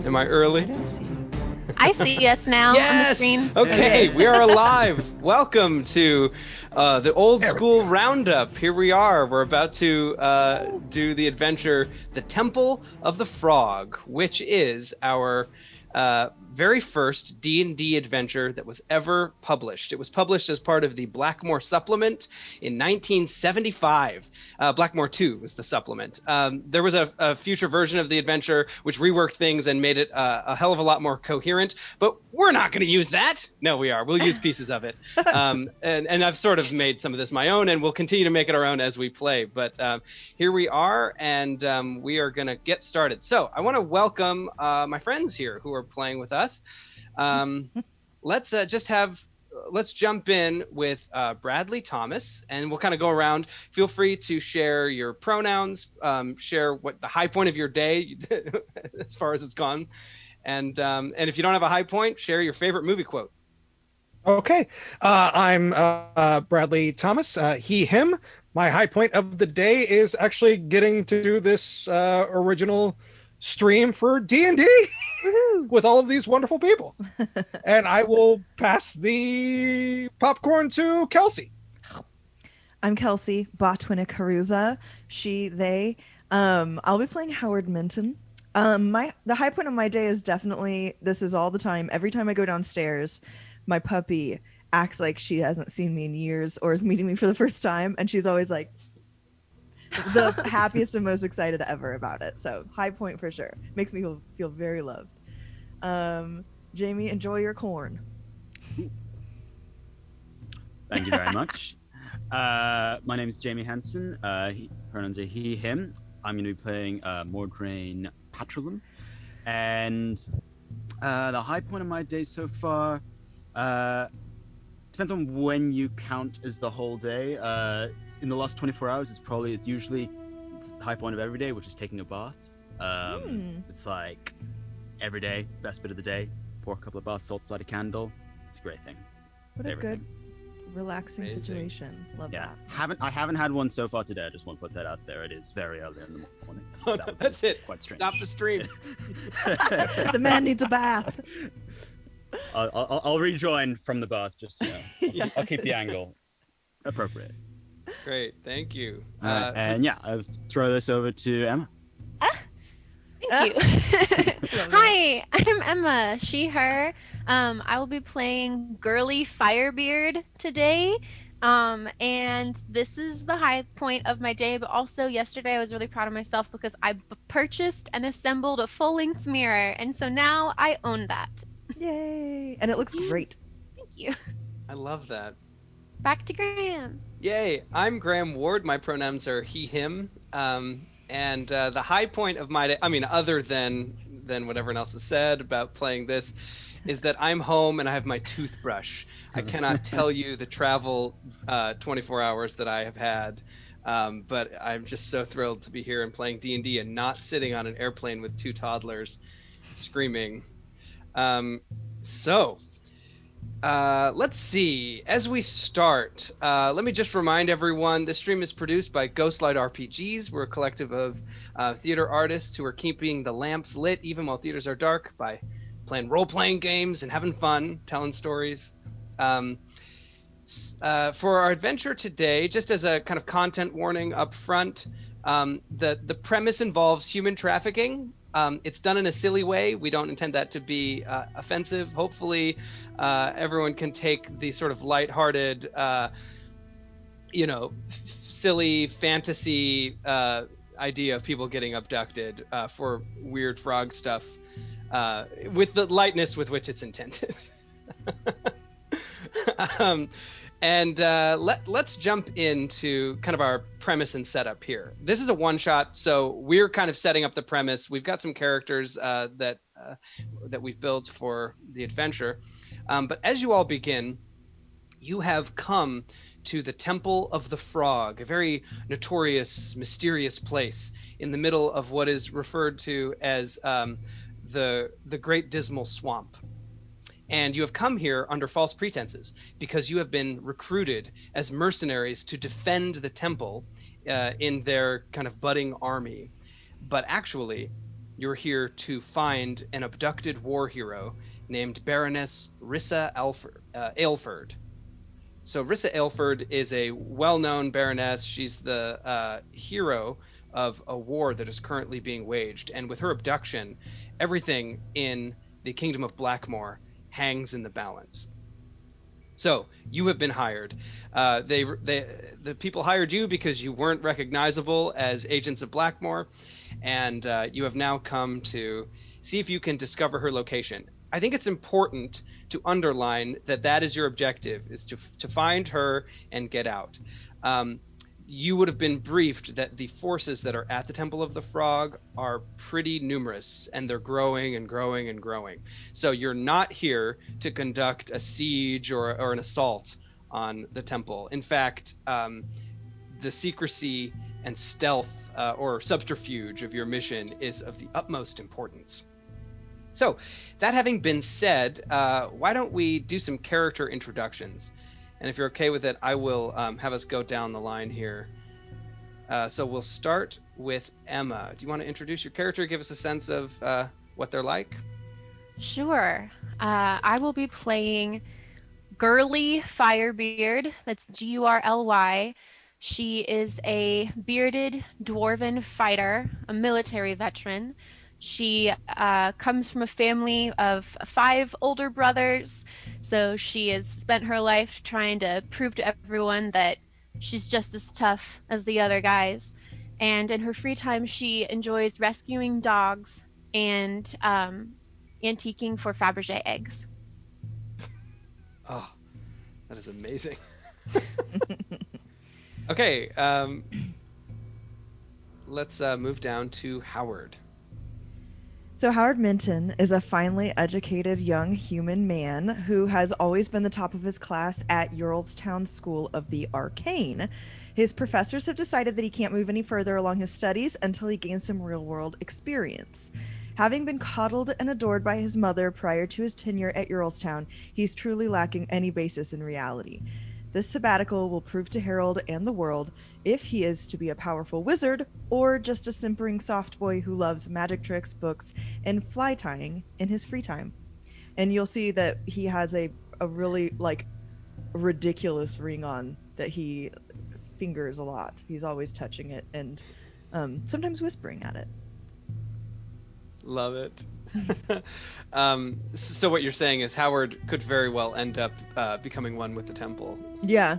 Am I early? I don't see you. I see us now on the Yes! screen. Okay, we are alive. Welcome to the old school Roundup. Here we are. We're about to do the adventure, The Temple of the Frog, which is our very first D&D adventure that was ever published. It was published as part of the Blackmoor supplement in 1975. Blackmoor 2 was the supplement. There was a future version of the adventure which reworked things and made it a hell of a lot more coherent, but we're not going to use that. No, we are. We'll use pieces of it. And I've sort of made some of this my own, and we'll continue to make it our own as we play. But here we are, and we are going to get started. So I want to welcome my friends here who are playing with us. Let's jump in with Bradley Thomas, and we'll kind of go around. Feel free to share your pronouns, share what the high point of your day as far as it's gone. And if you don't have a high point, share your favorite movie quote. Okay. I'm Bradley Thomas, he, him. My high point of the day is actually getting to do this original stream for D&D with all of these wonderful people. And I will pass the popcorn to Kelsey. I'm Kelsea Botwinik-Hruza, she, they. I'll be playing Howard Minton. The high point of my day is definitely, this is all the time. Every time I go downstairs, my puppy acts like she hasn't seen me in years or is meeting me for the first time. And she's always like the happiest and most excited ever about it. So high point for sure. Makes me feel very loved. Jamie, enjoy your corn. Thank you very much. My name is Jamie Hansen. Pronouns are he, him. I'm going to be playing Mordrain Patrolum. And the high point of my day so far depends on when you count as the whole day. In the last 24 hours, it's usually the high point of every day, which is taking a bath. It's like every day, best bit of the day. Pour a couple of bath salts, light a candle. It's a great thing. What a good, relaxing Amazing. situation. Love Yeah, that. I haven't had one so far today. I just want to put that out there. It is very early in the morning. Oh, So that that's would be it. Quite strange. Stop the stream. The man needs a bath. I'll rejoin from the bath. Just I'll keep the angle appropriate. Great, thank you. And yeah, I'll throw this over to Emma. Thank you. Hi, I'm Emma, she, her. I will be playing Girly Firebeard today. And this is the high point of my day, but also yesterday I was really proud of myself because I purchased and assembled a full-length mirror, and so now I own that. Yay! And it looks great. Thank you. I love that. Back to Graham. Yay! I'm Graham Ward. My pronouns are he, him. And the high point of my day, I mean, other than what everyone else has said about playing this, is that I'm home and I have my toothbrush. I cannot tell you the travel 24 hours that I have had, but I'm just so thrilled to be here and playing D&D and not sitting on an airplane with two toddlers screaming. Let's see. As we start, let me just remind everyone, this stream is produced by Ghostlight RPGs. We're a collective of theater artists who are keeping the lamps lit even while theaters are dark by playing role-playing games and having fun, telling stories. For our adventure today, just as a kind of content warning up front, the premise involves human trafficking. It's done in a silly way. We don't intend that to be offensive. Hopefully, everyone can take the sort of lighthearted, silly fantasy idea of people getting abducted for weird frog stuff with the lightness with which it's intended. Let's jump into kind of our premise and setup here. This is a one-shot, so we're kind of setting up the premise. We've got some characters that we've built for the adventure. But as you all begin, you have come to the Temple of the Frog, a very notorious, mysterious place in the middle of what is referred to as the Great Dismal Swamp. And you have come here under false pretenses because you have been recruited as mercenaries to defend the temple in their kind of budding army. But actually, you're here to find an abducted war hero named Baroness Rissa Aylford. So Rissa Aylford is a well-known baroness. She's the hero of a war that is currently being waged, and with her abduction, everything in the Kingdom of Blackmoor hangs in the balance. So you have been hired. The people hired you because you weren't recognizable as agents of Blackmoor, and you have now come to see if you can discover her location. I think it's important to underline that is your objective, is to find her and get out. You would have been briefed that the forces that are at the Temple of the Frog are pretty numerous, and they're growing and growing and growing. So you're not here to conduct a siege or an assault on the temple. In fact, the secrecy and stealth or subterfuge of your mission is of the utmost importance. So, that having been said, why don't we do some character introductions? And if you're okay with it, I will have us go down the line here. So we'll start with Emma. Do you want to introduce your character, give us a sense of what they're like? Sure. I will be playing Gurly Firebeard. That's Gurly. She is a bearded dwarven fighter, a military veteran. She comes from a family of 5 older brothers, so she has spent her life trying to prove to everyone that she's just as tough as the other guys. And in her free time, she enjoys rescuing dogs and antiquing for Fabergé eggs. Oh, that is amazing. Okay, let's move down to Howard. So Howard Minton is a finely educated young human man who has always been the top of his class at Earlstown School of the Arcane. His professors have decided that he can't move any further along his studies until he gains some real-world experience. Having been coddled and adored by his mother prior to his tenure at Earlstown, he's truly lacking any basis in reality. This sabbatical will prove to Harold and the world if he is to be a powerful wizard or just a simpering soft boy who loves magic tricks, books, and fly tying in his free time. And you'll see that he has a really ridiculous ring on that he fingers a lot. He's always touching it and sometimes whispering at it. Love it. So what you're saying is Howard could very well end up becoming one with the temple. Yeah,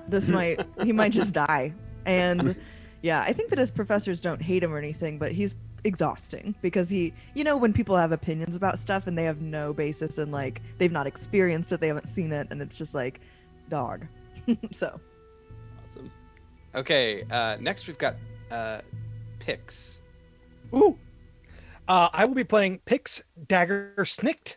he might just die. And yeah, I think that his professors don't hate him or anything, but he's exhausting because when people have opinions about stuff and they have no basis and they've not experienced it, they haven't seen it, and it's just dog. So awesome. Okay, next we've got Pix. Ooh. I will be playing Pix Dagger Snikt,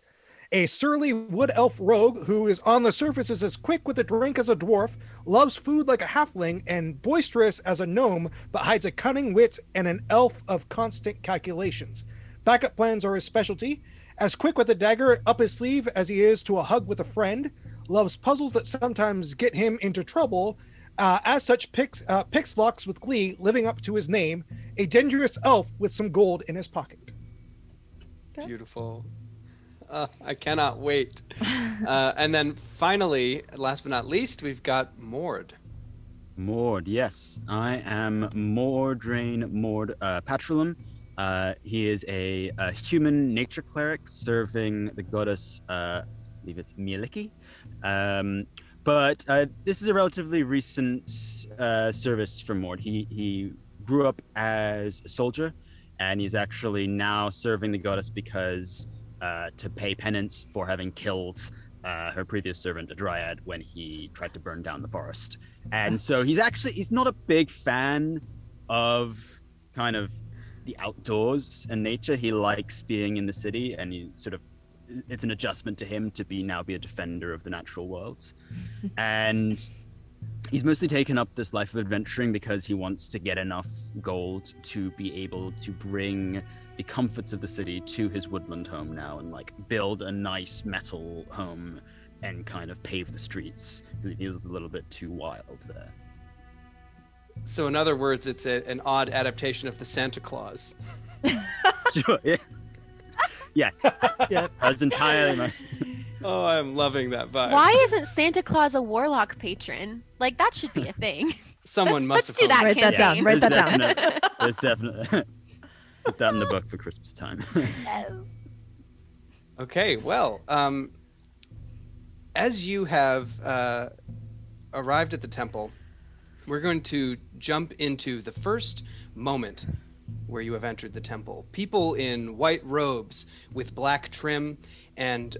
a surly wood elf rogue who is on the surface is as quick with a drink as a dwarf, loves food like a halfling, and boisterous as a gnome, but hides a cunning wit and an elf of constant calculations. Backup plans are his specialty. As quick with a dagger up his sleeve as he is to a hug with a friend, loves puzzles that sometimes get him into trouble. As such, Pix locks with glee, living up to his name, a dangerous elf with some gold in his pocket. Okay. Beautiful. I cannot wait. And then finally, last but not least, we've got Mord. Mord, yes. I am Mordrain Mord Patrolum. He is a human nature cleric serving the goddess, I believe it's Mieliki. But this is a relatively recent service for Mord. He grew up as a soldier, and he's actually now serving the goddess because to pay penance for having killed her previous servant, a dryad, when he tried to burn down the forest. And so he's not a big fan of kind of the outdoors and nature. He likes being in the city, and it's an adjustment to him to be a defender of the natural worlds. And he's mostly taken up this life of adventuring because he wants to get enough gold to be able to bring the comforts of the city to his woodland home now and build a nice metal home and kind of pave the streets. He feels a little bit too wild there. So in other words, it's an odd adaptation of the Santa Claus. Sure, yeah. Yes. Yep. That's entirely my. Oh, I'm loving that vibe. Why isn't Santa Claus a warlock patron? Like, that should be a thing. Someone let's must do that Write that down. campaign. Write that down. There's definitely. Put that in the book for Christmas time. Okay, well, as you have arrived at the temple, we're going to jump into the first moment where you have entered the temple. People in white robes with black trim and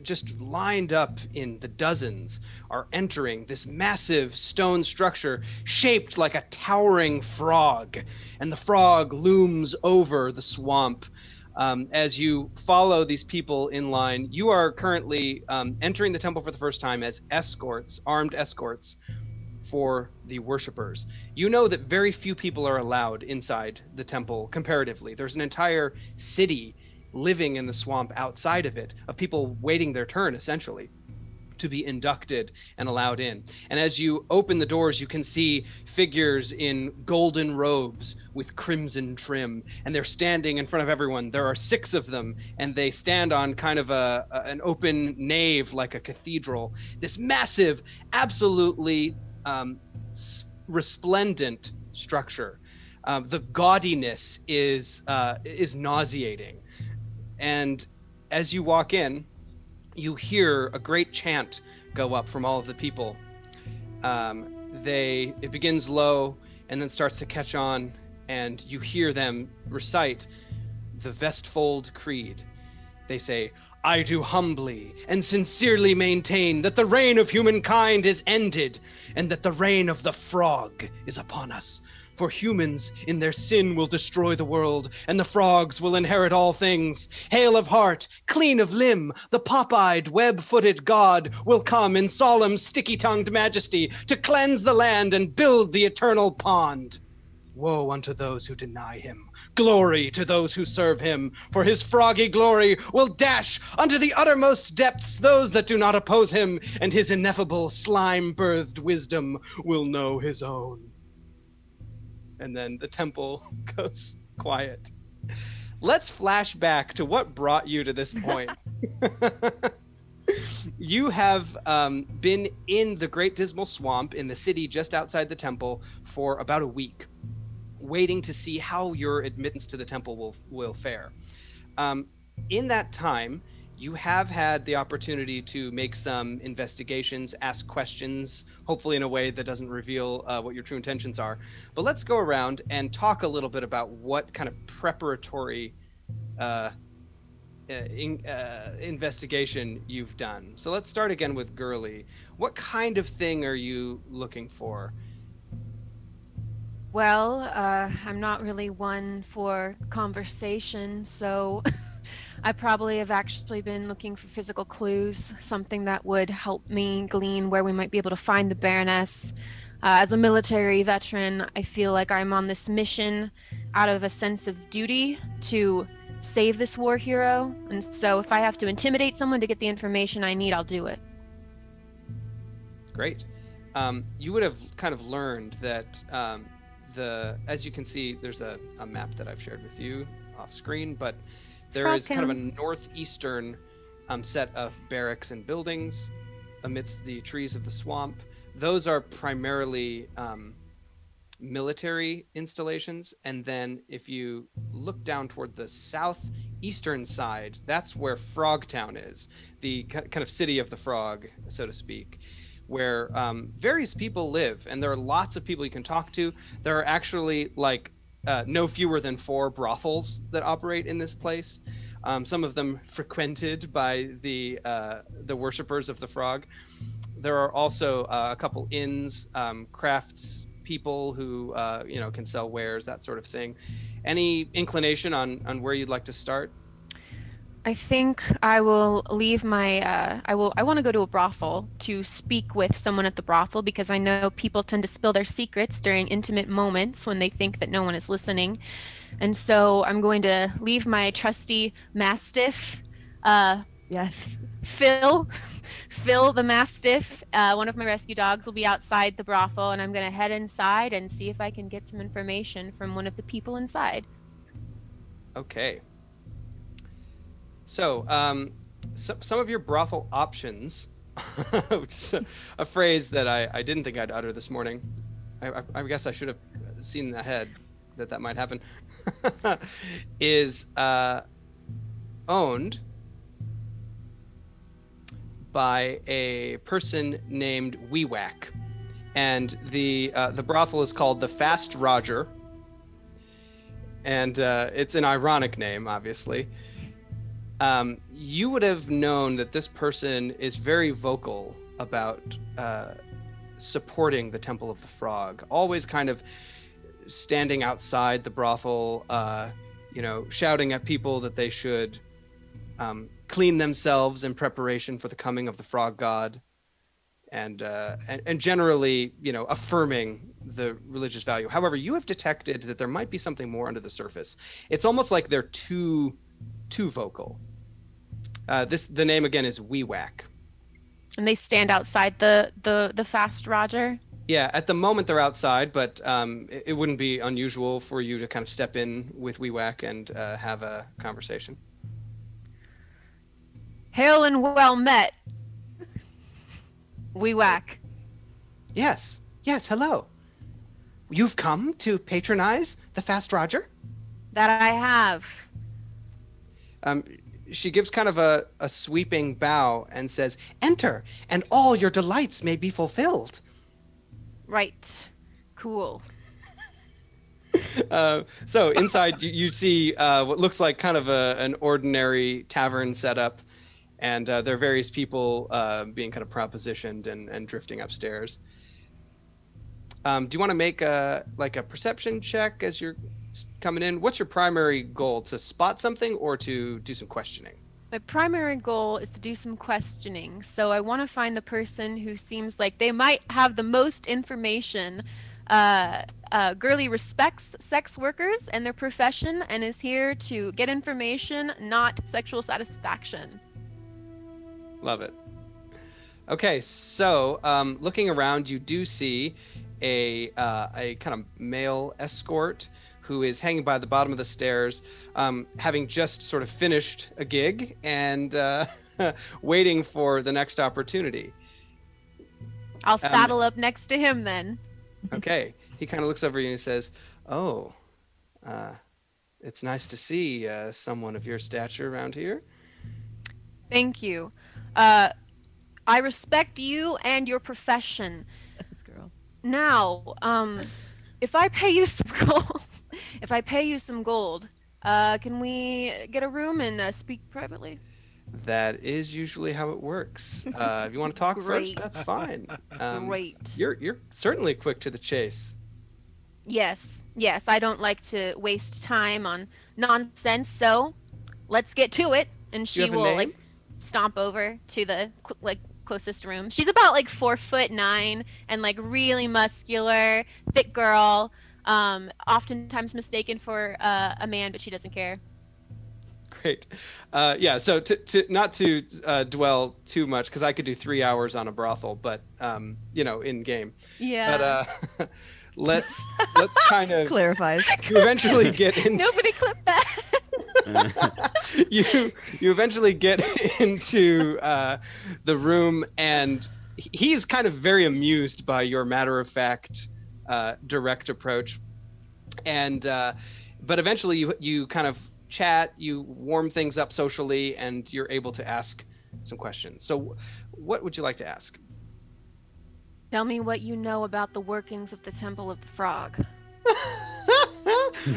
just lined up in the dozens are entering this massive stone structure shaped like a towering frog, and the frog looms over the swamp. As you follow these people in line, you are currently entering the temple for the first time as escorts, armed escorts for the worshippers. You know that very few people are allowed inside the temple comparatively. There's an entire city living in the swamp outside of it, of people waiting their turn, essentially, to be inducted and allowed in. And as you open the doors, you can see figures in golden robes with crimson trim, and they're standing in front of everyone. There are 6 of them, and they stand on kind of an open nave like a cathedral. This massive, absolutely resplendent structure. The gaudiness is nauseating. And as you walk in, you hear a great chant go up from all of the people. It begins low and then starts to catch on, and you hear them recite the Vestfold Creed. They say, "I do humbly and sincerely maintain that the reign of humankind is ended, and that the reign of the frog is upon us. For humans in their sin will destroy the world, and the frogs will inherit all things. Hale of heart, clean of limb, the pop-eyed, web-footed god will come in solemn, sticky-tongued majesty to cleanse the land and build the eternal pond. Woe unto those who deny him. Glory to those who serve him, for his froggy glory will dash unto the uttermost depths those that do not oppose him, and his ineffable slime-birthed wisdom will know his own." And then the temple goes quiet. Let's flash back to what brought you to this point. You have been in the Great Dismal Swamp in the city just outside the temple for about a week, waiting to see how your admittance to the temple will fare. In that time, you have had the opportunity to make some investigations, ask questions, hopefully in a way that doesn't reveal what your true intentions are. But let's go around and talk a little bit about what kind of preparatory investigation you've done. So let's start again with Gurley. What kind of thing are you looking for? Well, I'm not really one for conversation, so I probably have actually been looking for physical clues, something that would help me glean where we might be able to find the Baroness. As a military veteran, I feel like I'm on this mission out of a sense of duty to save this war hero, and so if I have to intimidate someone to get the information I need, I'll do it. Great. You would have kind of learned that as you can see, there's a map that I've shared with you off screen, but there is kind of a northeastern set of barracks and buildings amidst the trees of the swamp. Those are primarily military installations, and then if you look down toward the southeastern side, that's where Frogtown is, the kind of city of the frog, so to speak, where various people live, and there are lots of people you can talk to. There are actually no fewer than 4 brothels that operate in this place. Some of them frequented by the worshippers of the frog. There are also a couple inns, crafts people who can sell wares, that sort of thing. Any inclination on where you'd like to start? I think I will leave my, I want to go to a brothel to speak with someone at the brothel, because I know people tend to spill their secrets during intimate moments when they think that no one is listening. And so I'm going to leave my trusty Mastiff, Yes. Phil the Mastiff, one of my rescue dogs, will be outside the brothel, and I'm going to head inside and see if I can get some information from one of the people inside. Okay. So, some of your brothel options, which is a phrase that I didn't think I'd utter this morning. I guess I should have seen ahead that might happen. Is owned by a person named Weewack, and the brothel is called the Fast Roger, and it's an ironic name, obviously. You would have known that this person is very vocal about supporting the Temple of the Frog, always kind of standing outside the brothel, shouting at people that they should clean themselves in preparation for the coming of the Frog God, and generally, affirming the religious value. However, you have detected that there might be something more under the surface. It's almost like they're too vocal. The name again is Weewack. And they stand outside the Fast Roger? Yeah, at the moment they're outside, but it wouldn't be unusual for you to kind of step in with Weewack and have a conversation. Hail and well met, Weewack. Yes, hello. You've come to patronize the Fast Roger? That I have. She gives kind of a sweeping bow and says, "Enter, and all your delights may be fulfilled." Right. Cool. So inside you see what looks like kind of an ordinary tavern setup, and there are various people being kind of propositioned and drifting upstairs. Do you want to make a perception check as you're coming in? What's your primary goal? To spot something or to do some questioning? My primary goal is to do some questioning. So I want to find the person who seems like they might have the most information. Girly respects sex workers and their profession and is here to get information, not sexual satisfaction. Love it. Okay, so looking around, you do see a kind of male escort who is hanging by the bottom of the stairs, having just sort of finished a gig and waiting for the next opportunity. I'll saddle up next to him then. Okay. He kind of looks over you and he says, "Oh, it's nice to see someone of your stature around here." Thank you. I respect you and your profession. Yes, girl. Now, if I pay you some gold, can we get a room and speak privately? That is usually how it works. If you want to talk Great. first, that's fine. Great. You're certainly quick to the chase. Yes, I don't like to waste time on nonsense, so let's get to it. And Do you she have a will name? stomp over to the closest room. She's about 4'9" and really muscular, thick girl. Oftentimes mistaken for a man, but she doesn't care. Great. Yeah, so to not to dwell too much, because I could do 3 hours on a brothel, but in game. Yeah. But let's kind of Clarifies. you eventually get into Nobody clipped that. you eventually get into the room, and he's kind of very amused by your matter-of-fact direct approach, and but eventually you kind of chat, you warm things up socially, and you're able to ask some questions. So what would you like to ask? Tell me what you know about the workings of the Temple of the Frog.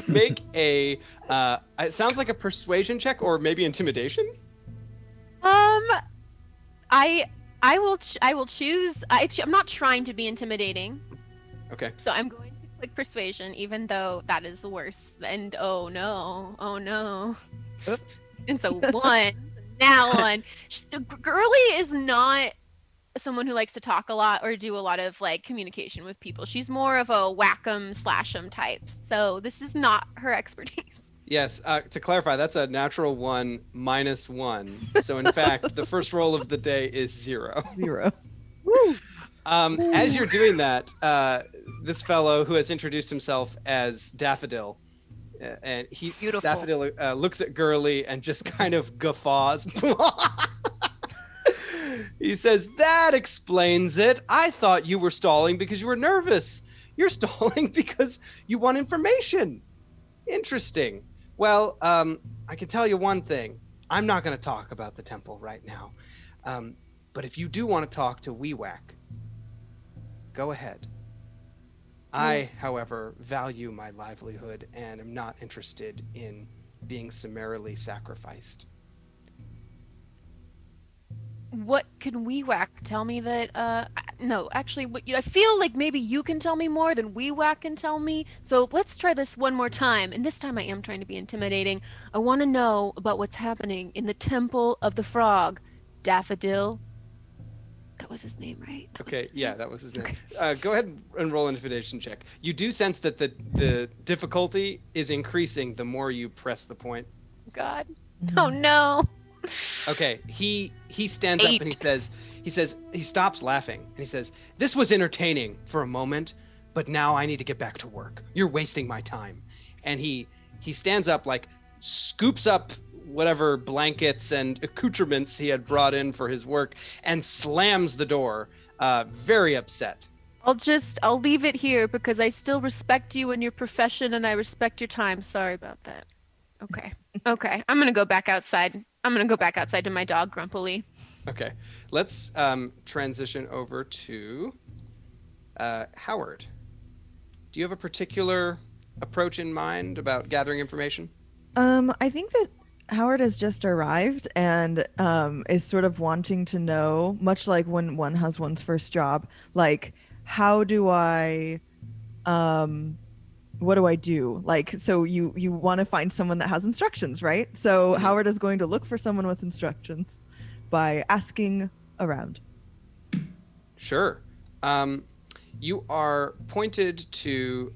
Make a it sounds like a persuasion check or maybe intimidation. I will choose. I'm not trying to be intimidating. Okay. So I'm going to click persuasion, even though that is the worst. And oh no. And so one, now one. Girly is not someone who likes to talk a lot or do a lot of communication with people. She's more of a whack 'em slash 'em type. So this is not her expertise. Yes, to clarify, that's a natural 1 minus 1. So in fact, the first roll of the day is 0. 0. As you're doing that, this fellow who has introduced himself as Daffodil And he Beautiful. Daffodil looks at Gurley and just kind of guffaws. He says, "That explains it. I thought you were stalling because you were nervous. You're stalling because you want information. Interesting. Well, I can tell you one thing. I'm not going to talk about the temple right now. But if you do want to talk to Weewack, go ahead. I, however, value my livelihood and am not interested in being summarily sacrificed." What can Weewack tell me that, no, actually, I feel like maybe you can tell me more than Weewack can tell me. So let's try this one more time. And this time I am trying to be intimidating. I want to know about what's happening in the Temple of the Frog. Daffodil. That was his name, right? Okay, yeah, that was his name. Okay. Go ahead and roll an intimidation check. You do sense that the difficulty is increasing the more you press the point. God. Oh, no. Okay, he stands up and he stops laughing and he says, "This was entertaining for a moment, but now I need to get back to work. You're wasting my time." And he stands up, like scoops up whatever blankets and accoutrements he had brought in for his work and slams the door, very upset. I'll leave it here because I still respect you and your profession and I respect your time. Sorry about that. Okay. I'm going to go back outside. To my dog, Grumpily. Okay. Let's transition over to Howard. Do you have a particular approach in mind about gathering information? I think that Howard has just arrived and is sort of wanting to know, much like when one has one's first job, like, how do I what do I do? Like, so you want to find someone that has instructions, right? So Howard is going to look for someone with instructions by asking around. Sure. You are pointed to,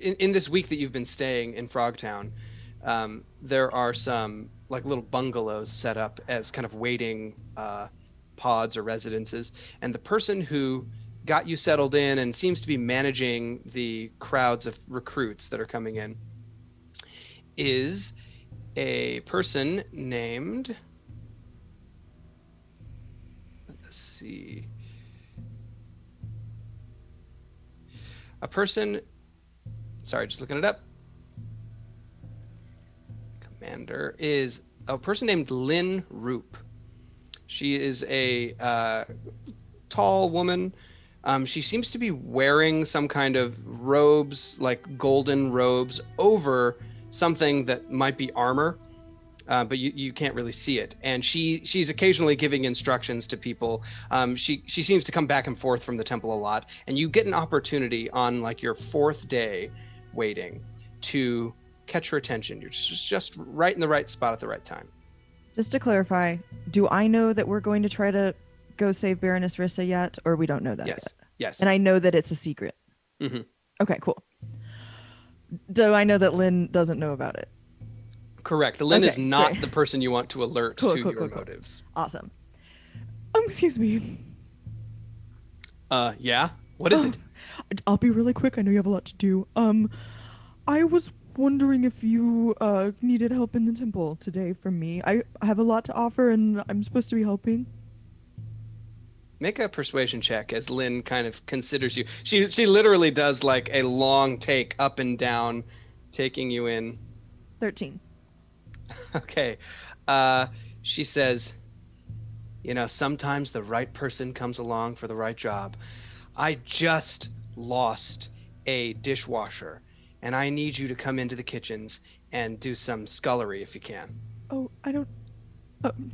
in this week that you've been staying in Frogtown, there are some like little bungalows set up as kind of waiting pods or residences. And the person who got you settled in and seems to be managing the crowds of recruits that are coming in is a person named, let's see, just looking it up. Commander is a person named Lynn Roop. She is a tall woman. She seems to be wearing some kind of robes, like golden robes, over something that might be armor, but you can't really see it. And she's occasionally giving instructions to people. She seems to come back and forth from the temple a lot, and you get an opportunity on like your fourth day waiting to catch her attention. You're just right in the right spot at the right time. Just to clarify, do I know that we're going to try to go save Baroness Rissa yet, or we don't know that yet? Yes. And I know that it's a secret. Mm-hmm. Okay, cool. Do I know that Lynn doesn't know about it? Correct. Lynn is not great. the person you want to alert to your motives. Awesome. Excuse me. Yeah? What is it? I'll be really quick. I know you have a lot to do. I was wondering if you needed help in the temple today from me. I have a lot to offer, and I'm supposed to be helping. Make a persuasion check as Lynn kind of considers you. She literally does like a long take up and down, taking you in. 13. Okay. She says, sometimes the right person comes along for the right job. I just lost a dishwasher, and I need you to come into the kitchens and do some scullery if you can. Oh, I don't...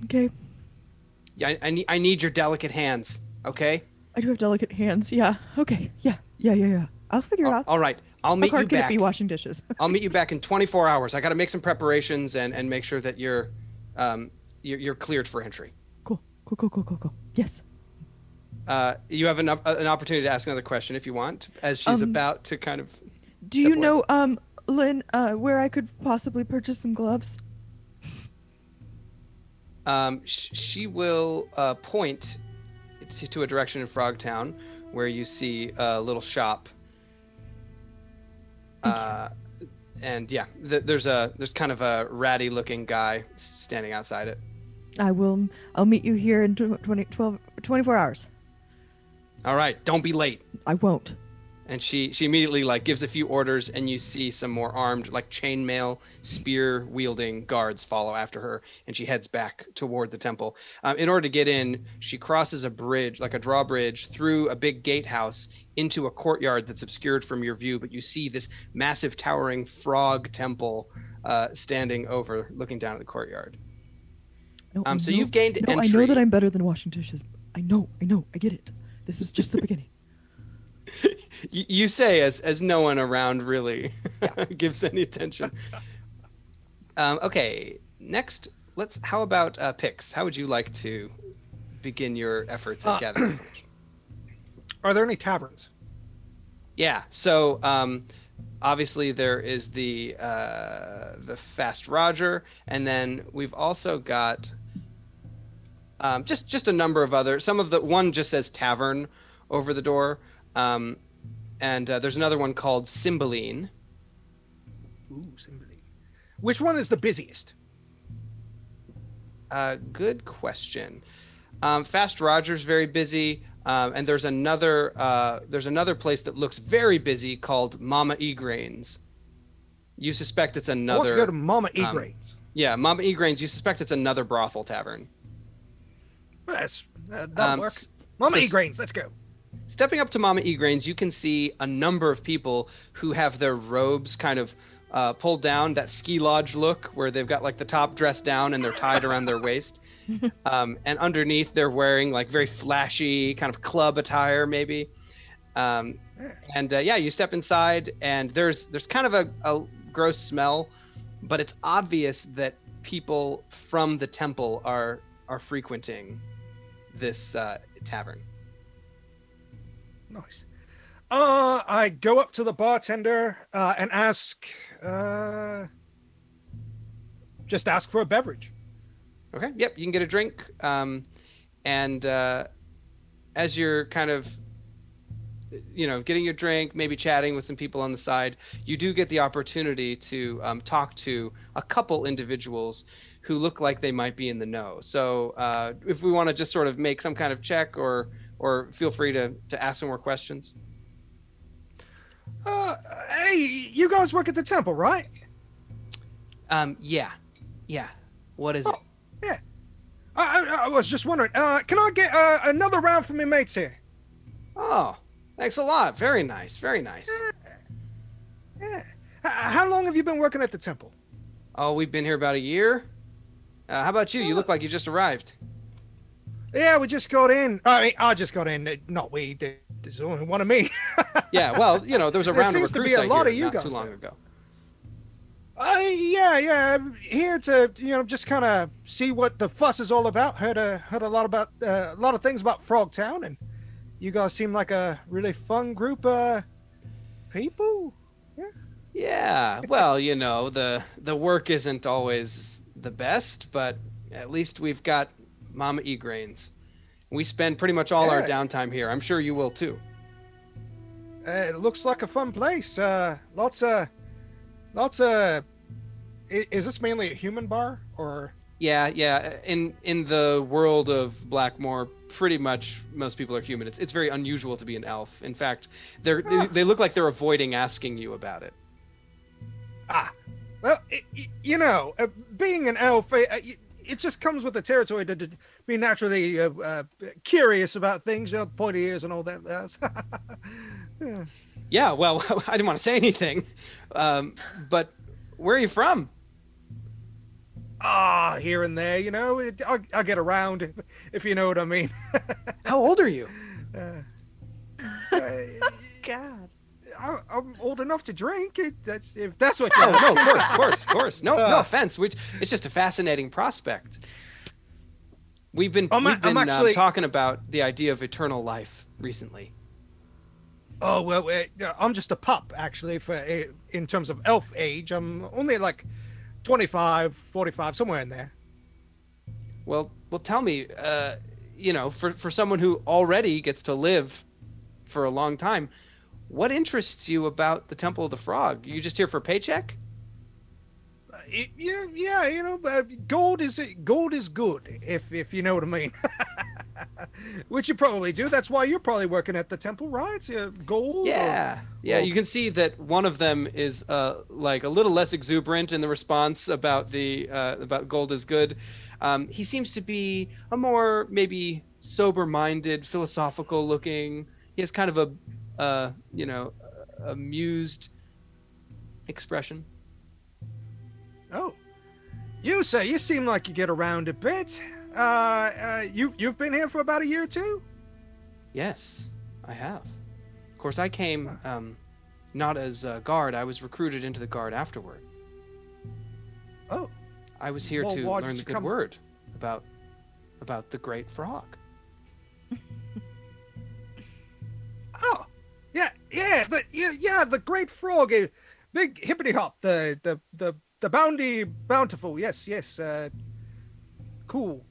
okay. Yeah, I need your delicate hands, okay? I do have delicate hands, yeah. Okay, yeah. I'll figure it out. All right, I'll meet you back. How hard can it be washing dishes? I'll meet you back in 24 hours. I got to make some preparations and make sure that you're cleared for entry. Cool. Yes. You have an opportunity to ask another question if you want, as she's about to kind of... Do you know, Lynn, where I could possibly purchase some gloves? She will point to a direction in Frogtown where you see a little shop. yeah, there's kind of a ratty looking guy standing outside it. I'll meet you here in 24 hours. All right, don't be late. I won't. And she immediately like gives a few orders, and you see some more armed, like chainmail, spear-wielding guards follow after her, and she heads back toward the temple. In order to get in, she crosses a bridge, like a drawbridge, through a big gatehouse into a courtyard that's obscured from your view, but you see this massive towering frog temple standing over, looking down at the courtyard. No, so you've gained entry. I know that I'm better than Washington. I know, I get it. This is just the beginning. You say as no one around really gives any attention. Okay, next, how about picks? How would you like to begin your efforts at gathering information? Are there any taverns? Yeah, so obviously there is the Fast Roger, and then we've also got just a number of other. One just says tavern over the door. And there's another one called Cymbeline. Ooh, Cymbeline. Which one is the busiest? Good question. Fast Roger's very busy, and there's another place that looks very busy called Mama Egrains. You suspect it's another. I want to go to Mama Egrains. Yeah, Mama Egrains. You suspect it's another brothel tavern. That'll work. Mama Egrains, let's go. Stepping up to Mama Egrains, you can see a number of people who have their robes kind of pulled down, that ski lodge look where they've got like the top dressed down and they're tied around their waist. And underneath they're wearing like very flashy kind of club attire maybe. You step inside and there's kind of a gross smell, but it's obvious that people from the temple are frequenting this tavern. Nice. I go up to the bartender and ask for a beverage. Okay. Yep. You can get a drink. As you're kind of, getting your drink, maybe chatting with some people on the side, you do get the opportunity to talk to a couple individuals who look like they might be in the know. So if we want to just sort of make some kind of check or feel free to ask some more questions. Hey, you guys work at the temple, right? Yeah. What is it? Yeah. I was just wondering, can I get another round for me mates here? Oh, thanks a lot. Very nice. Very nice. Yeah. How long have you been working at the temple? Oh, we've been here about a year. How about you? You look like you just arrived. Yeah, we just got in. I just got in. Not we. There's only one of me. Yeah, well, there was a round of recruits to be a lot of you not guys too long ago. Yeah. I'm here to just kind of see what the fuss is all about. Heard a lot about a lot of things about Frogtown, and you guys seem like a really fun group of people. Yeah. Yeah. Well, the work isn't always the best, but at least we've got Mama Egrains. We spend pretty much all our downtime here. I'm sure you will too. It looks like a fun place. Lots of. Is this mainly a human bar or? Yeah. In the world of Blackmoor, pretty much most people are human. It's very unusual to be an elf. In fact, they look like they're avoiding asking you about it. Well, being an elf, it just comes with the territory to be naturally curious about things, pointy ears and all that. Yeah, well, I didn't want to say anything, but where are you from? Here and there, I get around, if you know what I mean. How old are you? God. I'm old enough to drink. If that's what you no, of course. No offense. It's just a fascinating prospect. We've been actually talking about the idea of eternal life recently. Oh well, I'm just a pup actually. In terms of elf age, I'm only like 25, 45, somewhere in there. Well, tell me, for someone who already gets to live for a long time, what interests you about the Temple of the Frog? You just here for a paycheck? Yeah, gold is good if you know what I mean. Which you probably do. That's why you're probably working at the temple, right? Gold. Yeah, you can see that one of them is like a little less exuberant in the response about the about gold is good. He seems to be a more maybe sober-minded, philosophical-looking. He has kind of a amused expression. Oh, you seem like you get around a bit. You've been here for about a year or two? Yes, I have. Of course, I came not as a guard. I was recruited into the guard afterward. Oh. I was here to learn the good word about the great frog. Oh, yeah, the great frog, big hippity hop, the bountiful. Yes, cool.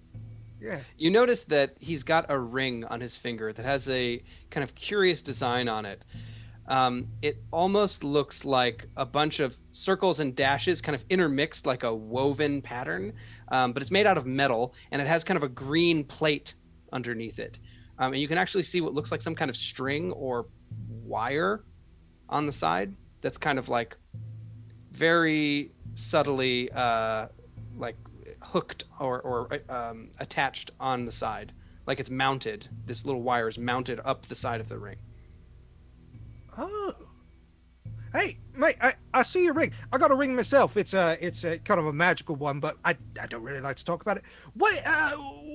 Yeah. You notice that he's got a ring on his finger that has a kind of curious design on it. It almost looks like a bunch of circles and dashes kind of intermixed like a woven pattern, but it's made out of metal, and it has kind of a green plate underneath it. And you can actually see what looks like some kind of string or wire on the side that's kind of like very subtly like hooked or attached on the side. Like it's mounted. This little wire is mounted up the side of the ring. Oh, hey, mate! I see your ring. I got a ring myself. It's a kind of a magical one, but I don't really like to talk about it.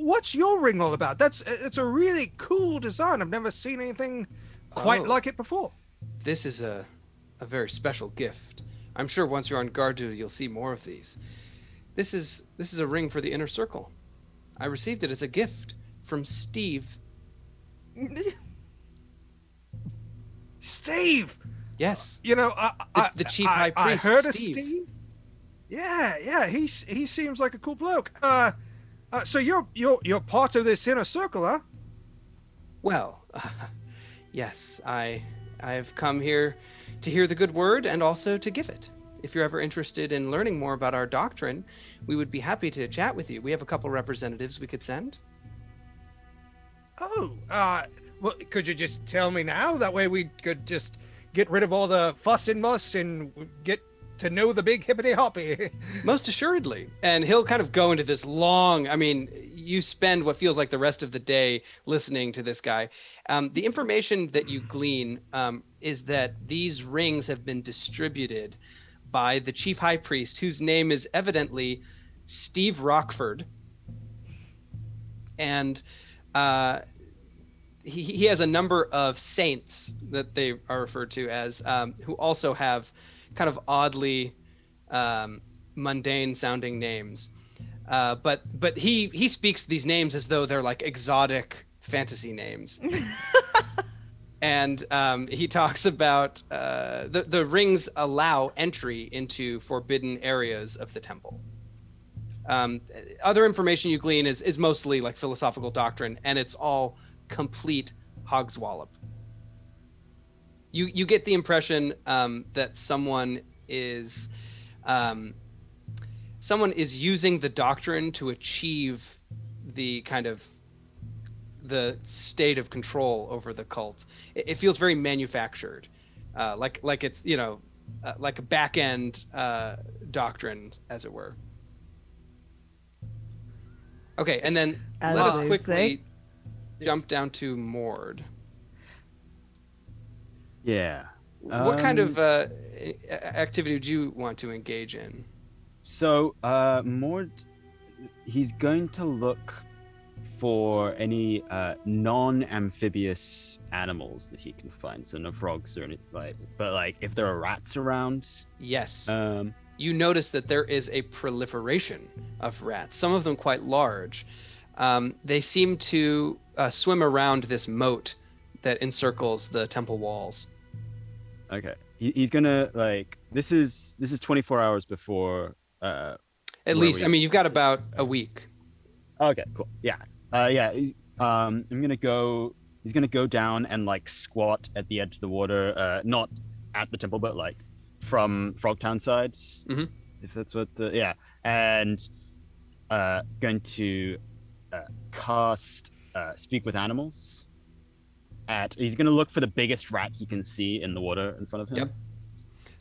What's your ring all about? It's a really cool design. I've never seen anything quite like it before. This is a very special gift. I'm sure once you're on guard duty, you'll see more of these. This is a ring for the inner circle. I received it as a gift from Steve. Steve. Yes. The chief high priest. I heard of Steve. Steve. Yeah. He seems like a cool bloke. So you're part of this inner circle, huh? Well, yes. I've come here to hear the good word and also to give it. If you're ever interested in learning more about our doctrine, we would be happy to chat with you. We have a couple representatives we could send. Oh, well, could you just tell me now? That way we could just get rid of all the fuss and muss and get to know the big hippity hoppy. Most assuredly. And he'll kind of go into this long, you spend what feels like the rest of the day listening to this guy. The information that you glean is that these rings have been distributed by the chief high priest, whose name is evidently Steve Rockford. And he has a number of saints that they are referred to as, who also have kind of oddly mundane sounding names. But he speaks these names as though they're like exotic fantasy names. And he talks about the rings allow entry into forbidden areas of the temple. Other information you glean is mostly like philosophical doctrine, and it's all complete hogswallop. You get the impression that someone is using the doctrine to achieve the kind of the state of control over the cult. It feels very manufactured, like it's like a back end doctrine, as it were. Okay, and then let us quickly jump down to Mord. Yeah. What kind of activity would you want to engage in? So, Mord, he's going to look for any non-amphibious animals that he can find. So no frogs or anything but if there are rats around. Yes. You notice that there is a proliferation of rats, some of them quite large. They seem to swim around this moat that encircles the temple walls. Okay. He's gonna this is 24 hours before at least you've got about a week. Okay, cool. Yeah. He's gonna go down and squat at the edge of the water, not at the temple but from Frogtown sides. Mm-hmm. if that's what the and going to cast speak with animals. He's going to look for the biggest rat he can see in the water in front of him. Yep.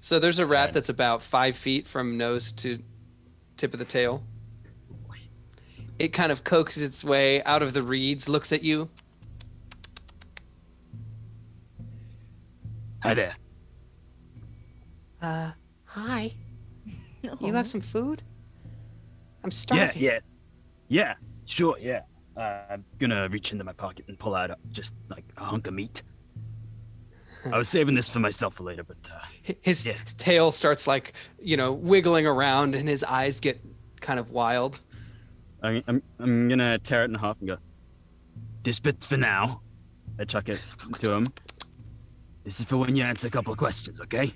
So there's a rat that's about 5 feet from nose to tip of the tail. It kind of coaxes its way out of the reeds, looks at you. Hi there. Hi. You have some food? I'm starving. Yeah, sure, yeah. I'm gonna reach into my pocket and pull out just like a hunk of meat. I was saving this for myself for later, but his tail starts like, wiggling around and his eyes get kind of wild. I'm gonna tear it in half and go, this bit's for now. I chuck it to him. This is for when you answer a couple of questions, okay?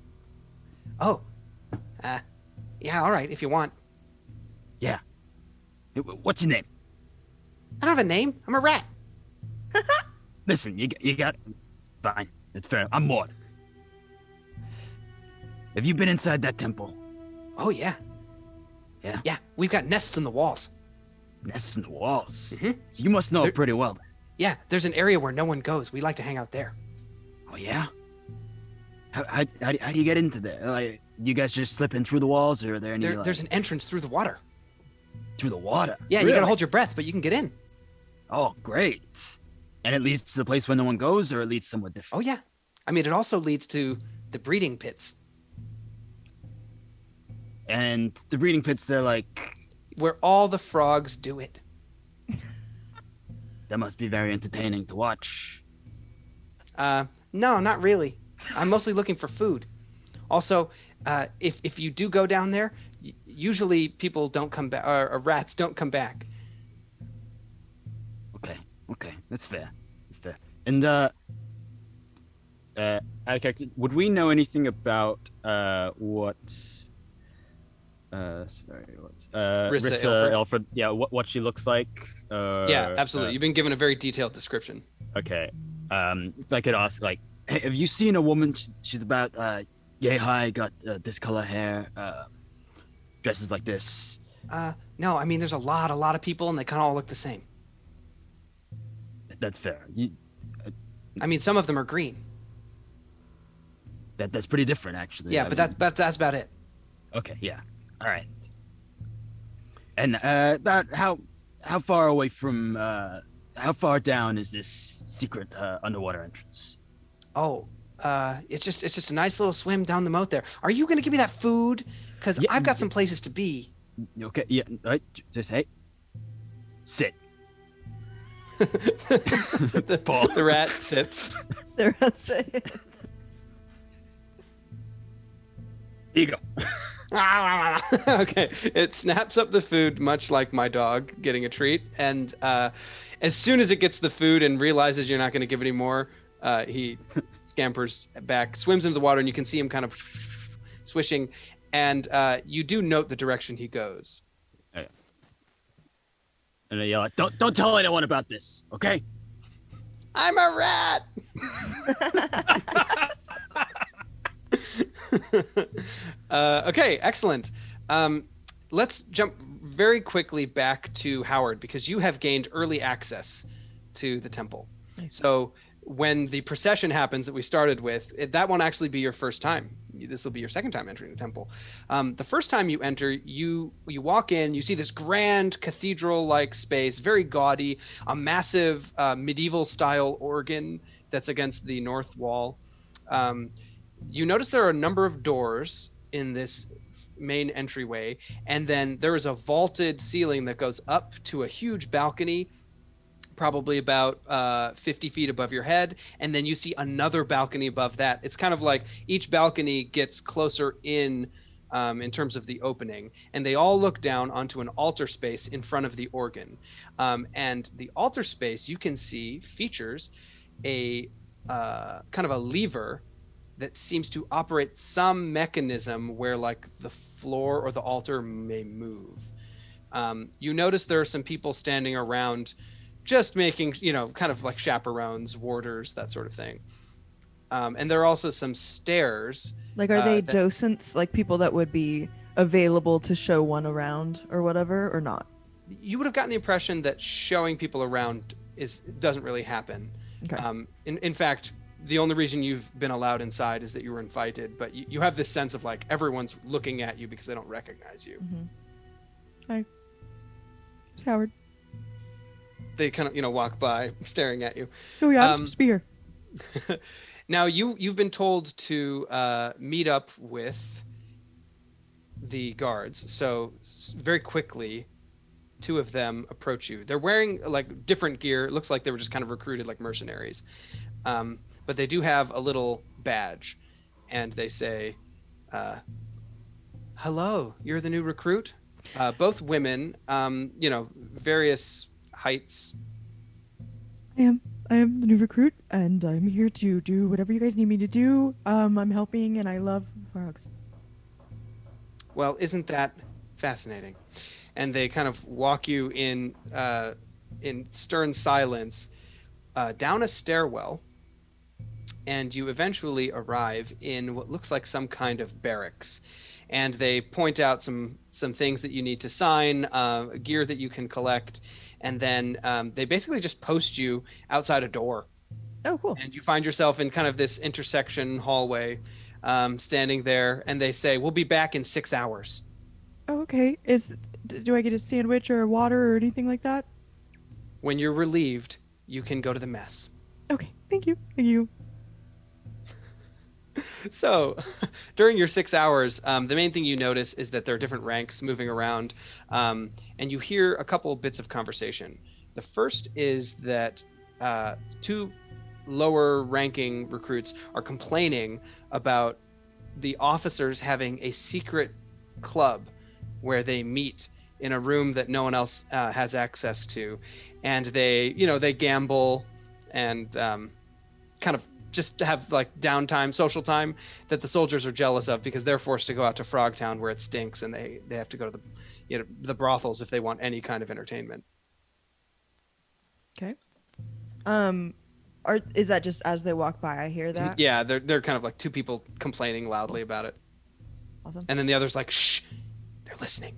Oh. Yeah, all right, if you want. Yeah. What's your name? I don't have a name. I'm a rat. Listen, you got... Fine, it's fair. I'm Maud. Have you been inside that temple? Oh, yeah. Yeah? Yeah, we've got nests in the walls. Nests in the walls? Mm-hmm. So you must know it pretty well. Yeah, there's an area where no one goes. We like to hang out there. Oh, yeah? How do you get into there? Like, you guys just slip in through the walls, or are there any... There's an entrance through the water. Through the water? Yeah, really? You gotta hold your breath, but you can get in. Oh, great. And it leads to the place where no one goes, or it leads somewhere different? Oh, yeah. I mean, it also leads to the breeding pits. And the breeding pits, they're like... Where all the frogs do it. That must be very entertaining to watch. No, not really. I'm mostly looking for food. Also, if you do go down there, usually people don't come back, or rats don't come back. Okay, that's fair. And would we know anything about Rissa Elfred? Yeah, what she looks like? Yeah, absolutely. You've been given a very detailed description. Okay. If I could ask, like, hey, have you seen a woman? She's about yay high, got this color hair, dresses like this. No, I mean, there's a lot of people, and they kind of all look the same. That's fair. I mean, some of them are green. That's pretty different, actually. Yeah, that's about it. Okay, yeah. All right. And about how far away from how far down is this secret underwater entrance? Oh, it's just a nice little swim down the moat there. Are you gonna give me that food? Because I've got some places to be. Okay, yeah. Just hey, sit. the rat sits. The rat sits. Here you go. Okay, it snaps up the food much like my dog getting a treat, and as soon as it gets the food and realizes you're not going to give it any more, he scampers back, swims into the water, and you can see him kind of swishing, and you do note the direction he goes. Okay. And I yell, don't tell anyone about this, okay? I'm a rat! Okay, excellent. Let's jump very quickly back to Howard, because you have gained early access to the temple. Nice. So when the procession happens that we started with, that won't actually be your first time. This will be your second time entering the temple. The first time you enter, you walk in, you see this grand cathedral-like space, very gaudy, a massive medieval-style organ that's against the north wall. You notice there are a number of doors in this main entryway, and then there is a vaulted ceiling that goes up to a huge balcony, probably about 50 feet above your head, and then you see another balcony above that. It's kind of like each balcony gets closer in terms of the opening, and they all look down onto an altar space in front of the organ. And the altar space, you can see, features a kind of a lever that seems to operate some mechanism where, like, the floor or the altar may move. You notice there are some people standing around just making, kind of like chaperones, warders, that sort of thing. And there are also some stairs. Like, are they docents, like people that would be available to show one around or whatever, or not? You would have gotten the impression that showing people around doesn't really happen. Okay. In fact, the only reason you've been allowed inside is that you were invited, but you have this sense of like everyone's looking at you because they don't recognize you. Mm-hmm. Hi. It's Howard. They kind of walk by staring at you. Oh yeah, I'm supposed to be here. Now you've been told to meet up with the guards. So very quickly, two of them approach you. They're wearing like different gear. It looks like they were just kind of recruited like mercenaries. But they do have a little badge, and they say, "Hello, you're the new recruit." Both women, various heights. I am the new recruit, and I'm here to do whatever you guys need me to do. I'm helping, and I love frogs. Well, isn't that fascinating? And they kind of walk you in stern silence down a stairwell, and you eventually arrive in what looks like some kind of barracks. And they point out some things that you need to sign, gear that you can collect, and then they basically just post you outside a door. Oh, cool. And you find yourself in kind of this intersection hallway, standing there, and they say, "We'll be back in 6 hours." Oh, okay. Do I get a sandwich or water or anything like that? When you're relieved, you can go to the mess. Okay, thank you. Thank you. So, during your 6 hours, the main thing you notice is that there are different ranks moving around, and you hear a couple bits of conversation. The first is that two lower-ranking recruits are complaining about the officers having a secret club where they meet in a room that no one else has access to, and they gamble and kind of just have like downtime, social time that the soldiers are jealous of because they're forced to go out to Frogtown where it stinks, and they have to go to the brothels if they want any kind of entertainment. Okay. Is that just as they walk by? I hear that. Yeah, they're kind of like two people complaining loudly about it. Awesome. And then the other's like, "Shh, they're listening."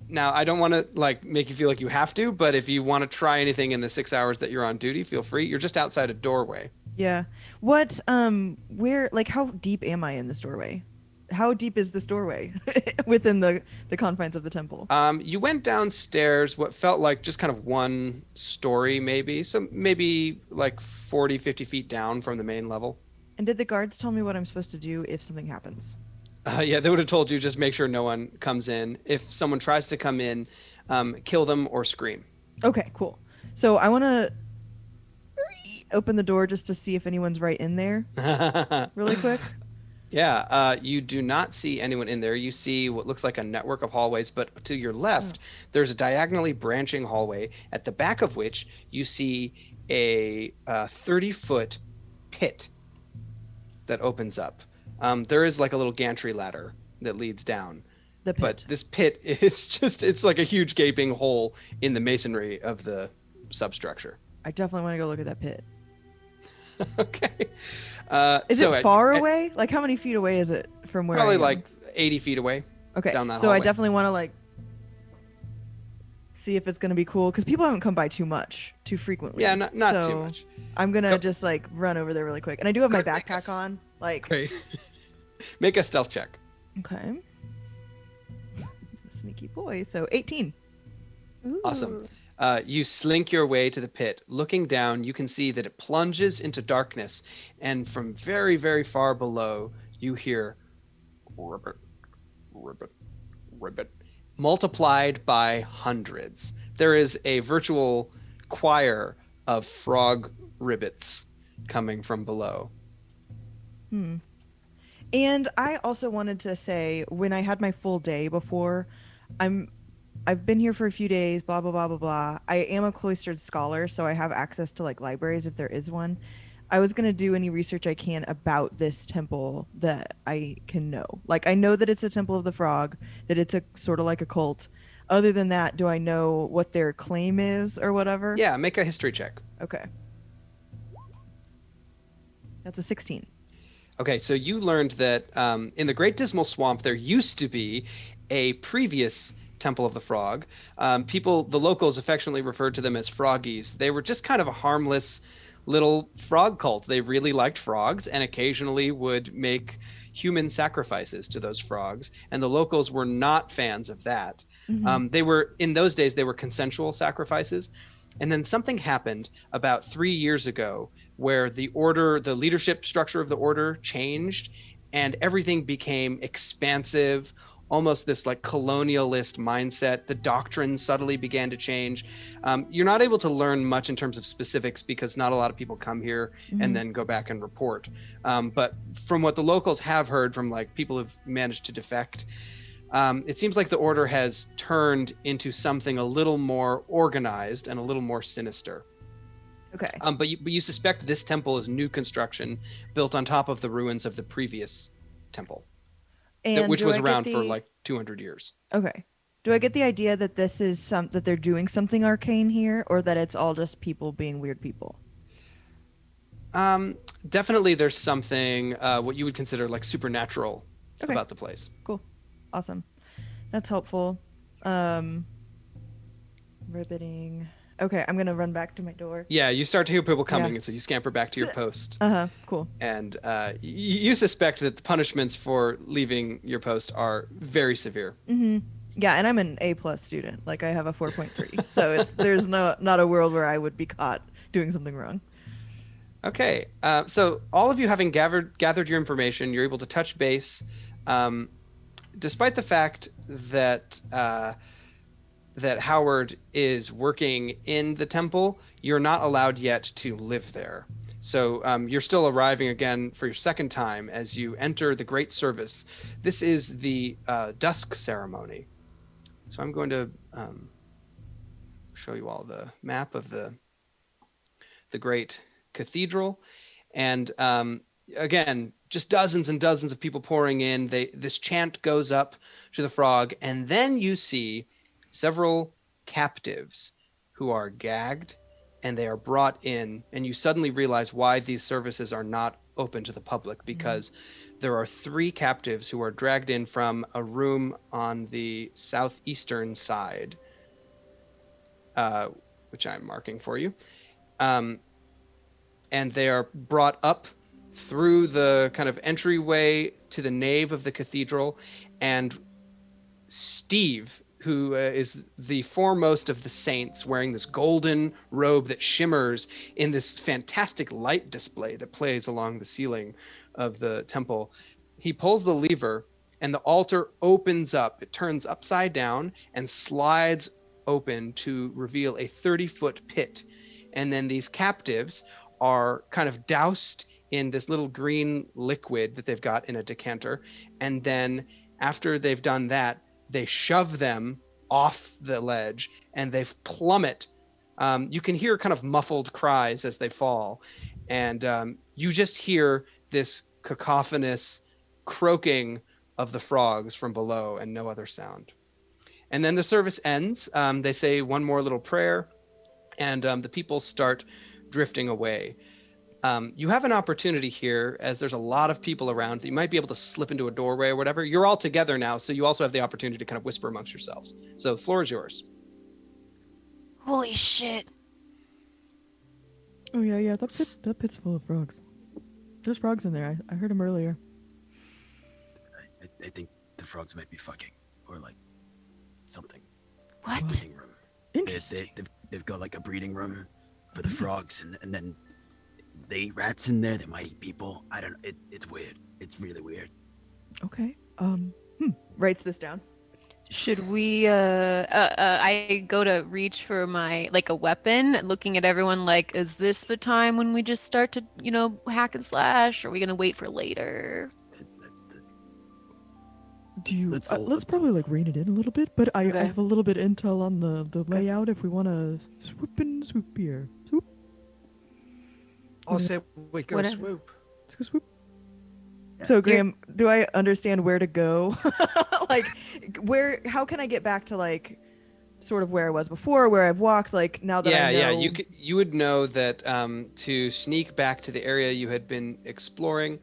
Now, I don't want to like make you feel like you have to, but if you want to try anything in the 6 hours that you're on duty, feel free. You're just outside a doorway. Yeah. What? Where? Like, how deep am I in this doorway? How deep is this doorway within the confines of the temple? You went downstairs what felt like just kind of one story, maybe. So maybe like 40, 50 feet down from the main level. And did the guards tell me what I'm supposed to do if something happens? Yeah, they would have told you just make sure no one comes in. If someone tries to come in, kill them or scream. Okay, cool. So I want to open the door just to see if anyone's right in there really quick. Yeah, you do not see anyone in there. You see what looks like a network of hallways, but to your left, there's a diagonally branching hallway, at the back of which you see a 30-foot pit that opens up. There is like a little gantry ladder that leads down. The pit. But this pit is it's like a huge gaping hole in the masonry of the substructure. I definitely want to go look at that pit. Okay. Is it far away? Like, how many feet away is it from where probably I am? like 80 feet away. Okay, down that so hallway. I definitely want to like see if it's going to be cool, because people haven't come by too frequently. Yeah, not so too much. I'm going to Go. just like run over there really quick. And I do have my Go, make backpack us. on. Like, Okay. Make a stealth check. okay. Sneaky boy. So 18. Ooh. Awesome. You slink your way to the pit. Looking down, you can see that it plunges into darkness, and from very, very far below, you hear ribbit, ribbit, ribbit, multiplied by hundreds. There is a virtual choir of frog ribbits coming from below. And I also wanted to say, when I had my full day before, I've been here for a few days, blah, blah, blah, blah, blah. I am a cloistered scholar, so I have access to like libraries if there is one. I was going to do any research I can about this temple that I can know. Like, I know that it's a temple of the frog, that it's a sort of like a cult. Other than that, do I know what their claim is or whatever? Yeah, make a history check. Okay. That's a 16. Okay, so you learned that in the Great Dismal Swamp there used to be a previous Temple of the Frog. The locals affectionately referred to them as froggies. They were just kind of a harmless little frog cult. They really liked frogs and occasionally would make human sacrifices to those frogs, and the locals were not fans of that. They were, in those days, they were consensual sacrifices. And then something happened about 3 years ago where the leadership structure of the order changed and everything became expansive, almost this like colonialist mindset. The doctrine subtly began to change. You're not able to learn much in terms of specifics because not a lot of people come here and then go back and report. But from what the locals have heard from like people who've managed to defect, it seems like the order has turned into something a little more organized and a little more sinister. Okay. But you suspect this temple is new construction built on top of the ruins of the previous temple, which was around for like 200 years. Okay. Do I get the idea that this is that they're doing something arcane here, or that it's all just people being weird people? Definitely there's something what you would consider like supernatural about the place. Cool. Awesome. That's helpful. Ribbiting. Okay, I'm going to run back to my door. Yeah, you start to hear people coming, and so you scamper back to your post. Cool. And you suspect that the punishments for leaving your post are very severe. Yeah, and I'm an A+ student. Like, I have a 4.3. So there's not a world where I would be caught doing something wrong. Okay, so all of you having gathered your information, you're able to touch base. Despite the fact that that Howard is working in the temple, you're not allowed yet to live there. So you're still arriving again for your second time as you enter the Great Service. This is the dusk ceremony. So I'm going to show you all the map of the Great Cathedral. And again, just dozens and dozens of people pouring in. This chant goes up to the frog, and then you see several captives who are gagged, and they are brought in, and you suddenly realize why these services are not open to the public, because there are 3 captives who are dragged in from a room on the southeastern side, which I'm marking for you. And they are brought up through the kind of entryway to the nave of the cathedral, and Steve, who is the foremost of the saints, wearing this golden robe that shimmers in this fantastic light display that plays along the ceiling of the temple. He pulls the lever, and the altar opens up. It turns upside down and slides open to reveal a 30-foot pit. And then these captives are kind of doused in this little green liquid that they've got in a decanter. And then after they've done that, they shove them off the ledge and they plummet. You can hear kind of muffled cries as they fall. And you just hear this cacophonous croaking of the frogs from below and no other sound. And then the service ends. They say one more little prayer, and the people start drifting away. You have an opportunity here, as there's a lot of people around. You might be able to slip into a doorway or whatever. You're all together now, so you also have the opportunity to kind of whisper amongst yourselves. So the floor is yours. Holy shit. Oh, yeah, that pit's full of frogs. There's frogs in there. I heard them earlier. I think the frogs might be fucking, or like something. What? Breeding room. Interesting. They've got like a breeding room for the frogs, and then they eat rats in there. They might eat people. I don't know. It's weird. It's really weird. Okay. Writes this down. Should we I go to reach for my like a weapon, looking at everyone like, is this the time when we just start to, hack and slash? Or are we gonna wait for later? Let's probably like rein it in a little bit, but I have a little bit intel on the layout if we want to swoop in, swoop here. Swoop. I'll say we go Whatever. swoop. Let's go swoop. So Graham, do I understand where to go? Like, how can I get back to like sort of where I was before, where I've walked. Like now that I know. Yeah. You would know that to sneak back to the area you had been exploring,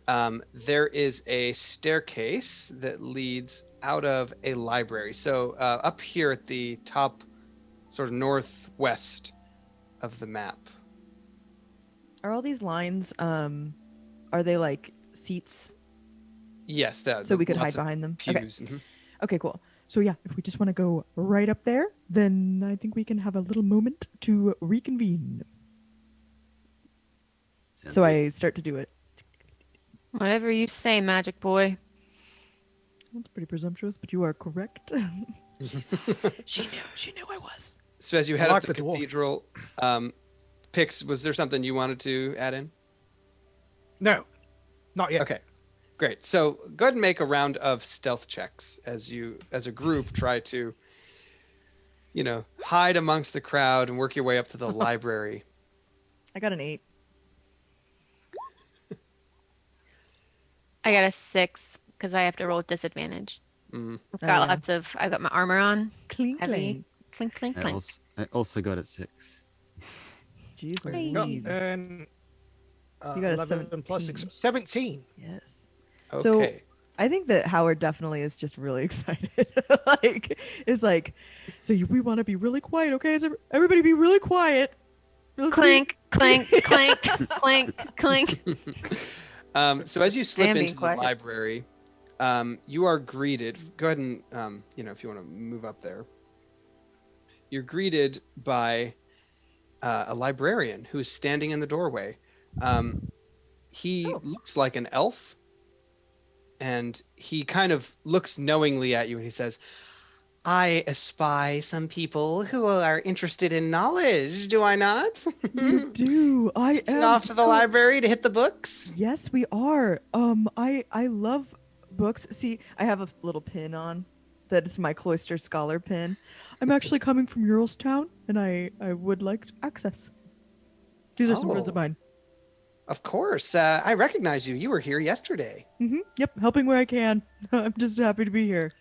there is a staircase that leads out of a library. So up here at the top, sort of northwest of the map. Are all these lines? Are they like seats? Yes, So we could hide behind them. Okay. Pews. Mhm. Okay, cool. So yeah, if we just want to go right up there, then I think we can have a little moment to reconvene. Sounds So good. I start to do it. Whatever you say, magic boy. That's pretty presumptuous, but you are correct. She knew I was. So as you head up Unlock the the dwarf. cathedral, Pix, was there something you wanted to add in? No, not yet. Okay, great. So go ahead and make a round of stealth checks as you, as a group, try to, hide amongst the crowd and work your way up to the library. I got an 8. I got a 6 because I have to roll with disadvantage. Mm. I've got yeah. I got my armor on. Clink, Heavy. clink. Clink, clink, clink. I also got it 6. Jeez, Hey. Louise. And You got a 11 plus 6, 17. 17. Yes. Okay. So I think that Howard definitely is just really excited. We want to be really quiet, okay? So everybody be really quiet. Let's be- Clink, clink, clink, clink, clink. So as you slip am being into the quiet. library, you are greeted. Go ahead and, if you want to move up there. You're greeted by a librarian who is standing in the doorway. He looks like an elf, and he kind of looks knowingly at you, and he says, "I espy some people who are interested in knowledge, do I not?" You do. I am. Off to the library to hit the books? Yes, we are. I love books. See, I have a little pin on. That is my Cloister Scholar pin. I'm actually coming from Uralstown, and I would like access. These are some friends of Oh. mine. Of course. I recognize you. You were here yesterday. Yep, helping where I can. I'm just happy to be here.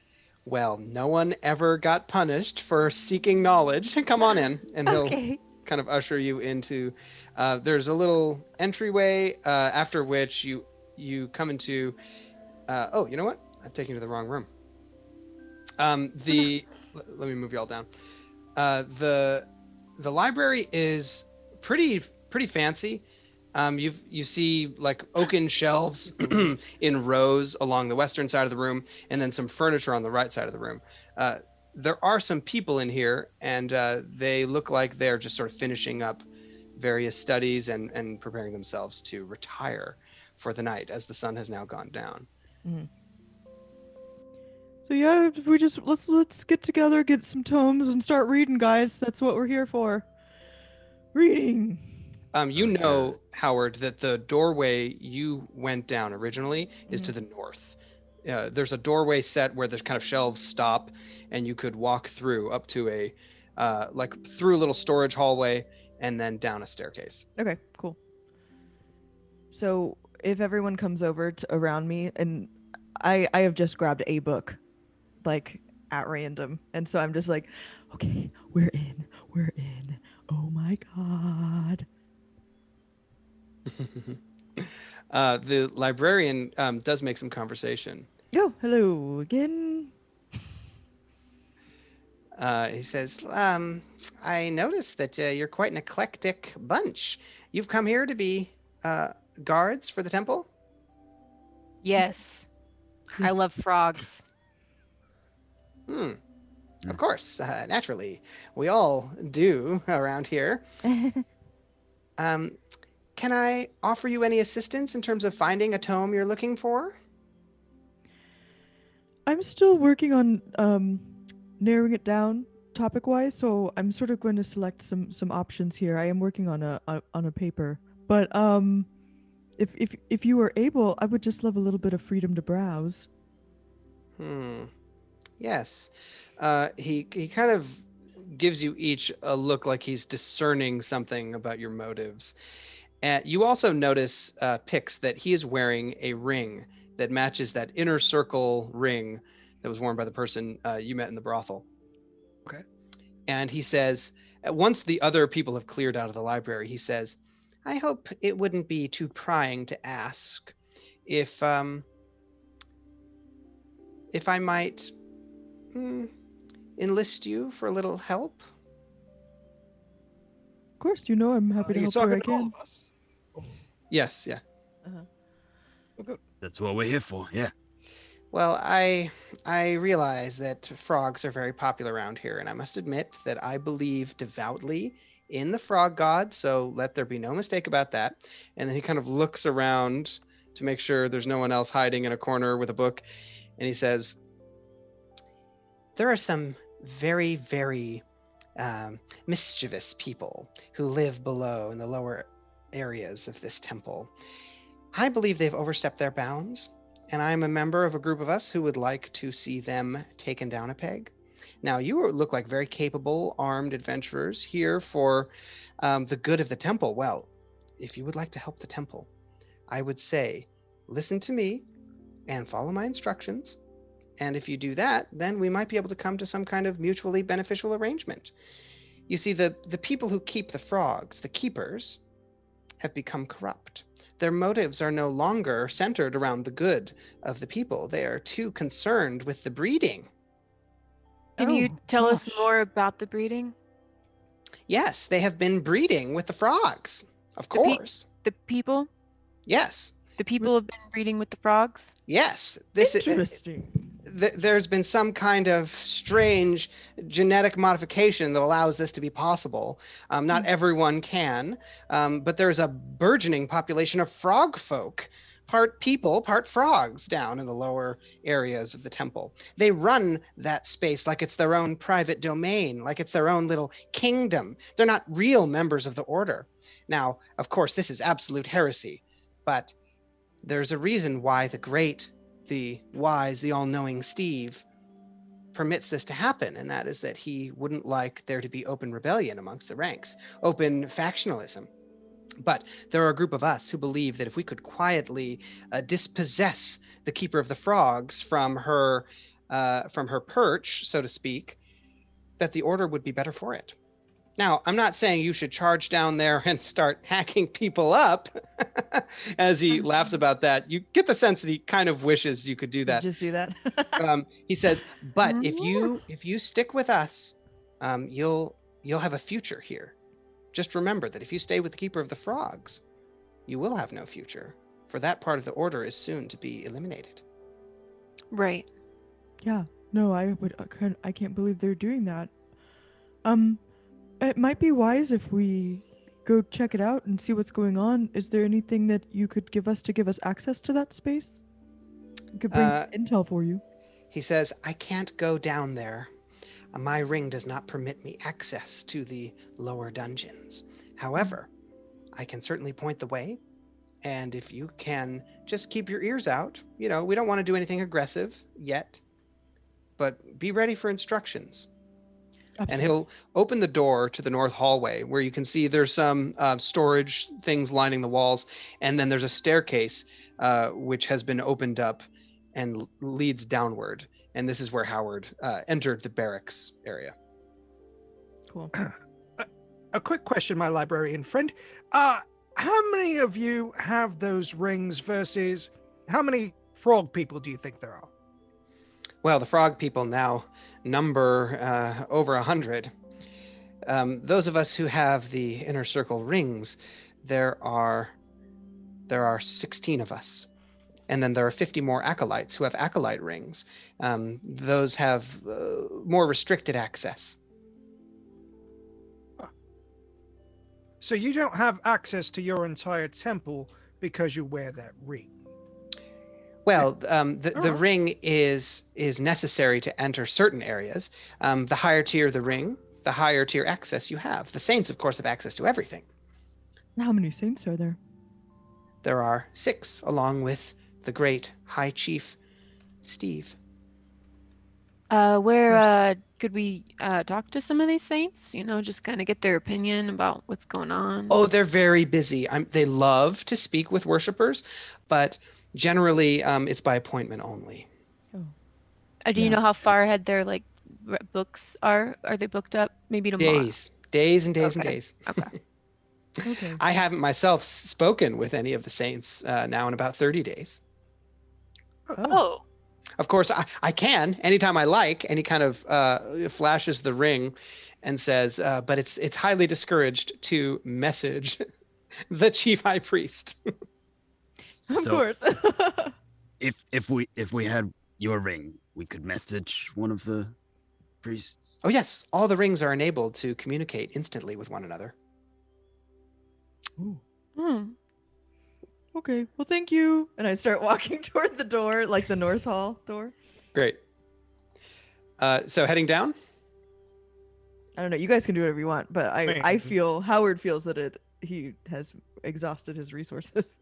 Well, no one ever got punished for seeking knowledge. Come on in, and he'll Okay. kind of usher you into. There's a little entryway, after which you come into. Oh, you know what? I'm taking you to the wrong room. Let me move you all down. The library is pretty fancy. You see like oaken shelves in rows along the western side of the room, and then some furniture on the right side of the room. There are some people in here, and they look like they're just sort of finishing up various studies and preparing themselves to retire for the night, as the sun has now gone down. So yeah, if we just let's get together, get some tomes, and start reading, guys. That's what we're here for. Reading. You know, Howard, that the doorway you went down originally is to the north. There's a doorway set where the kind of shelves stop, and you could walk through up to a, through a little storage hallway, and then down a staircase. Okay, cool. So if everyone comes over around me, and I have just grabbed a book, like at random, and so I'm just like, okay, we're in. Oh my god. The librarian does make some conversation. Oh, hello again. He says, I noticed that you're quite an eclectic bunch. You've come here to be guards for the temple? Yes. I love frogs. Of course, naturally. We all do around here. Can I offer you any assistance in terms of finding a tome you're looking for? I'm still working on narrowing it down topic-wise, so I'm sort of going to select some options here. I am working on a paper, but if you were able, I would just love a little bit of freedom to browse. Yes. He kind of gives you each a look like he's discerning something about your motives. And you also notice, Pix, that he is wearing a ring that matches that inner circle ring that was worn by the person you met in the brothel. Okay. And he says, once the other people have cleared out of the library, he says, I hope it wouldn't be too prying to ask if I might enlist you for a little help. Of course, I'm happy to You help where I talking to all can. of us? Yes, yeah. Oh, good. That's what we're here for. Yeah. Well, I realize that frogs are very popular around here, and I must admit that I believe devoutly in the frog god, so let there be no mistake about that. And then he kind of looks around to make sure there's no one else hiding in a corner with a book, and he says, there are some very, very mischievous people who live below in the lower areas of this temple. I believe they've overstepped their bounds, and I'm a member of a group of us who would like to see them taken down a peg. Now, you look like very capable, armed adventurers here for the good of the temple. Well, if you would like to help the temple, I would say, listen to me and follow my instructions. And if you do that, then we might be able to come to some kind of mutually beneficial arrangement. You see, the people who keep the frogs, the keepers, have become corrupt. Their motives are no longer centered around the good of the people. They are too concerned with the breeding. Can you tell us gosh. more about the breeding? Yes, they have been breeding with the frogs. Of course. The people? Yes. The people have been breeding with the frogs? Yes. This Interesting. there's been some kind of strange genetic modification that allows this to be possible. Not everyone can, but there's a burgeoning population of frog folk, part people, part frogs, down in the lower areas of the temple. They run that space like it's their own private domain, like it's their own little kingdom. They're not real members of the order. Now, of course, this is absolute heresy, but there's a reason why the great, the wise, the all-knowing Steve permits this to happen, and that is that he wouldn't like there to be open rebellion amongst the ranks, open factionalism. But there are a group of us who believe that if we could quietly dispossess the Keeper of the Frogs from her perch, so to speak, that the order would be better for it. Now, I'm not saying you should charge down there and start hacking people up. As he laughs about that, you get the sense that he kind of wishes you could do that. Just do that. He says, but if you stick with us, you'll have a future here. Just remember that if you stay with the Keeper of the Frogs, you will have no future, for that part of the order is soon to be eliminated. Right. Yeah. No, I can't believe they're doing that. It might be wise if we go check it out and see what's going on. Is there anything that you could give us access to that space? We could bring intel for you. He says, I can't go down there. My ring does not permit me access to the lower dungeons. However, I can certainly point the way. And if you can just keep your ears out, we don't want to do anything aggressive yet, but be ready for instructions. Absolutely. And he'll open the door to the north hallway where you can see there's some storage things lining the walls. And then there's a staircase which has been opened up and leads downward. And this is where Howard entered the barracks area. Cool. A quick question, my librarian friend. How many of you have those rings versus how many frog people do you think there are? Well, the frog people now number over 100. Those of us who have the inner circle rings, there are 16 of us. And then there are 50 more acolytes who have acolyte rings. Those have more restricted access. So you don't have access to your entire temple because you wear that ring? Well, the ring is necessary to enter certain areas. The higher tier the ring, the higher tier access you have. The saints, of course, have access to everything. How many saints are there? There are 6, along with the great High Chief, Steve. Could we talk to some of these saints? Just kind of get their opinion about what's going on. Oh, they're very busy. They love to speak with worshipers, but generally it's by appointment only. Do you know how far ahead they're books are? Are they booked up? Maybe tomorrow. Days and days and Okay. days. Okay. Okay. I haven't myself spoken with any of the saints now in about 30 days. Oh. Of course, I can anytime I like, and he kind of flashes the ring and says, but it's highly discouraged to message the chief high priest. Of So, course. if we had your ring, we could message one of the priests. Oh yes, all the rings are enabled to communicate instantly with one another. Ooh. Hmm. Okay. Well, thank you. And I start walking toward the door, like the North Hall door. Great. So heading down? I don't know. You guys can do whatever you want, but Man. I feel Howard feels that he has exhausted his resources.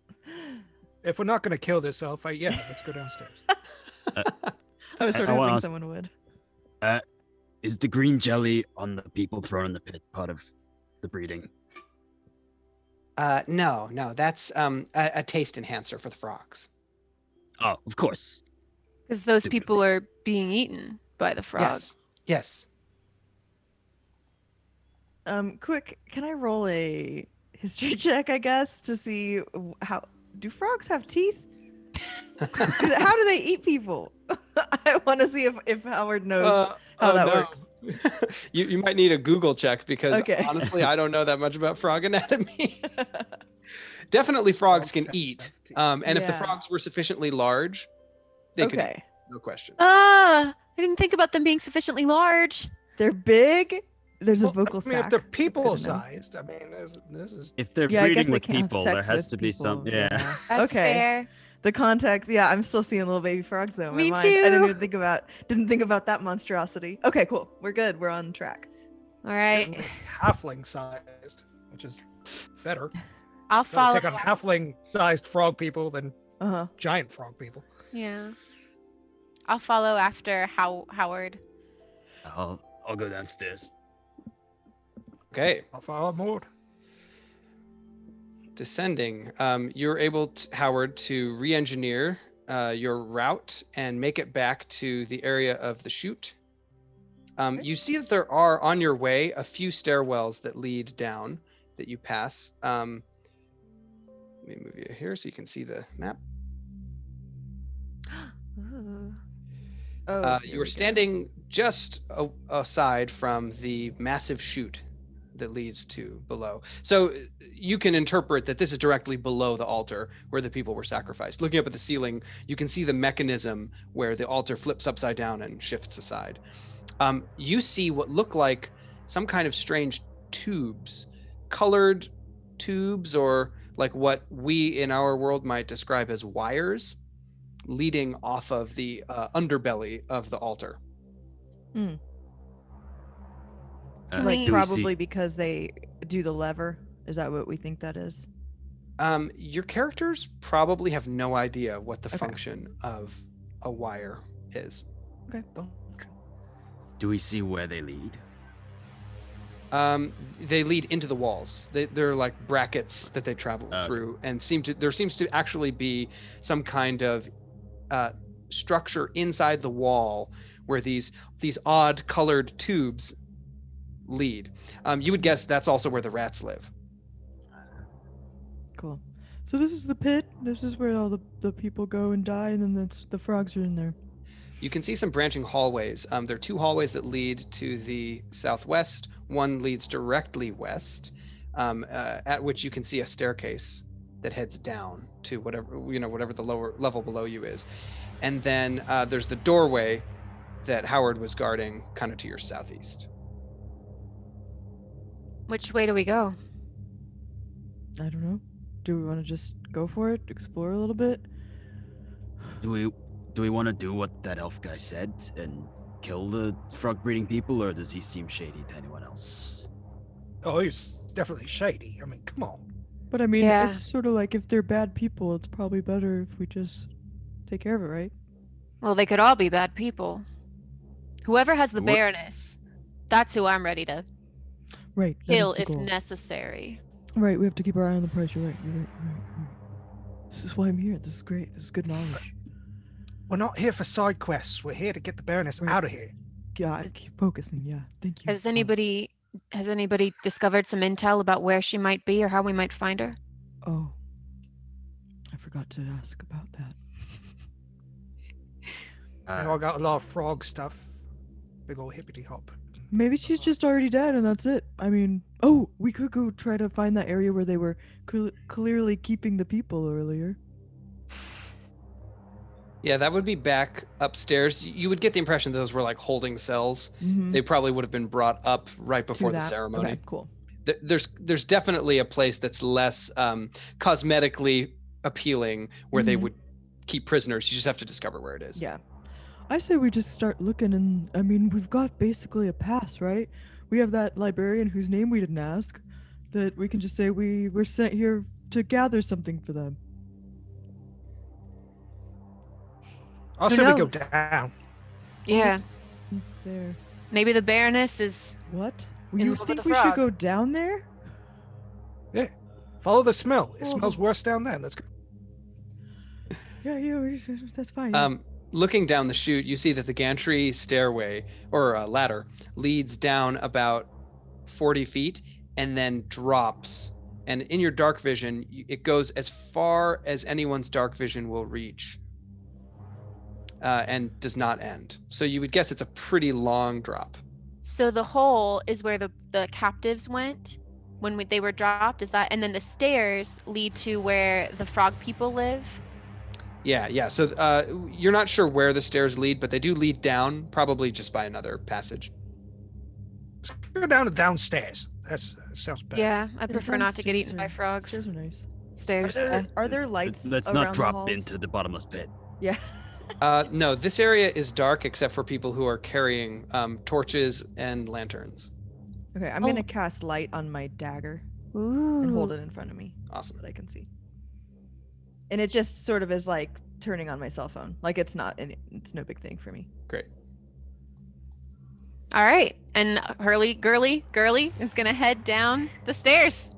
If we're not going to kill this elf, let's go downstairs. I was sort I of wanna hoping ask- someone would. Is the green jelly on the people thrown in the pit part of the breeding? No, that's a taste enhancer for the frogs. Oh, of course. Because those Stupid. people are being eaten by the frogs. Yes. Quick, can I roll a history check, I guess, to see how do frogs have teeth? How do they eat people? I want to see if Howard knows how that works. You might need a Google check because Okay. honestly, I don't know that much about frog anatomy. Definitely frogs can have eat. teeth. And if the Yeah. frogs were sufficiently large, they could eat, Okay. no question. Ah, I didn't think about them being sufficiently large. They're big. There's a Well, vocal I mean, sac. if they're That's people good to know. sized, I mean, this is. If they're Yeah, I guess breeding they with can't have people, there sex has with to be some. people, Yeah. That's Okay. fair. The context, yeah, I'm still seeing little baby frogs though. In my Me mind. I didn't too. even didn't think about that monstrosity. Okay, cool. We're good. We're on track. All right. Halfling sized, which is better. I'll Better follow. take on halfling sized frog people than Uh-huh. giant frog people. Yeah. I'll follow after Howard. I'll go downstairs. Okay. I'll follow more. Descending, you're able, Howard, to re-engineer your route and make it back to the area of the chute. You see that there are, on your way, a few stairwells that lead down that you pass. Let me move you here so you can see the map. Ooh. Oh, You are standing just aside from the massive chute that leads to below. So you can interpret that this is directly below the altar where the people were sacrificed. Looking up at the ceiling, you can see the mechanism where the altar flips upside down and shifts aside. You see what look like some kind of strange tubes, colored tubes, or like what we in our world might describe as wires leading off of the underbelly of the altar. like do we probably see- because they do the lever. Is that what we think that is? Your characters probably have no idea what the Okay. function of a wire is. Do we see where they lead? They lead into the walls. They're like brackets that they travel Okay. through, and there seems to actually be some kind of structure inside the wall where these odd colored tubes lead. You would guess that's also where the rats live. Cool. So this is the pit. This is where all the people go and die, and then the frogs are in there. You can see some branching hallways. There are two hallways that lead to the southwest. One leads directly west, at which you can see a staircase that heads down to whatever the lower level below you is. And then there's the doorway that Howard was guarding, kind of to your southeast. Which way do we go? I don't know. Do we want to just go for it? Explore a little bit? Do we want to do what that elf guy said and kill the frog breeding people, or does he seem shady to anyone else? Oh, he's definitely shady. I mean, come on. But I mean, Yeah. it's sort of like if they're bad people, it's probably better if we just take care of it, right? Well, they could all be bad people. Whoever has the What- Baroness, that's who I'm ready to Right. kill if necessary. Right, we have to keep our eye on the prize. You're right. You're right. This is why I'm here. This is great. This is good knowledge. We're not here for side quests. We're here to get the Baroness Right. out of here. keep focusing. Yeah, thank you. Has anybody discovered some intel about where she might be or how we might find her? Oh, I forgot to ask about that. I got a lot of frog stuff. Big old hippity hop. Maybe she's just already dead and that's it. I mean, oh, we could go try to find that area where they were clearly keeping the people earlier. Yeah, that would be back upstairs. You would get the impression those were like holding cells. Mm-hmm. They probably would have been brought up right before the ceremony. Okay, cool. There's definitely a place that's less cosmetically appealing where they would keep prisoners. You just have to discover where it is. Yeah. I say we just start looking, and I mean, we've got basically a pass, right? We have that librarian whose name we didn't ask, that we can just say we were sent here to gather something for them. I'll say we go down. Yeah. There. Maybe the Baroness is... What? In You love with think the we should frog. go down there? Yeah. Follow the smell. It Oh. smells worse down there. Let's go. Yeah, that's fine. Yeah. Looking down the chute, you see that the gantry stairway or ladder leads down about 40 feet and then drops. And in your dark vision, it goes as far as anyone's dark vision will reach, and does not end. So you would guess it's a pretty long drop. So the hole is where the captives went when they were dropped, is that? And then the stairs lead to where the frog people live? Yeah. So you're not sure where the stairs lead, but they do lead down, probably just by another passage. Let's go down to downstairs. That sounds better. Yeah, I prefer not to get downstairs eaten by are- frogs. Stairs are nice. Stairs. Are there lights Let's around not the drop halls? into the bottomless pit. Yeah. No, this area is dark except for people who are carrying torches and lanterns. Okay, I'm gonna cast light on my dagger Ooh. and hold it in front of me Awesome. so that I can see. And it just sort of is like turning on my cell phone. Like it's no big thing for me. Great. All right, and Girly is gonna head down the stairs.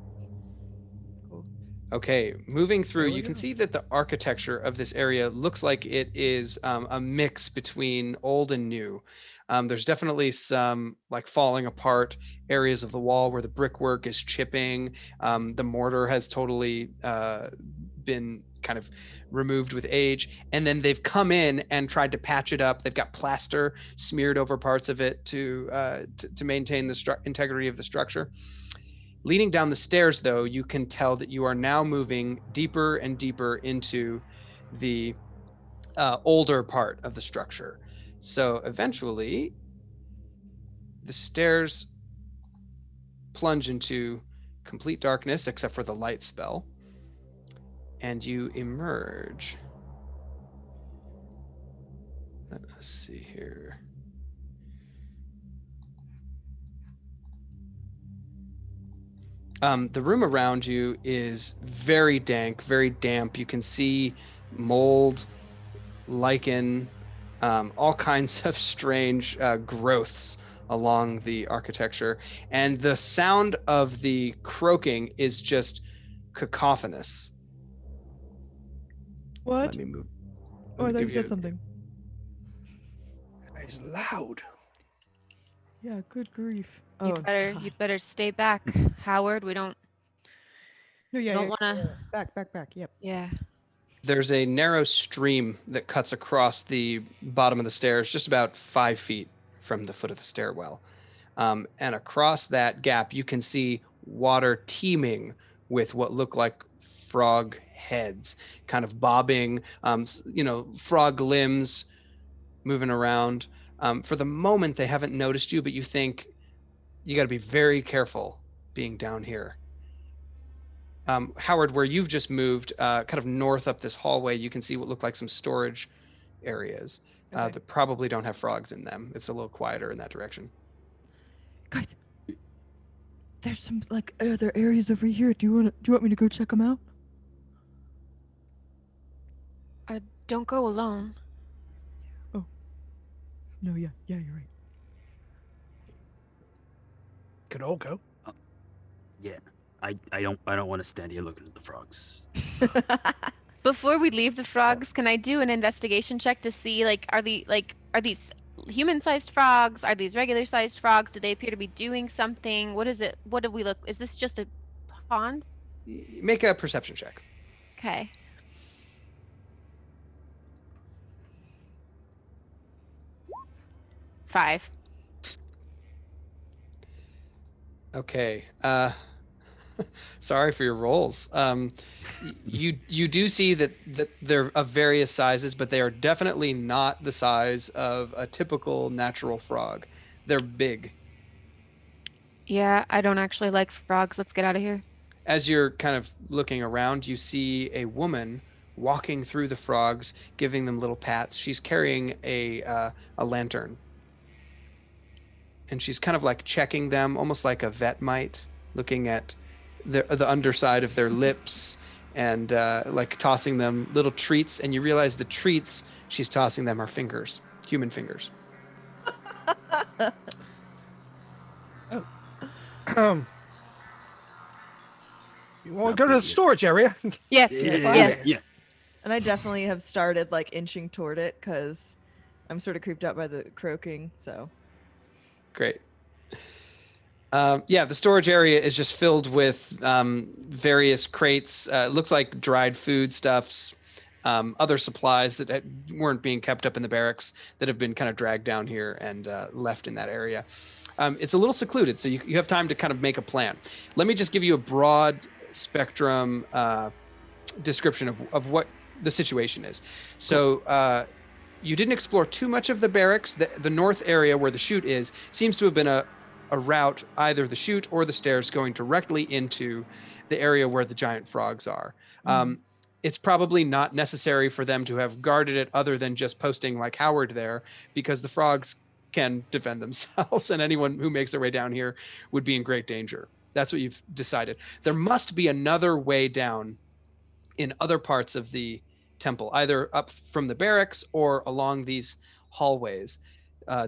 Okay, moving through, There we you can go. see that the architecture of this area looks like it is a mix between old and new. There's definitely some like falling apart areas of the wall where the brickwork is chipping. The mortar has totally been kind of removed with age, and then they've come in and tried to patch it up. They've got plaster smeared over parts of it to maintain the integrity of the structure. Leading down the stairs, though, you can tell that you are now moving deeper and deeper into the older part of the structure. So eventually, the stairs plunge into complete darkness, except for the light spell, and you emerge. Let us see here. The room around you is very dank, very damp. You can see mold, lichen, all kinds of strange growths along the architecture. And the sound of the croaking is just cacophonous. What? Let me move. Oh, I thought you give you- said something. It's loud. Yeah, good grief. You'd better stay back, Howard. We don't No, yeah, don't yeah, wanna. back. Yep. Yeah. There's a narrow stream that cuts across the bottom of the stairs, just about 5 feet from the foot of the stairwell. And across that gap, you can see water teeming with what look like frog heads, kind of bobbing, frog limbs moving around. For the moment, they haven't noticed you, but you think you got to be very careful being down here. Howard, where you've just moved, kind of north up this hallway, you can see what look like some storage areas Okay. that probably don't have frogs in them. It's a little quieter in that direction. Guys, there's some like other areas over here. Do you want me to go check them out? Don't go alone. No, yeah, you're right. Could all go. Yeah, I don't want to stand here looking at the frogs. Before we leave the frogs, can I do an investigation check to see are these human-sized frogs? Are these regular-sized frogs? Do they appear to be doing something? What is it? What do we look? Is this just a pond? Make a perception check. Okay. Five. Okay. Sorry for your rolls. You do see that they're of various sizes, but they are definitely not the size of a typical natural frog. They're big. Yeah, I don't actually like frogs. Let's get out of here. As you're kind of looking around, you see a woman walking through the frogs, giving them little pats. She's carrying a lantern, and she's kind of like checking them, almost like a vet might, looking at the underside of their lips and like tossing them little treats. And you realize the treats she's tossing them are fingers, human fingers. You want to go to the storage area? Yeah. Yeah. And I definitely have started like inching toward it because I'm sort of creeped out by the croaking. So Great. Yeah, the storage area is just filled with various crates. Looks like dried foodstuffs, other supplies that weren't being kept up in the barracks that have been kind of dragged down here and left in that area. It's a little secluded, so you have time to kind of make a plan. Let me just give you a broad spectrum description of what the situation is. So you didn't explore too much of the barracks. The north area where the chute is seems to have been a route, either the chute or the stairs going directly into the area where the giant frogs are. It's probably not necessary for them to have guarded it other than just posting like Howard there, because the frogs can defend themselves and anyone who makes their way down here would be in great danger. That's what you've decided. There must be another way down in other parts of the temple, either up from the barracks or along these hallways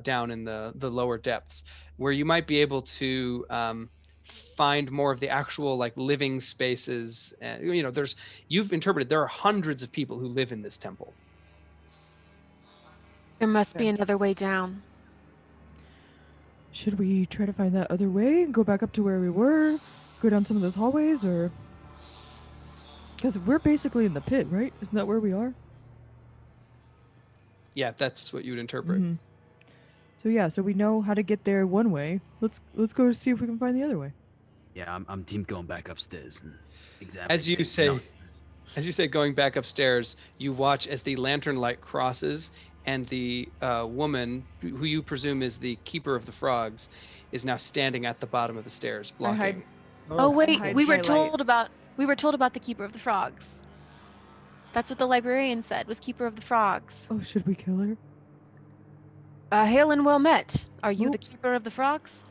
down in the lower depths, where you might be able to find more of the actual like living spaces. And you've interpreted there are hundreds of people who live in this temple. There must be another way down. Should we try to find that other way and go back up to where we were? Go down some of those hallways, or... Because we're basically in the pit, right? Isn't that where we are? Yeah, that's what you would interpret. Mm-hmm. So we know how to get there one way. Let's go see if we can find the other way. Yeah, I'm team going back upstairs and examining. As you things. say, No. as you say, going back upstairs, you watch as the lantern light crosses, and the woman, who you presume is the keeper of the frogs, is now standing at the bottom of the stairs, blocking. Oh wait, hide we were my told about the keeper of the frogs. That's what the librarian said, was keeper of the frogs. Oh, should we kill her? Hail and well met. Are you Oh. the keeper of the frogs?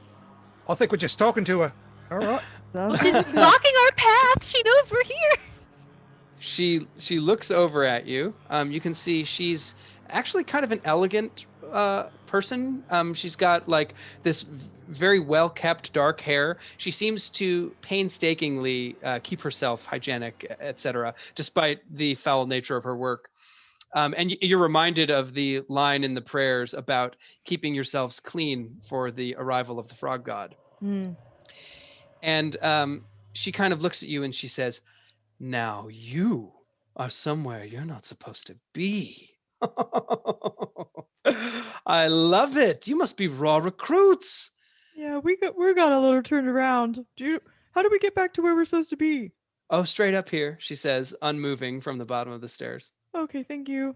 I think we're just talking to her. All right. Well, she's blocking our path. She knows we're here. She looks over at you. You can see she's actually kind of an elegant person. She's got like this very well kept dark hair. She seems to painstakingly keep herself hygienic, etc., despite the foul nature of her work. And you're reminded of the line in the prayers about keeping yourselves clean for the arrival of the frog god. And she kind of looks at you and she says, "Now you are somewhere you're not supposed to be." I love it. You must be raw recruits. Yeah, we got a little turned around. How do we get back to where we're supposed to be? Oh, straight up here, she says, unmoving from the bottom of the stairs. Okay, thank you.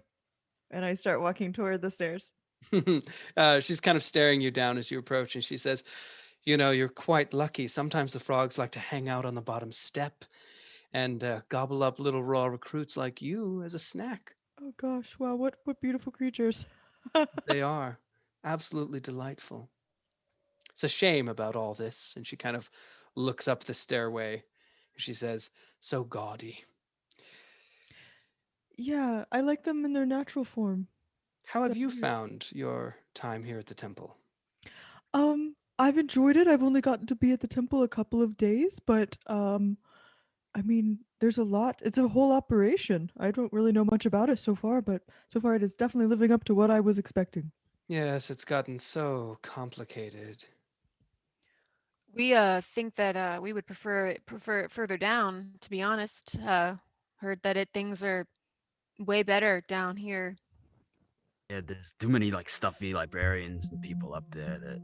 And I start walking toward the stairs. She's kind of staring you down as you approach, and she says, "You're quite lucky. Sometimes the frogs like to hang out on the bottom step and gobble up little raw recruits like you as a snack." Oh gosh, wow, what beautiful creatures. They are absolutely delightful. It's a shame about all this. And she kind of looks up the stairway. She says, "So gaudy." Yeah, I like them in their natural form. How have you found your time here at the temple? I've enjoyed it. I've only gotten to be at the temple a couple of days, but I mean, there's a lot. It's a whole operation. I don't really know much about it so far, but so far it is definitely living up to what I was expecting. Yes, it's gotten so complicated. We think that we would prefer it further down, to be honest. Heard that things are way better down here. Yeah, there's too many like stuffy librarians and people up there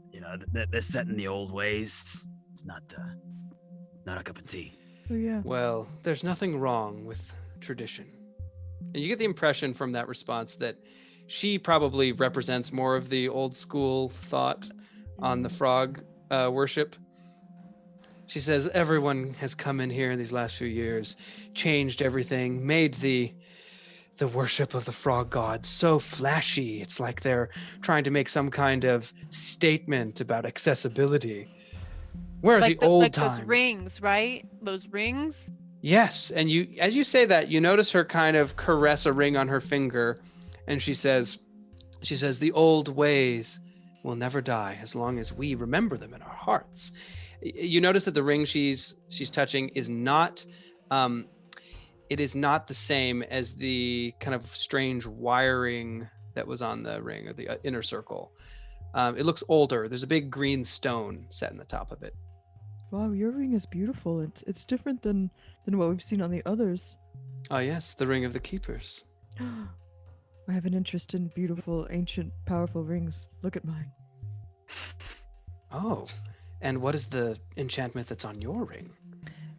that they're set in the old ways. It's not a cup of tea. Oh yeah. Well, there's nothing wrong with tradition. And you get the impression from that response that she probably represents more of the old school thought on the frog worship. She says everyone has come in here in these last few years, changed everything, made the worship of the frog god so flashy. It's like they're trying to make some kind of statement about accessibility. Where's Like the old those times? rings, right? Those rings. Yes, and as you say that, you notice her kind of caress a ring on her finger, and she says, the old ways will never die as long as we remember them in our hearts. You notice that the ring she's touching is not, it is not the same as the kind of strange wiring that was on the ring or the inner circle. It looks older. There's a big green stone set in the top of it. Wow, your ring is beautiful. It's different than what we've seen on the others. Ah, yes, the ring of the keepers. I have an interest in beautiful, ancient, powerful rings. Look at mine. Oh, and what is the enchantment that's on your ring?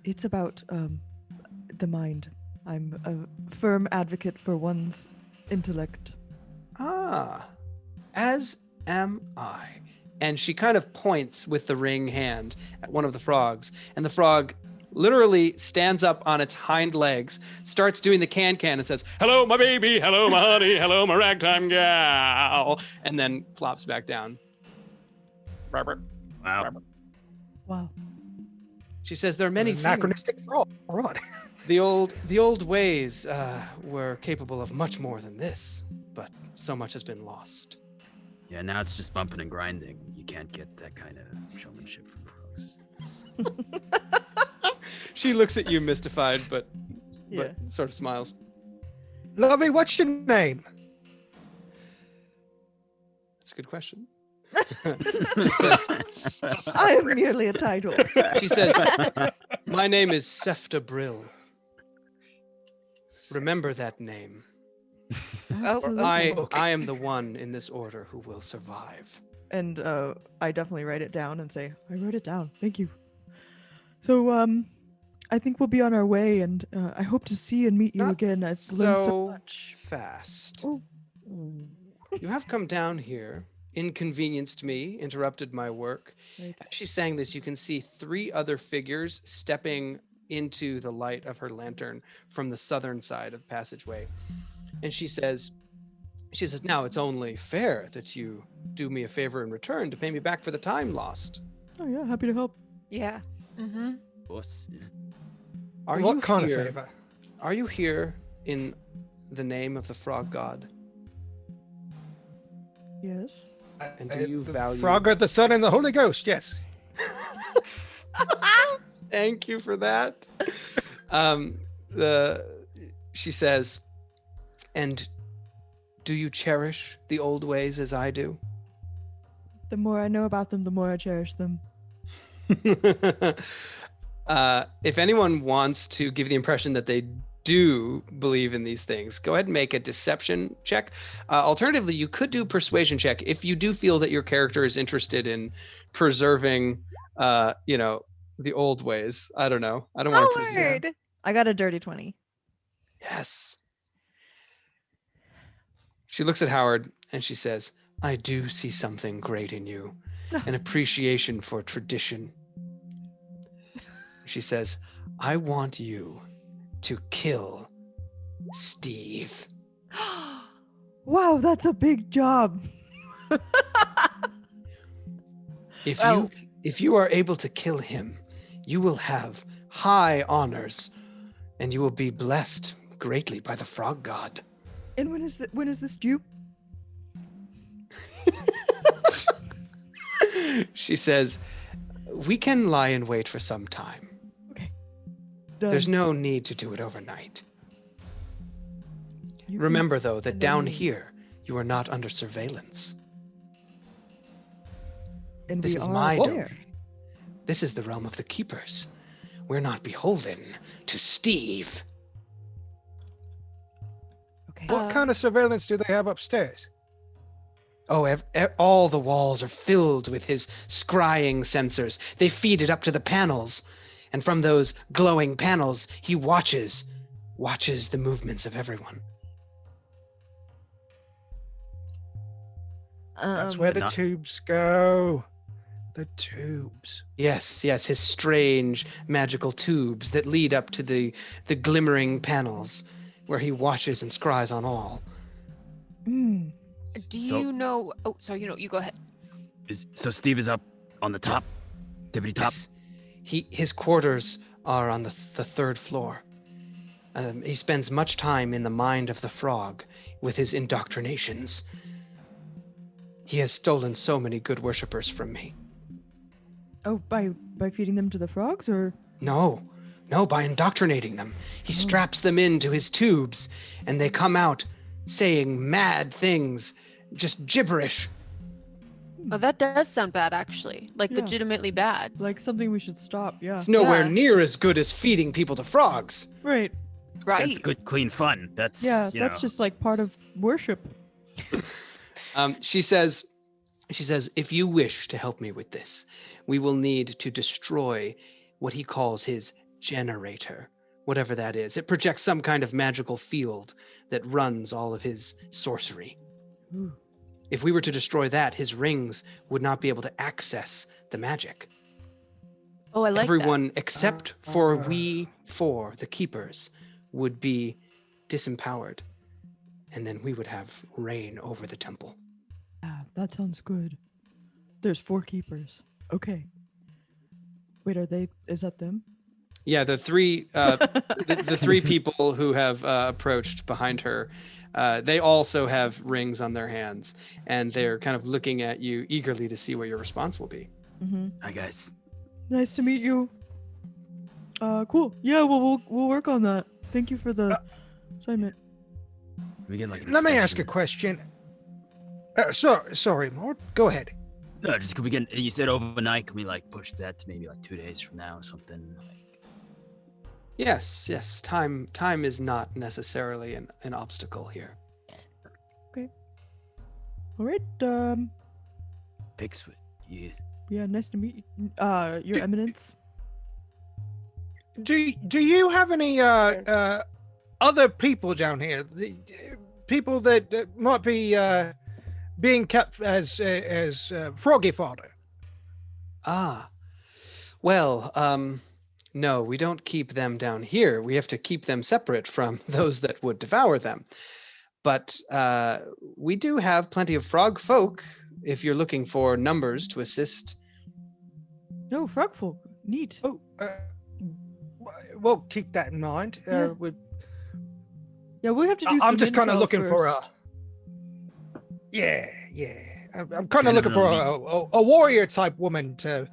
It's about the mind. I'm a firm advocate for one's intellect. Ah, as am I. And she kind of points with the ring hand at one of the frogs, and the frog literally stands up on its hind legs, starts doing the can-can and says, "Hello, my baby, hello, my honey, hello, my ragtime gal," and then flops back down. Robert. Wow. Wow. She says there are many things. Anachronistic frog. Right. The old ways were capable of much more than this, but so much has been lost. Yeah, now it's just bumping and grinding. You can't get that kind of showmanship from frogs. She looks at you mystified, but Yeah. sort of smiles. Lovey, what's your name? That's a good question. I am merely a title. She says, "My name is Sefta Brill. Remember that name. Absolutely. I am the one in this order who will survive." And I definitely write it down and say, I wrote it down. Thank you. So I think we'll be on our way, and I hope to see and meet you Not again. I've learned so so much. fast. Oh. You have come down here, inconvenienced me, interrupted my work. Right. As she's saying this, you can see 3 other figures stepping into the light of her lantern from the southern side of the passageway. And she says, "Now it's only fair that you do me a favor in return to pay me back for the time lost. Oh yeah, happy to help. Yeah. Mm-hmm. Of course. Yeah. Are What you kind here? of favor? Are you here in the name of the frog god? Yes. And do you the value- Frog, the Son, and the Holy Ghost? Yes. Thank you for that. She says, "And do you cherish the old ways as I do?" The more I know about them, the more I cherish them. If anyone wants to give the impression that they do believe in these things, go ahead and make a deception check. Alternatively, you could do persuasion check if you do feel that your character is interested in preserving, the old ways. I don't know. I don't want to presume. Howard! I got a dirty 20. Yes. She looks at Howard and she says, "I do see something great in you, an appreciation for tradition." She says, "I want you to kill Steve." Wow, that's a big job. If you are able to kill him, you will have high honors, and you will be blessed greatly by the frog god. And when is this due? She says, "We can lie in wait for some time. Done. There's no need to do it overnight. You can- Remember, though, that and then down you- here, you are not under surveillance." And This we is are my there. domain. This is the realm of the keepers. We're not beholden to Steve. Okay. What kind of surveillance do they have upstairs? Oh, all the walls are filled with his scrying sensors. They feed it up to the panels. And from those glowing panels, he watches the movements of everyone. That's where the not- tubes go. The tubes. Yes, his strange magical tubes that lead up to the glimmering panels where he watches and scries on all. Mm. Do So- you know? Oh, sorry. You go ahead. So Steve is up on the top, tippity top. Yes. His quarters are on the third floor. He spends much time in the mind of the frog with his indoctrinations. He has stolen so many good worshippers from me. Oh, by feeding them to the frogs, or No, by indoctrinating them. He straps them into his tubes, and they come out saying mad things, just gibberish. Oh, that does sound bad, actually. Like Yeah. legitimately bad. like something we should stop? Yeah. It's nowhere Yeah. near as good as feeding people to frogs. Right. Right. That's good, clean fun. That's Yeah. you That's know. just like part of worship. She says, if you wish to help me with this, we will need to destroy what he calls his generator, whatever that is. It projects some kind of magical field that runs all of his sorcery. Ooh. If we were to destroy that, his rings would not be able to access the magic. Oh, I like Everyone except for we four, the keepers, would be disempowered. And then we would have reign over the temple. Ah, that sounds good. There's 4 keepers. Okay. Wait, is that them? Yeah, the three the three people who have approached behind her, they also have rings on their hands, and they're kind of looking at you eagerly to see what your response will be. Mm-hmm. Hi guys. Nice to meet you. Cool. Yeah, well, we'll work on that. Thank you for the assignment. We get like an Let me ask a extension. question. Sorry, Mort. Go ahead. No, just could we get? You said overnight. Can we like push that to maybe like 2 days from now or something? Like, Yes. Time is not necessarily an obstacle here. All right. Pix, you. Yeah, nice to meet you. Your Eminence. Do you have any other people down here? People that might be being kept as froggy fodder? Well, no, we don't keep them down here. We have to keep them separate from those that would devour them. But we do have plenty of frog folk if you're looking for numbers to assist. No, frog folk. Neat. Oh, we'll keep that in mind. Yeah. Yeah, we have to do. I'm just kind of intel looking for a. first. Yeah. I'm kind of Okay, looking no, for a warrior type woman to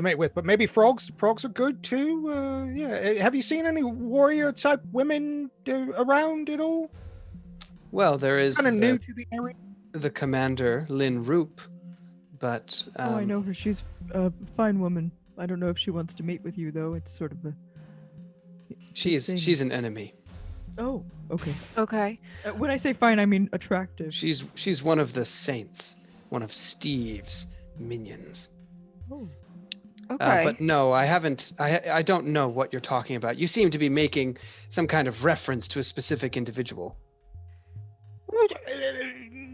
mate with, but maybe frogs are good too. Yeah. Have you seen any warrior type women around at all? Well, there is Kind of new to the area. the commander, Lynn Roop, but Oh, I know her. She's a fine woman. I don't know if she wants to mate with you though. It's sort of a. thing. she's an enemy. Oh, okay. Okay. When I say fine, I mean attractive. She's one of the saints, one of Steve's minions. Oh. Okay. But no, I haven't. I don't know what you're talking about. You seem to be making some kind of reference to a specific individual. Well,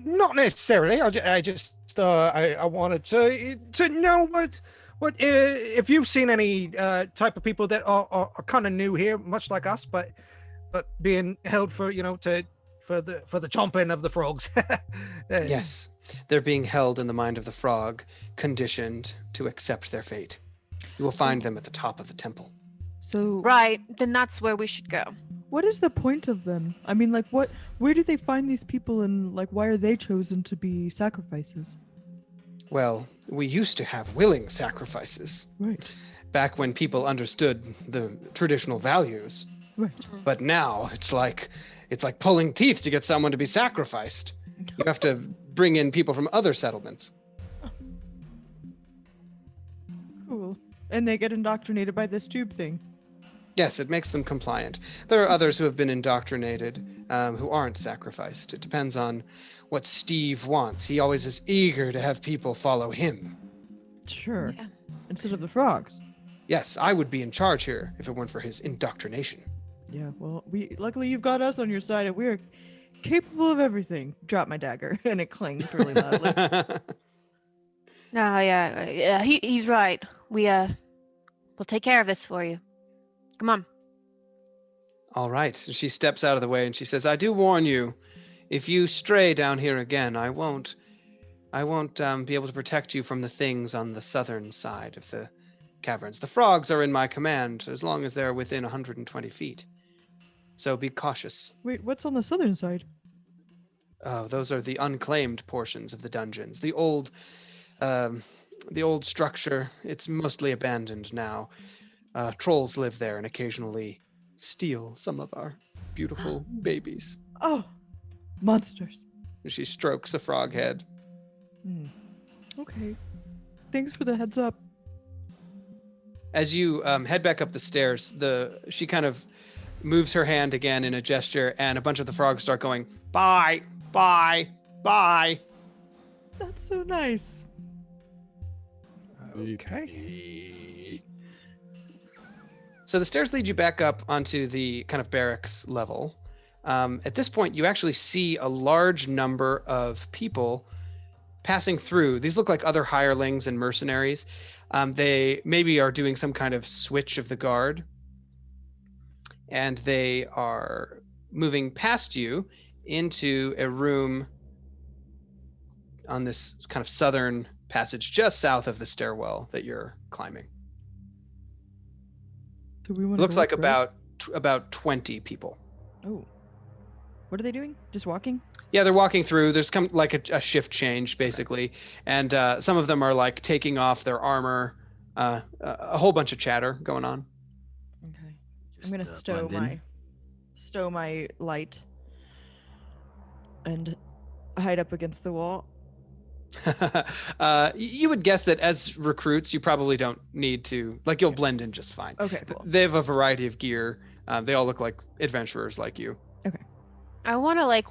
not necessarily. I just I wanted to know what if you've seen any type of people that are kind of new here, much like us, but being held for for the chomping of the frogs. Yes, they're being held in the mind of the frog, conditioned to accept their fate. You will find them at the top of the temple. So Right. Then that's where we should go. what is the point of them? I mean, like, where do they find these people, and like, why are they chosen to be sacrifices? Well, we used to have willing sacrifices Right. back when people understood the traditional values. Right. But now it's like pulling teeth to get someone to be sacrificed. You have to bring in people from other settlements. And they get indoctrinated by this tube thing. Yes, it makes them compliant. There are others who have been indoctrinated who aren't sacrificed. It depends on what Steve wants. He always is eager to have people follow him. Sure. Yeah. Instead of the frogs. Yes, I would be in charge here if it weren't for his indoctrination. Yeah, well, luckily you've got us on your side and we're capable of everything. Drop my dagger and it clangs really loudly. No, yeah, he's right. We'll take care of this for you. Come on. All right. So she steps out of the way and she says, I do warn you, if you stray down here again, I won't be able to protect you from the things on the southern side of the caverns. The frogs are in my command as long as they're within 120 feet. So be cautious. Wait, what's on the southern side? Oh, those are the unclaimed portions of the dungeons. The old structure, it's mostly abandoned now. Trolls live there and occasionally steal some of our beautiful babies. Oh, monsters. She strokes a frog head. Okay. Thanks for the heads up. As you head back up the stairs, she kind of moves her hand again in a gesture, and a bunch of the frogs start going, bye, bye, bye. That's so nice. Okay. So the stairs lead you back up onto the kind of barracks level. At this point, you actually see a large number of people passing through. These look like other hirelings and mercenaries. They maybe are doing some kind of switch of the guard. And they are moving past you into a room on this kind of southern passage just south of the stairwell that you're climbing. Do we want Looks like look, right? about 20 people. Oh. What are they doing? Just walking? Yeah, they're walking through. There's like a shift change, basically. And some of them are like taking off their armor. A whole bunch of chatter going on. Okay. I'm gonna stow my light and hide up against the wall. You would guess that as recruits, you probably don't need to, like, you'll blend in just fine. Okay, cool. They have a variety of gear. They all look like adventurers like you. Okay. I want to like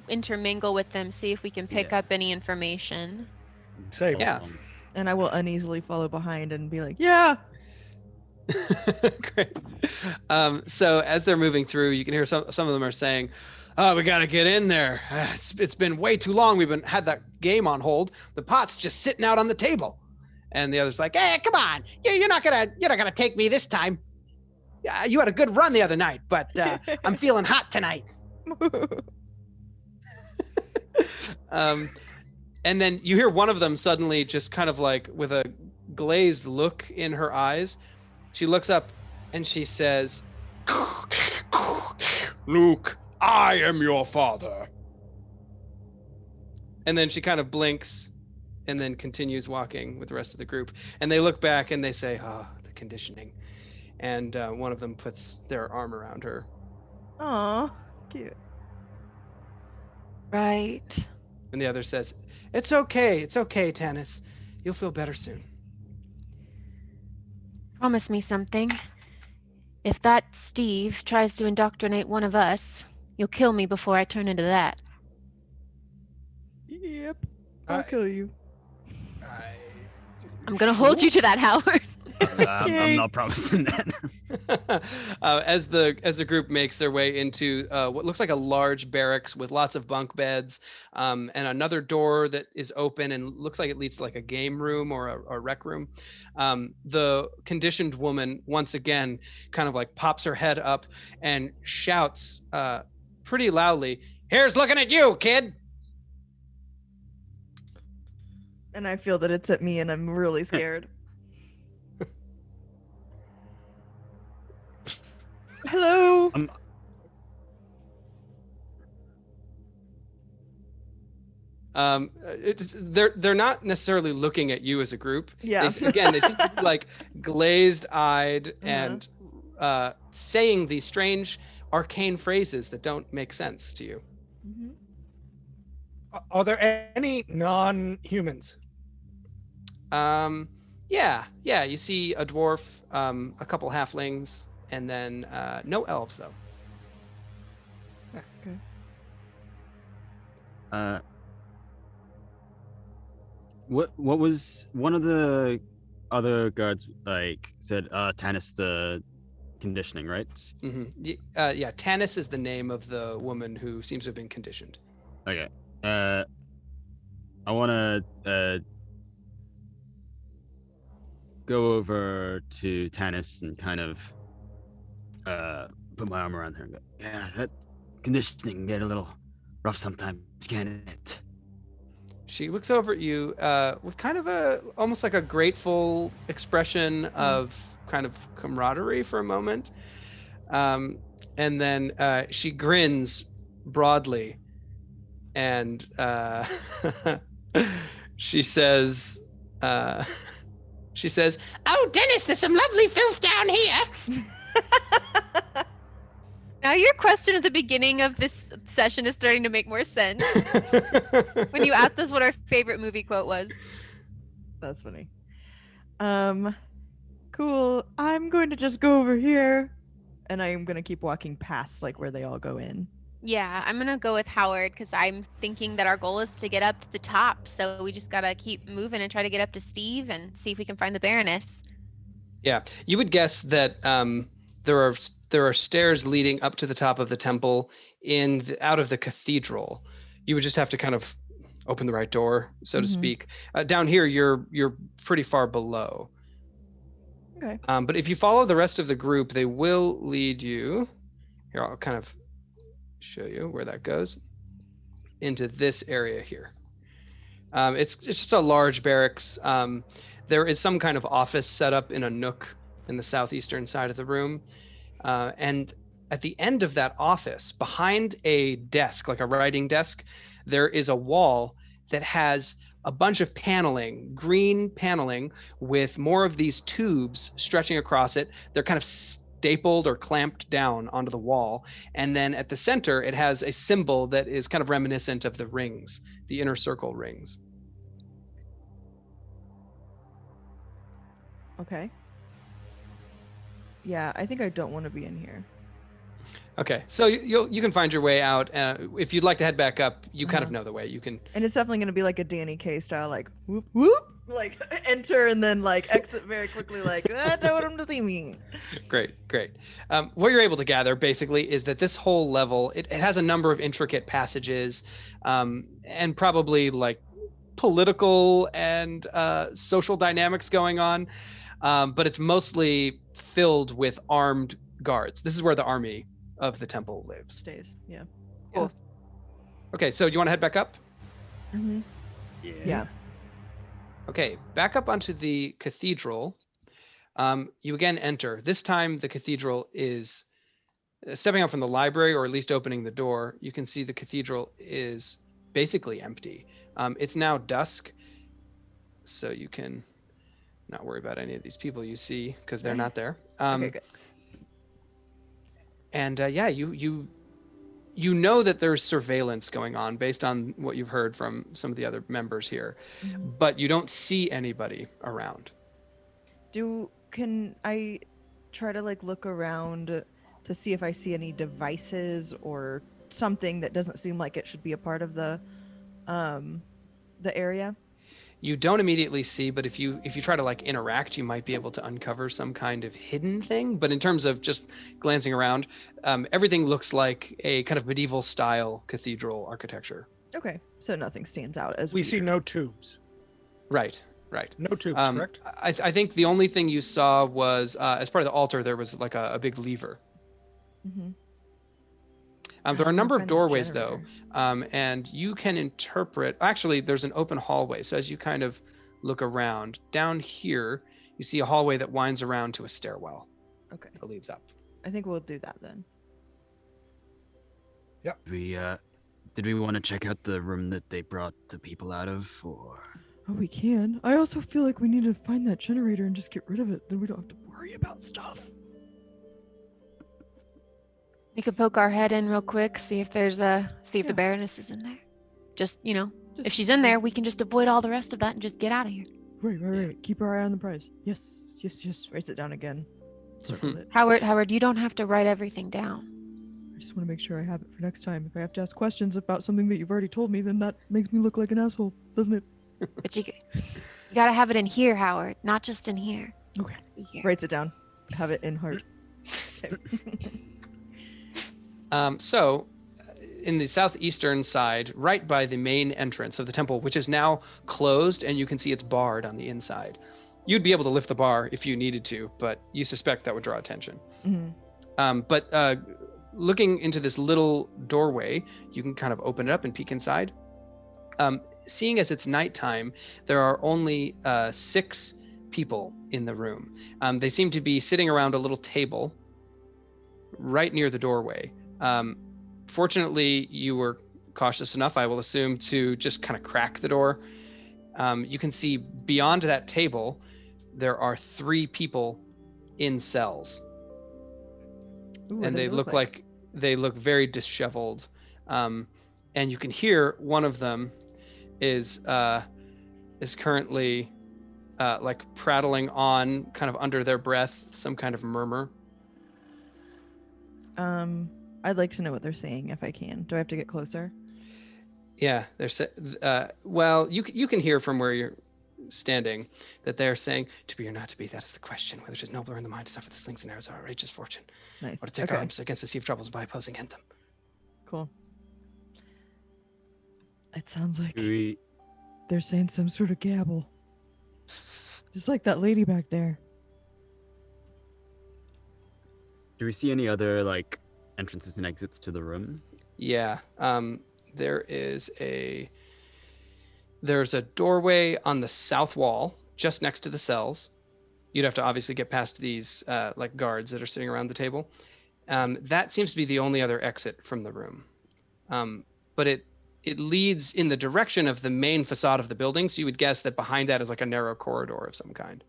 intermingle with them, see if we can pick up any information. Say, Yeah. And I will uneasily follow behind and be like, yeah. Great. So as they're moving through, you can hear some of them are saying, "Oh, we gotta get in there. It's been way too long. We've had that game on hold. The pot's just sitting out on the table." And the other's like, "Hey, come on. You're not gonna take me this time. You had a good run the other night, but I'm feeling hot tonight." And then you hear one of them suddenly just kind of like with a glazed look in her eyes. She looks up and she says, "Luke, I am your father." And then she kind of blinks and then continues walking with the rest of the group. And they look back and they say, "Oh, the conditioning." And one of them puts their arm around her. Aw, cute. Right. And the other says, It's okay, Tanis. You'll feel better soon." Promise me something. If that Steve tries to indoctrinate one of us, you'll kill me before I turn into that. Yep. I'll kill you. I'm gonna hold you to that, Howard. I'm not promising that. As the group makes their way into what looks like a large barracks with lots of bunk beds, and another door that is open and looks like it leads to like a game room or a rec room, the conditioned woman once again kind of like pops her head up and shouts pretty loudly, "Here's looking at you, kid!" And I feel that it's at me and I'm really scared. Hello. They're not necessarily looking at you as a group. Yeah. They seem to be like glazed-eyed and saying these strange arcane phrases that don't make sense to you. Mhm. Are there any non-humans? Yeah. You see a dwarf, a couple halflings, and then no elves though. Okay. What was one of the other guards like said? Tanis the conditioning, right? Yeah, Tanis is the name of the woman who seems to have been conditioned. Okay. I want to go over to Tanis and kind of put my arm around her and go, yeah, that conditioning can get a little rough sometimes, can it? She looks over at you with kind of almost like a grateful expression of kind of camaraderie for a moment. And then she grins broadly and she says, "Oh, Dennis, there's some lovely filth down here." Now your question at the beginning of this session is starting to make more sense. When you asked us what our favorite movie quote was. That's funny. Cool. I'm going to just go over here, and I'm gonna keep walking past like where they all go in. Yeah, I'm gonna go with Howard because I'm thinking that our goal is to get up to the top. So we just gotta keep moving and try to get up to Steve and see if we can find the Baroness. Yeah, you would guess that there are stairs leading up to the top of the temple out of the cathedral. You would just have to kind of open the right door, so to speak. Down here, you're pretty far below. Okay. But if you follow the rest of the group, they will lead you. Here, I'll kind of show you where that goes. Into this area here. It's just a large barracks. There is some kind of office set up in a nook in the southeastern side of the room. And at the end of that office, behind a desk, like a writing desk, there is a wall that has a bunch of paneling, green paneling, with more of these tubes stretching across it. They're kind of stapled or clamped down onto the wall. And then at the center, it has a symbol that is kind of reminiscent of the rings, the inner circle rings. Okay. Yeah, I think I don't want to be in here. Okay, so you can find your way out. If you'd like to head back up, you kind of know the way. You can. And it's definitely going to be like a Danny Kaye style, like whoop whoop, like enter and then like exit very quickly, like I don't want him to see me. Great. What you're able to gather basically is that this whole level it has a number of intricate passages, and probably like political and social dynamics going on, but it's mostly filled with armed guards. This is where the army of the temple lives. Stays, yeah. Cool. Okay, so you want to head back up? Mm-hmm. Yeah. Okay, back up onto the cathedral. You again enter. This time the cathedral is stepping out from the library, or at least opening the door. You can see the cathedral is basically empty. It's now dusk, so you can not worry about any of these people you see because they're not there. Okay, good. And you know that there's surveillance going on based on what you've heard from some of the other members here, but you don't see anybody around. Can I try to like look around to see if I see any devices or something that doesn't seem like it should be a part of the area? You don't immediately see, but if you try to like interact, you might be able to uncover some kind of hidden thing. But in terms of just glancing around, everything looks like a kind of medieval style cathedral architecture. Okay, so nothing stands out as We weird. see no tubes. Right. No tubes, correct? I think the only thing you saw was as part of the altar, there was like a big lever. Mm-hmm. There are a number of doorways though, and you can interpret. Actually, there's an open hallway. So as you kind of look around, down here, you see a hallway that winds around to a stairwell. Okay. That leads up. I think we'll do that then. Yep. Did we want to check out the room that they brought the people out of, or? Oh, we can. I also feel like we need to find that generator and just get rid of it. Then we don't have to worry about stuff. We could poke our head in real quick, see if the Baroness is in there. Just, if she's in there, we can just avoid all the rest of that and just get out of here. Right. Keep our eye on the prize. Yes. Writes it down again. Circles it. Howard, you don't have to write everything down. I just want to make sure I have it for next time. If I have to ask questions about something that you've already told me, then that makes me look like an asshole, doesn't it? But you gotta have it in here, Howard, not just in here. Okay. Here. Writes it down. Have it in heart. So, in the southeastern side, right by the main entrance of the temple, which is now closed, and you can see it's barred on the inside. You'd be able to lift the bar if you needed to, but you suspect that would draw attention. Mm-hmm. But looking into this little doorway, you can kind of open it up and peek inside. Seeing as it's nighttime, there are only 6 people in the room. They seem to be sitting around a little table right near the doorway. Fortunately, you were cautious enough, I will assume, to just kind of crack the door. You can see beyond that table, there are 3 people in cells. Ooh, And they look like they look very disheveled. And you can hear one of them is currently like prattling on, kind of under their breath, some kind of murmur. I'd like to know what they're saying if I can. Do I have to get closer? Yeah, they're well, you can hear from where you're standing that they're saying, "To be or not to be, that is the question. Whether it is nobler in the mind to suffer the slings and arrows of outrageous fortune, Nice. or to take arms against the sea of troubles by opposing him them." Cool. It sounds like Do we, they're saying some sort of gabble. Just like that lady back there. do we see any other like entrances and exits to the room? Yeah. There's a doorway on the south wall, just next to the cells. You'd have to obviously get past these like guards that are sitting around the table. That seems to be the only other exit from the room. But it leads in the direction of the main facade of the building, so you would guess that behind that is like a narrow corridor of some kind.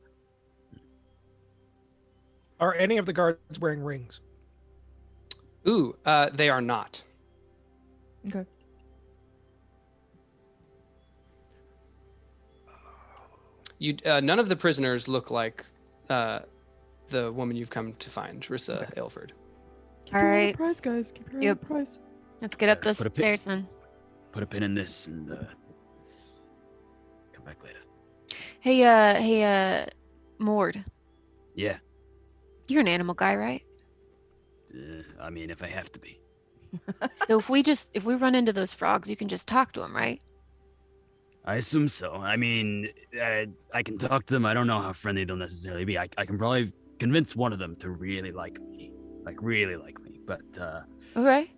Are any of the guards wearing rings? Ooh, they are not. Okay. None of the prisoners look like the woman you've come to find, Rissa Aylford. Keep your eye on Alright. the prize, guys. Keep your eye on Yep. the prize. Let's get up Put those a pin- stairs then. Put a pin in this and come back later. Hey, Mord. Yeah. You're an animal guy, right? I mean, if I have to be. So if we run into those frogs, you can just talk to them, right? I assume so. I mean, I can talk to them. I don't know how friendly they'll necessarily be. I can probably convince one of them to really like me. Like, really like me. But Okay.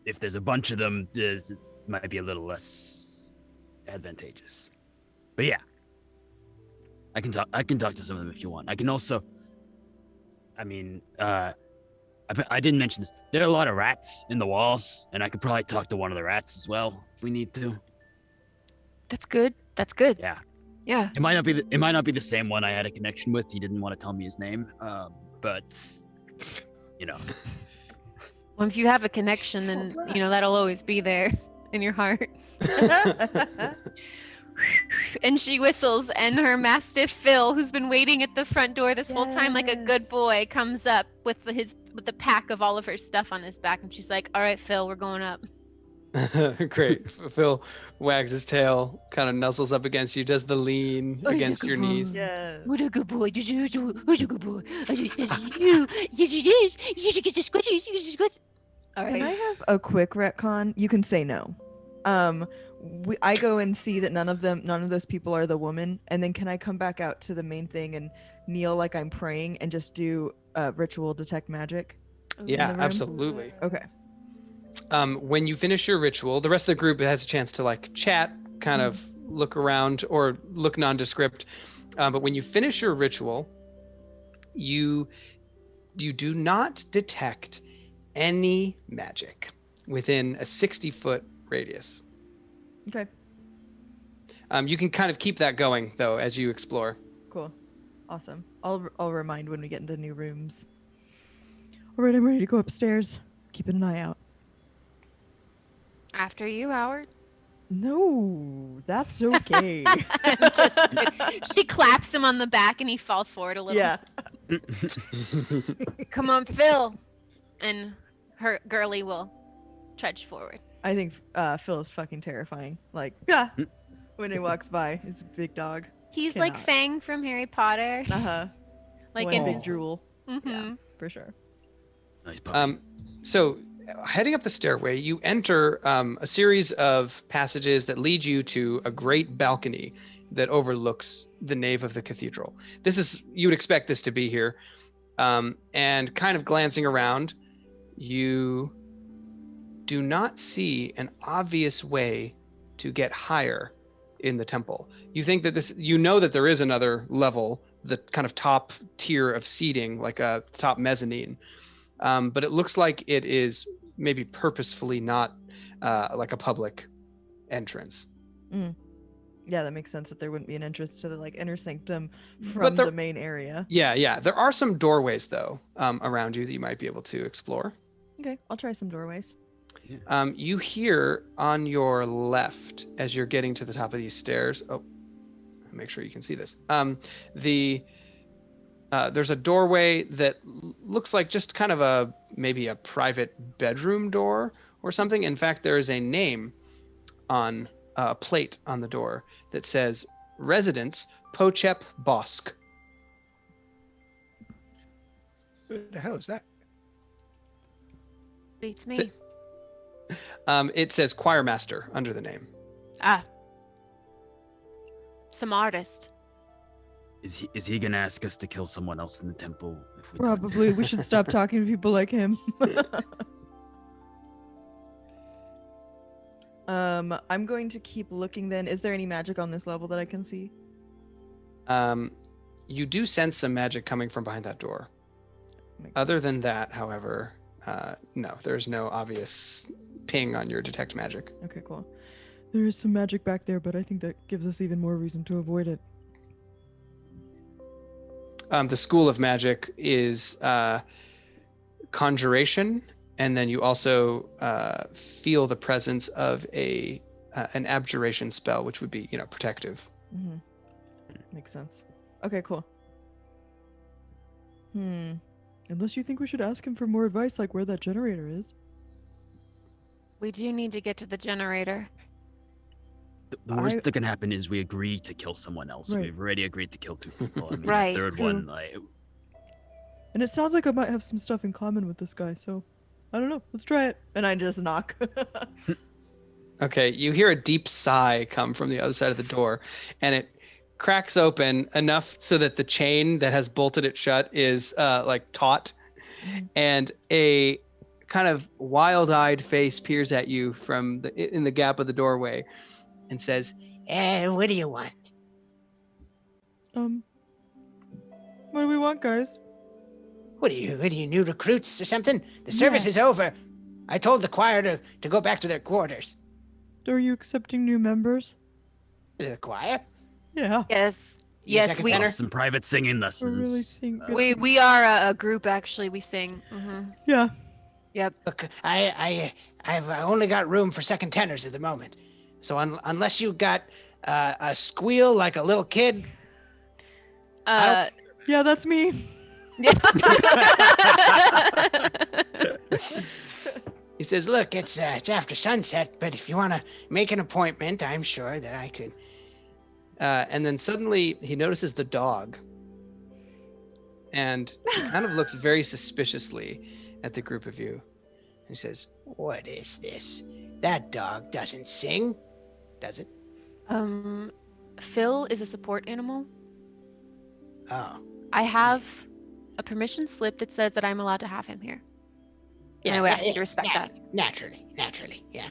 if there's a bunch of them, it might be a little less advantageous. But yeah. I can talk to some of them if you want. I can also... I mean, I didn't mention this. There are a lot of rats in the walls, and I could probably talk to one of the rats as well if we need to. That's good. That's good. Yeah. Yeah. It might not be the same one I had a connection with. He didn't want to tell me his name. But you know. Well, if you have a connection, then that'll always be there in your heart. And she whistles, and her mastiff Phil, who's been waiting at the front door this whole time like a good boy, comes up with the pack of all of her stuff on his back, and she's like, "All right, Phil, we're going up." Great. Phil wags his tail, kind of nuzzles up against you, does the lean Oh, against you're your a good knees. boy. Yes. What a good boy. What a good boy. Yes, you. Yes, it is. You should get the squishies. You should squish. All Can I right. have a quick retcon? You can say no. I go and see that none of those people are the woman, and then can I come back out to the main thing and kneel like I'm praying and just do ritual detect magic? Yeah, the room? absolutely. Okay. When you finish your ritual, the rest of the group has a chance to like chat, kind of look around or look nondescript. But when you finish your ritual, you do not detect any magic within a 60-foot radius. Okay. You can kind of keep that going though as you explore. Cool. Awesome. I'll remind when we get into new rooms. All right, I'm ready to go upstairs. Keeping an eye out. After you, Howard. No, that's okay. I'm just kidding. She claps him on the back and he falls forward a little. Yeah. Come on, Phil. And her girly will trudge forward. I think Phil is fucking terrifying. Like, yeah, when he walks by, it's a big dog. He's like Cannot. Fang from Harry Potter. Uh-huh. Like One in big his... drool. Mhm. Yeah, for sure. Nice puppy. So, heading up the stairway, you enter a series of passages that lead you to a great balcony that overlooks the nave of the cathedral. You would expect this to be here. And kind of glancing around, you do not see an obvious way to get higher in the temple. You think that you know that there is another level, the kind of top tier of seating, like a top mezzanine. But it looks like it is maybe purposefully not like a public entrance. Yeah, that makes sense that there wouldn't be an entrance to the like inner sanctum from the main area. Yeah. There are some doorways though around you that you might be able to explore. Okay, I'll try some doorways. You hear on your left as you're getting to the top of these stairs. Oh, make sure you can see this. There's a doorway that looks like just kind of maybe a private bedroom door or something. In fact, there is a name on a plate on the door that says Residence Pochep Bosk. What the hell is that? Beats me. It says choir master under the name. Some artist. Is he gonna ask us to kill someone else in the temple? If we Probably. We should stop talking to people like him. I'm going to keep looking then. Is there any magic on this level that I can see? You do sense some magic coming from behind that door. Other than that, however, no, there's no obvious ping on your detect magic. Okay, cool. There is some magic back there, but I think that gives us even more reason to avoid it. The school of magic is conjuration, and then you also feel the presence of an abjuration spell, which would be, protective. Mm-hmm. Makes sense. Okay, cool. Unless you think we should ask him for more advice, like where that generator is. We do need to get to the generator. The worst that can happen is we agree to kill someone else. Right. We've already agreed to kill 2 people. I mean, Right. The third True. one, like, And it sounds like I might have some stuff in common with this guy, so I don't know. Let's try it. And I just knock. Okay, you hear a deep sigh come from the other side of the door, and it cracks open enough so that the chain that has bolted it shut is taut, and a kind of wild-eyed face peers at you from in the gap of the doorway and says, what do you want? What do we want, guys? What are you, new recruits or something? The service is over. I told the choir to go back to their quarters. Are you accepting new members? The choir? Yeah. Yes. You Yes, second we tenor? some private singing We're really lessons. seeing. we are a group actually. We sing. Mm-hmm. Yeah. Yep. Look, I've only got room for second tenors at the moment. So unless you got a squeal like a little kid, Uh, Yeah, that's me. He says, look, it's after sunset, but if you want to make an appointment, I'm sure that I could. and then suddenly he notices the dog, and he kind of looks very suspiciously at the group of you. He says, What is this? That dog doesn't sing, does it? Phil is a support animal. Oh. I have a permission slip that says that I'm allowed to have him here. And I would ask you to respect that. Naturally, yeah.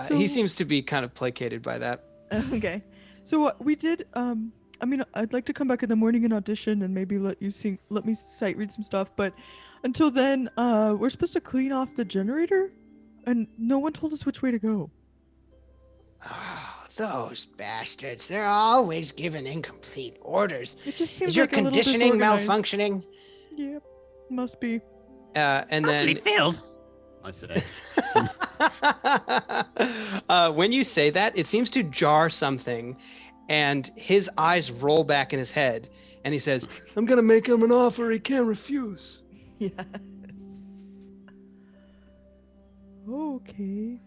He seems to be kind of placated by that. Okay. So we did. I'd like to come back in the morning and audition, and maybe let me sight read some stuff. But until then, we're supposed to clean off the generator, and no one told us which way to go. Oh, those bastards. They're always giving incomplete orders. It just seems Is your like a little conditioning disorganized. malfunctioning? Yep, must be. And then Filth, I say. When you say that, it seems to jar something, and his eyes roll back in his head, and he says, "I'm gonna make him an offer he can't refuse." Yes. Okay.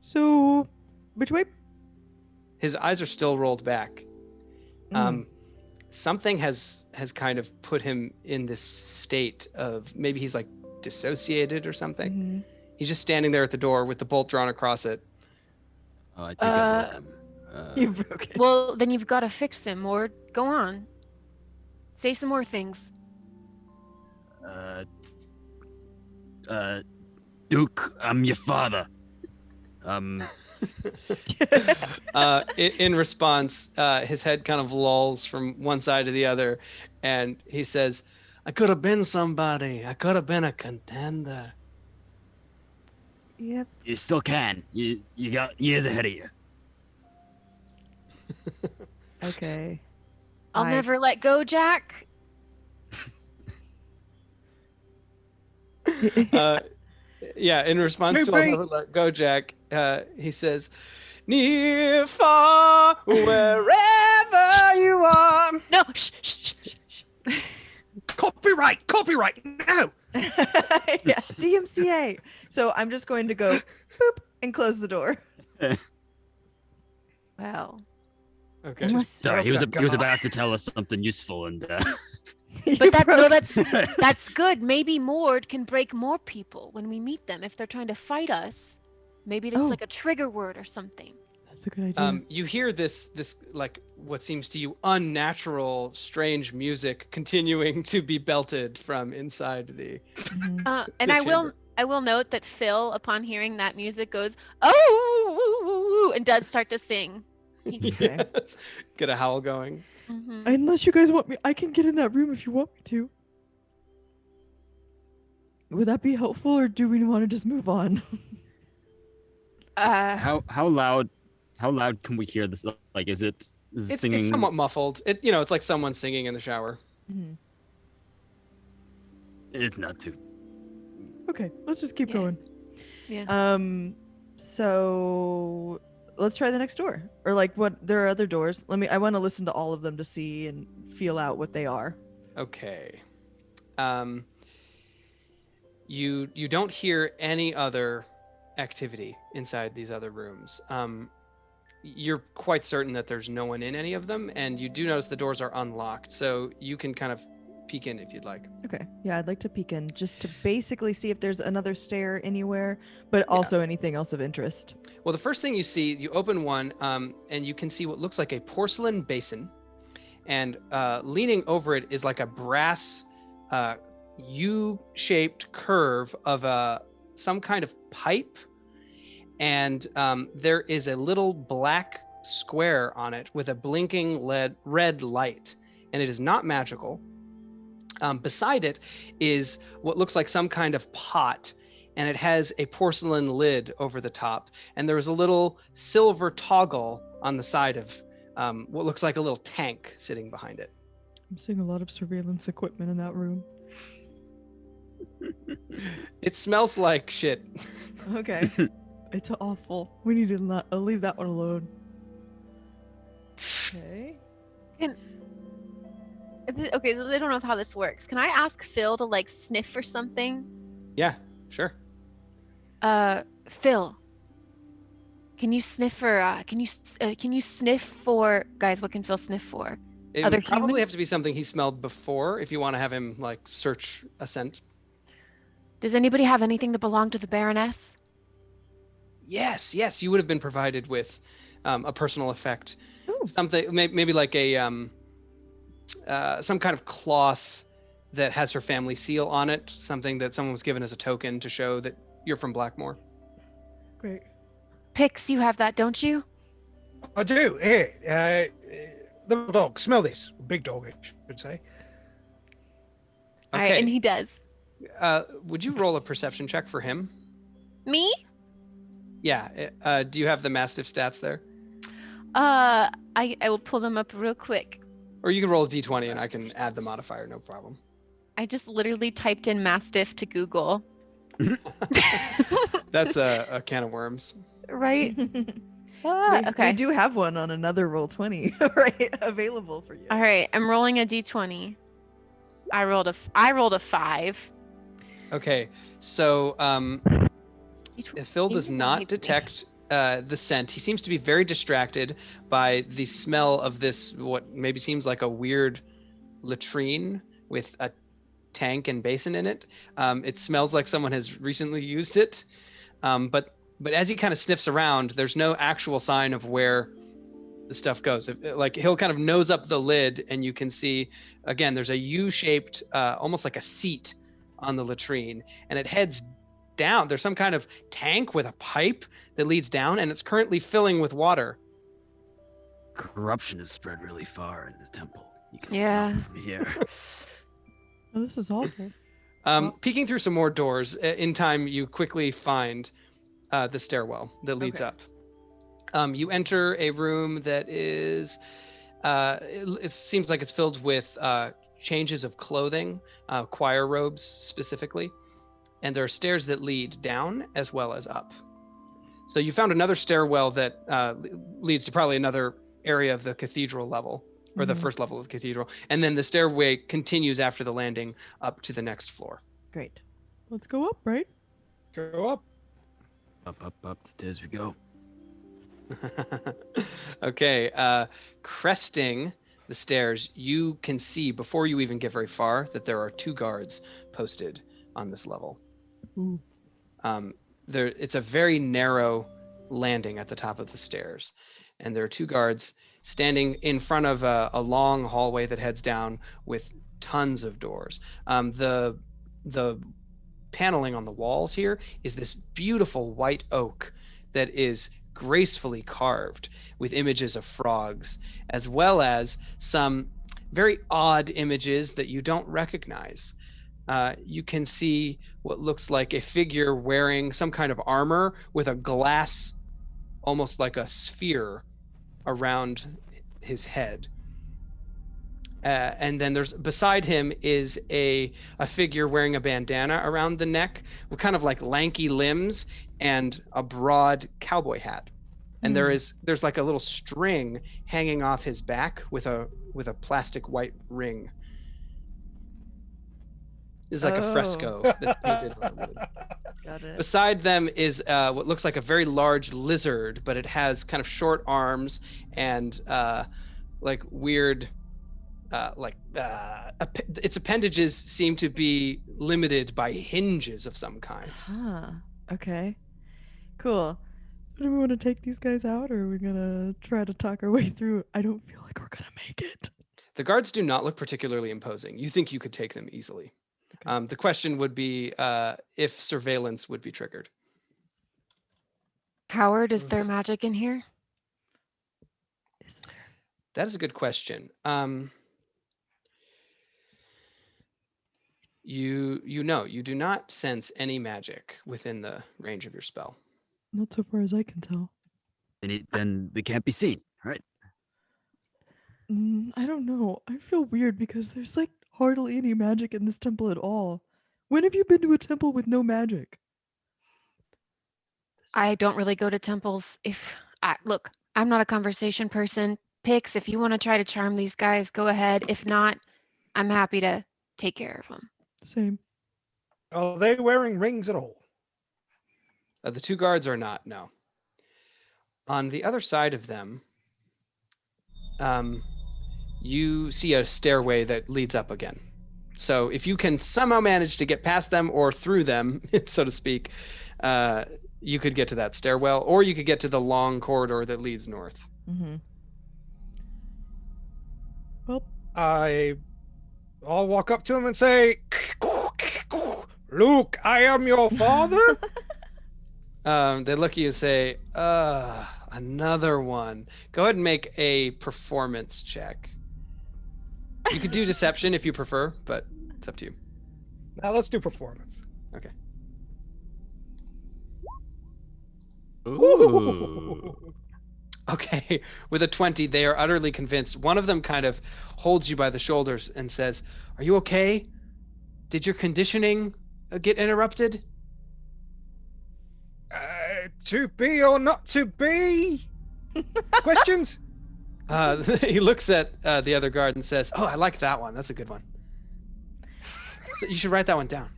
So, which way? His eyes are still rolled back. Something has kind of put him in this state of maybe he's like dissociated or something. Mhm. He's just standing there at the door with the bolt drawn across it. Oh, I think I broke him. You broke it. Well, then you've got to fix him, or go on. Say some more things. Duke, I'm your father. In response, his head kind of lolls from one side to the other, and he says, "I could have been somebody. I could have been a contender." Yep. You still can. You got years ahead of you. Okay. I'll never let go, Jack. Yeah, in response to To "I'll be- never let go, Jack," he says, "Near, far, wherever you are." No, shh, shh, shh, shh. Copyright! No! Yeah, DMCA. So I'm just going to go boop and close the door. Well, Okay. unless, Sorry, he was Okay, about to tell us something useful, and but that's good. Maybe Mord can break more people when we meet them if they're trying to fight us. Maybe it's Oh. like a trigger word or something. That's a good idea. You hear this like what seems to you unnatural, strange music continuing to be belted from inside the. Mhm. And The I will note that Phil, upon hearing that music, goes, "Oh," and does start to sing. Okay. Yes. Get a howl going. Mhm. Unless you guys want me, I can get in that room if you want me to. Would that be helpful, or do we want to just move on? how loud can we hear this? Like, is it singing? It's somewhat muffled. It's like someone singing in the shower. Mhm. It's not too. Okay, let's just keep Yeah. going. Yeah. So let's try the next door. Or like what there are other doors. I want to listen to all of them to see and feel out what they are. Okay. You don't hear any other activity inside these other rooms. You're quite certain that there's no one in any of them, and you do notice the doors are unlocked, so you can kind of peek in if you'd like. Okay. Yeah, I'd like to peek in just to basically see if there's another stair anywhere, but also anything else of interest. Well, the first thing you see, you open one, and you can see what looks like a porcelain basin, and leaning over it is like a brass U-shaped curve of some kind of pipe, and there is a little black square on it with a blinking red light, and it is not magical. Beside it is what looks like some kind of pot, and it has a porcelain lid over the top, and there is a little silver toggle on the side of what looks like a little tank sitting behind it. I'm seeing a lot of surveillance equipment in that room. It smells like shit. Okay. It's awful. We need to leave that one alone. Okay. Okay, so I don't know how this works. Can I ask Phil to like sniff for something? Yeah, sure. Phil, can you sniff for? Can you sniff for guys? What can Phil sniff for? It Other would probably human? have to be something he smelled before if you want to have him like search a scent. Does anybody have anything that belonged to the Baroness? Yes, you would have been provided with a personal effect. Ooh. Something maybe like a some kind of cloth that has her family seal on it, something that someone was given as a token to show that you're from Blackmoor. Great. Pix, you have that, don't you? I do. Here, little dog, smell this. Big dog, I should say. All right, and he does. Would you roll a perception check for him? Me? Yeah. Do you have the Mastiff stats there? I will pull them up real quick. Or you can roll a d20 and I can add the modifier, no problem. I just literally typed in Mastiff to Google. That's a can of worms. Right? We do have one on another Roll20, right? Available for you. All right, I'm rolling a d20. I rolled a 5. Okay, so Phil does not hates me. detect the scent. He seems to be very distracted by the smell of this, what maybe seems like a weird latrine with a tank and basin in it. It smells like someone has recently used it, but as he kind of sniffs around, there's no actual sign of where the stuff goes. Like he'll kind of nose up the lid, and you can see again there's a U-shaped, almost like a seat on the latrine, and it heads down. There's some kind of tank with a pipe that leads down, and it's currently filling with water. Corruption has spread really far in this temple. You can Yeah. smell it from here. Oh, this is awful. Peeking through some more doors, in time you quickly find the stairwell that leads Okay. up. You enter a room that is, it seems like it's filled with changes of clothing, choir robes specifically, and there are stairs that lead down as well as up. So you found another stairwell that leads to probably another area of the cathedral level, or the first level of the cathedral, and then the stairway continues after the landing up to the next floor. Great. Let's go up, right? Go up. Up the stairs we go. Okay, cresting the stairs, you can see before you even get very far that there are 2 guards posted on this level. Ooh. It's a very narrow landing at the top of the stairs, and there are 2 guards standing in front of a long hallway that heads down with tons of doors. The paneling on the walls here is this beautiful white oak that is gracefully carved with images of frogs, as well as some very odd images that you don't recognize. You can see what looks like a figure wearing some kind of armor with a glass, almost like a sphere, around his head. And then beside him is a figure wearing a bandana around the neck with kind of like lanky limbs and a broad cowboy hat. And there's like a little string hanging off his back with a plastic white ring. It's like a fresco that's painted on wood. Got it. Beside them is what looks like a very large lizard, but it has kind of short arms and like weird, its appendages seem to be limited by hinges of some kind. Huh. Okay. Cool. Do we want to take these guys out, or are we gonna try to talk our way through? I don't feel like we're gonna make it. The guards do not look particularly imposing. You think you could take them easily. Okay. The question would be if surveillance would be triggered. Howard, is there magic in here? Is there? That is a good question. You do not sense any magic within the range of your spell. Not so far as I can tell. Then we can't be seen, right? I don't know. I feel weird because there's like hardly any magic in this temple at all. When have you been to a temple with no magic? I don't really go to temples. Look, I'm not a conversation person. Pix, if you want to try to charm these guys, go ahead. If not, I'm happy to take care of them. Same. Are they wearing rings at all? The 2 guards are not, no. On the other side of them, you see a stairway that leads up again. So if you can somehow manage to get past them or through them, so to speak, you could get to that stairwell, or you could get to the long corridor that leads north. Mm-hmm. Well, I'll walk up to him and say, "Luke, I am your father." They look at you and say, another one. Go ahead and make a performance check. You could do deception if you prefer, but it's up to you. Now let's do performance. Okay. Ooh. Okay, with a 20, they are utterly convinced. One of them kind of holds you by the shoulders and says, "Are you okay? Did your conditioning get interrupted?" To be or not to be? Questions? He looks at the other guard and says, "Oh, I like that one. That's a good one. So you should write that one down."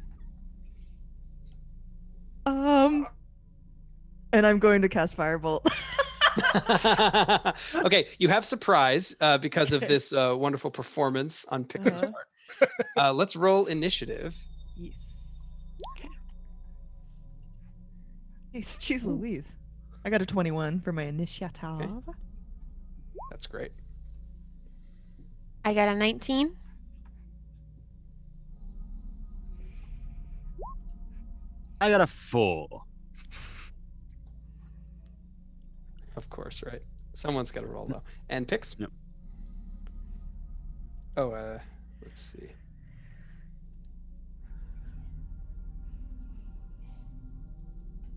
And I'm going to cast Firebolt. Okay, you have surprise because of this wonderful performance on Pixar's part. Let's roll initiative. Yes. Okay. Hey, jeez Louise. I got a 21 for my initiative. Okay. That's great. I got a 19. I got a 4. Of course, right? Someone's got to roll though. And Pix? Yep. Oh, let's see.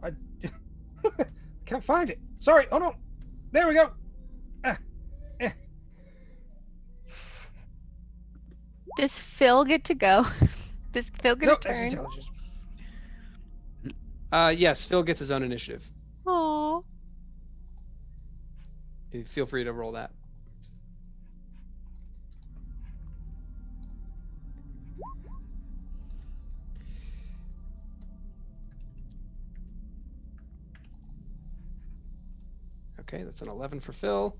I can't find it. Sorry. Oh no. There we go. Does Phil get to go? Does Phil get No, a that's turn? intelligence. Yes, Phil gets his own initiative. Aw. Feel free to roll that. Okay, that's an 11 for Phil.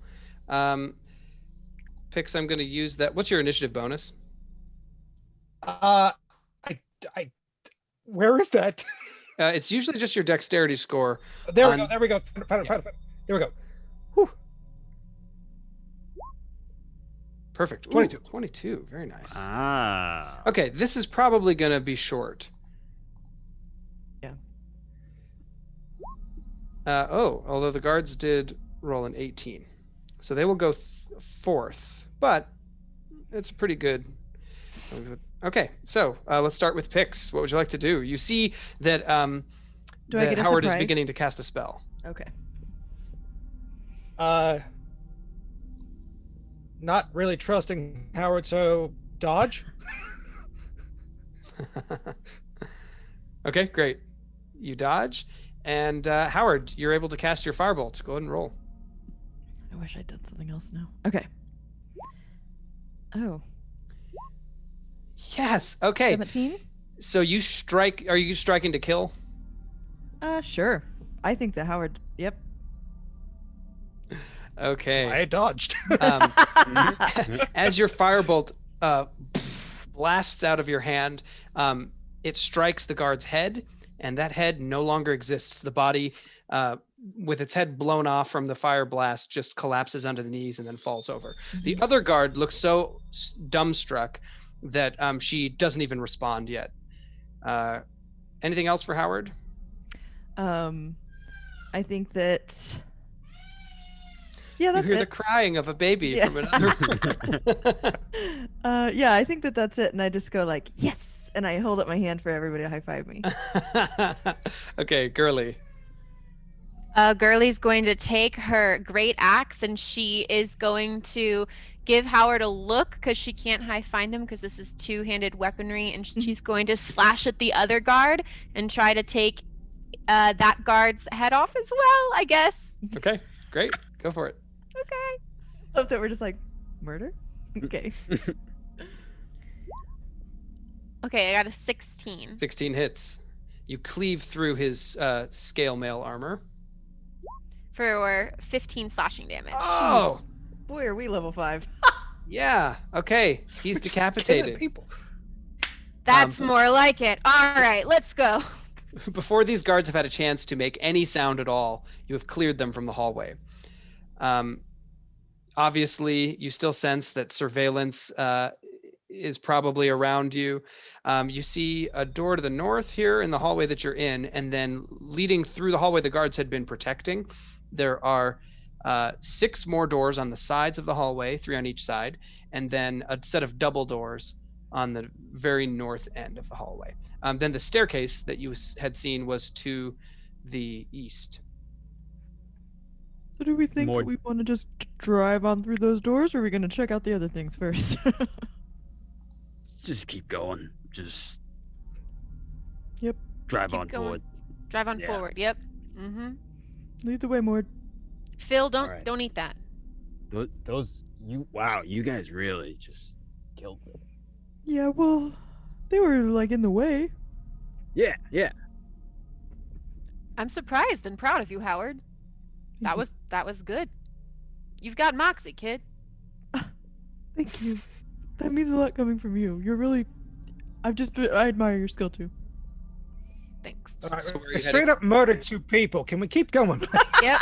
Pix, I'm going to use that. What's your initiative bonus? Where is that? It's usually just your dexterity score. There we go. There we go. Found it. There we go. Whew. Perfect. Ooh, 22. 22. Very nice. Ah. Okay, this is probably going to be short. Yeah. Although the guards did roll an 18. So they will go fourth, but it's pretty good. Okay, so let's start with Pix. What would you like to do? You see that, Do I that get a Howard is surprise? beginning to cast a spell. Okay. Not really trusting Howard, so dodge. Okay, great. You dodge, and Howard, you're able to cast your firebolt. Go ahead and roll. I wish I'd done something else now. Okay. Oh. Yes. Okay. 17? So you strike. Are you striking to kill? Sure. I think that Howard. Yep. Okay. I dodged. As your firebolt blasts out of your hand, it strikes the guard's head, and that head no longer exists. The body, with its head blown off from the fire blast, just collapses under the knees and then falls over. The other guard looks so dumbstruck that she doesn't even respond yet. Anything else for Howard? I think that. Yeah, that's you hear it. the crying of a baby Yeah. from another room. Yeah, I think that that's it, and I just go like, yes, and I hold up my hand for everybody to high five me. Okay, Girly. Girly's going to take her great axe and she is going to give Howard a look because she can't find him because this is two-handed weaponry, and she's going to slash at the other guard and try to take that guard's head off as well, I guess. Okay, great. Go for it. Okay. I love that we're just like, murder? Okay. Okay, I got a 16. 16 hits. You cleave through his scale mail armor. For 15 slashing damage. Oh! Boy, are we level 5. Yeah, okay. He's Just killing decapitated. people. That's more like it. All right, let's go. Before these guards have had a chance to make any sound at all, you have cleared them from the hallway. Obviously, you still sense that surveillance is probably around you. You see a door to the north here in the hallway that you're in, and then leading through the hallway the guards had been protecting, there are 6 more doors on the sides of the hallway, 3 on each side, and then a set of double doors on the very north end of the hallway. Then the staircase that you had seen was to the east. So do we think that we want to just drive on through those doors, or are we going to check out the other things first? Just keep going. Just. Yep. Drive Keep on going. forward. Drive on Yeah. forward. Yep. Mm-hmm. Lead the way, Mord. Phil, don't Alright. don't eat that. You guys really just killed it. Yeah, well, they were like in the way. Yeah. I'm surprised and proud of you, Howard. That was good. You've got moxie, kid. Thank you. That means a lot coming from you. You're really. I admire your skill too. Thanks. All right, So where are we you straight heading? up murdered 2 people. Can we keep going? Yep.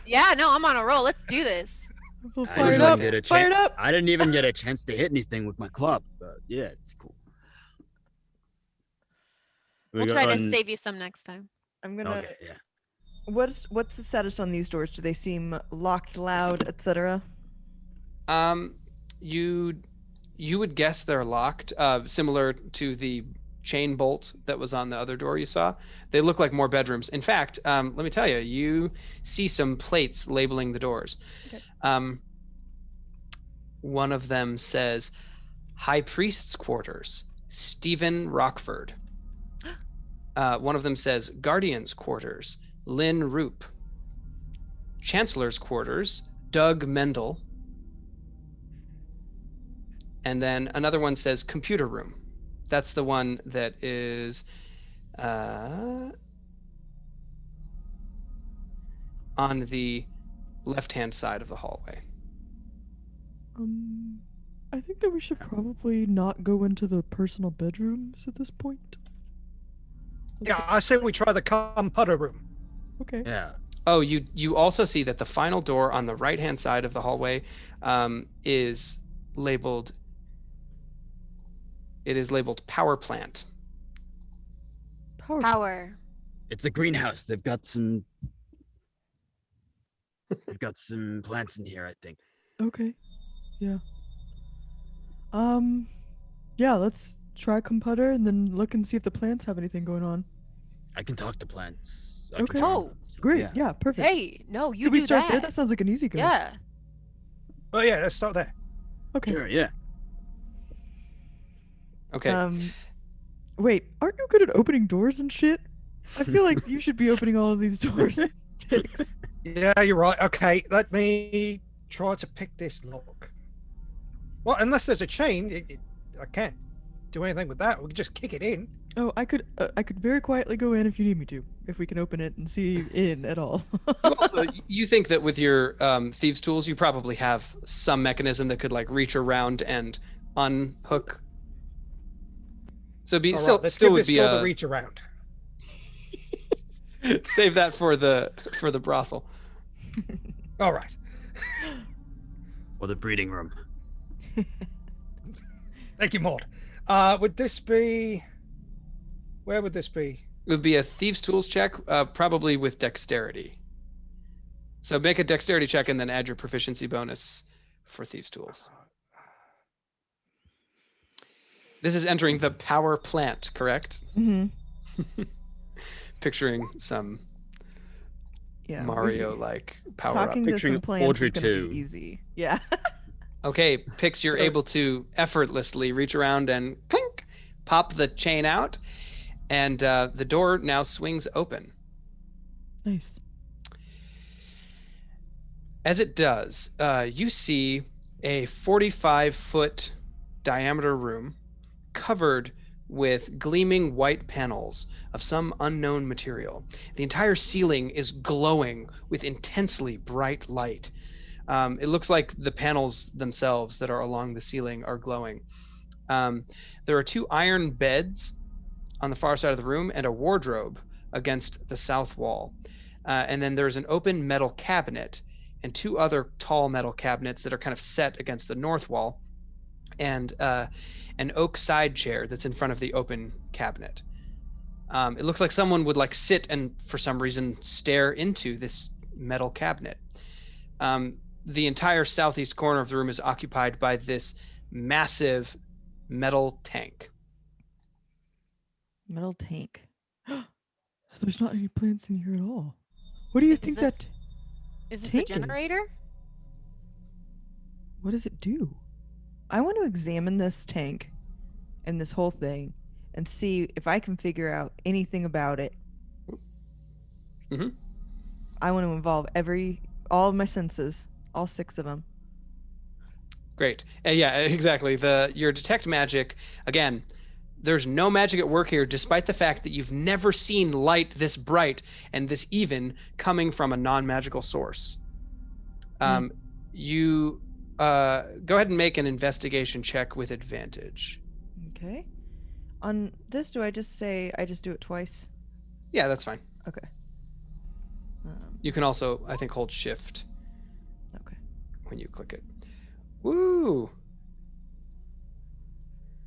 Yeah, no, I'm on a roll. Let's do this. Well, I fired didn't up. get a Fired up. I didn't even get a chance to hit anything with my club, but yeah, it's cool. We'll try to save you some next time. I'm gonna. Okay, yeah. What's the status on these doors? Do they seem locked, loud, etc.? You would guess they're locked, similar to the chain bolt that was on the other door you saw. They look like more bedrooms. In fact, let me tell you, you see some plates labeling the doors. Okay. One of them says, High Priest's Quarters, Stephen Rockford. One of them says, Guardian's Quarters, Lynn Roop. Chancellor's Quarters, Doug Mendel. And then another one says Computer Room. That's the one that is on the left-hand side of the hallway. I think that we should probably not go into the personal bedrooms at this point. Yeah, I say we try the computer room. Okay. Yeah. Oh, you also see that the final door on the right-hand side of the hallway is labeled. It is labeled Power Plant. Power. It's a greenhouse. They've got some plants in here, I think. Okay. Yeah. Yeah, let's try computer and then look and see if the plants have anything going on. I can talk to plants. Okay. Charm them, so, Great. yeah. Yeah, perfect. Hey, no, you Could we do start that. there? That sounds like an easy go. Yeah. Oh yeah, let's start there. Okay. Sure, yeah. Okay. Wait, aren't you good at opening doors and shit? I feel like you should be opening all of these doors. Picks. Yeah, you're right. Okay, let me try to pick this lock. Well, unless there's a chain, I can't do anything with that. We can just kick it in. Oh, I could very quietly go in if you need me to. If we can open it and see in at all. Also, you think that with your thieves' tools, you probably have some mechanism that could like reach around and unhook. So it'd be All right, still let's still give would this be door a the reach around. save that for the brothel. All right. Or the breeding room. Thank you, Maud. Would this be? Where would this be? It would be a thieves' tools check, probably with dexterity. So make a dexterity check and then add your proficiency bonus for thieves' tools. This is entering the power plant, correct? Mm-hmm. Picturing some Yeah. Mario-like power up. Talking to Picturing some plants Audrey is gonna 2. be easy. Yeah. Okay, Pix, you're able to effortlessly reach around and clink, pop the chain out, and the door now swings open. Nice. As it does, you see a 45-foot diameter room covered with gleaming white panels of some unknown material. The entire ceiling is glowing with intensely bright light. It looks like the panels themselves that are along the ceiling are glowing. There are 2 iron beds on the far side of the room and a wardrobe against the south wall. And then there's an open metal cabinet and 2 other tall metal cabinets that are kind of set against the north wall, and an oak side chair that's in front of the open cabinet. It looks like someone would like sit and for some reason stare into this metal cabinet. The entire southeast corner of the room is occupied by this massive metal tank. Metal tank. So there's not any plants in here at all. What do you think that? Is this the tank is? generator? What does it do? I want to examine this tank and this whole thing and see if I can figure out anything about it. Mm-hmm. I want to involve all of my senses, all 6 of them. Great. Yeah, exactly. Your detect magic, again, there's no magic at work here, despite the fact that you've never seen light this bright and this even coming from a non-magical source. You go ahead and make an investigation check with advantage. Okay. On this, do I just say I just do it twice? Yeah, that's fine. Okay. You can also, I think, hold shift. Okay. When you click it. Woo!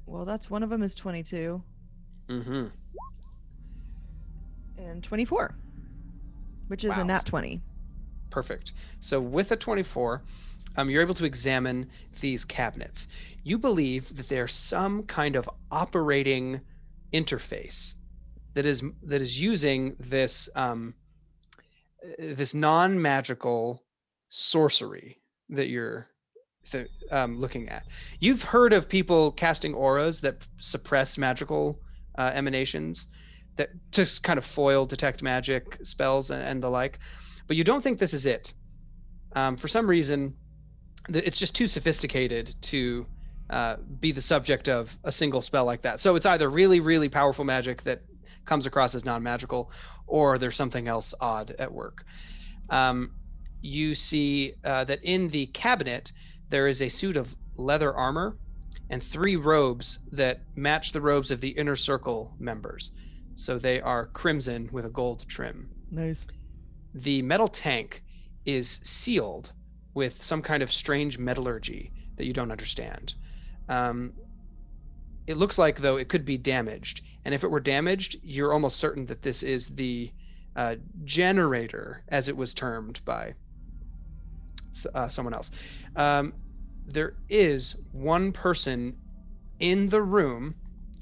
Well, that's one of them is 22. Mm-hmm. And 24, which is a nat 20. Perfect. So with a 24, you're able to examine these cabinets. You believe that there's some kind of operating interface that is using this this non-magical sorcery that you're looking at. You've heard of people casting auras that suppress magical emanations, that just kind of foil detect magic spells and the like, but you don't think this is it. For some reason, it's just too sophisticated to be the subject of a single spell like that. So it's either really, really powerful magic that comes across as non-magical, or there's something else odd at work. You see that in the cabinet, there is a suit of leather armor and 3 robes that match the robes of the Inner Circle members. So they are crimson with a gold trim. Nice. The metal tank is sealed with some kind of strange metallurgy that you don't understand. It looks like, though, it could be damaged. And if it were damaged, you're almost certain that this is the generator, as it was termed by someone else. There is one person in the room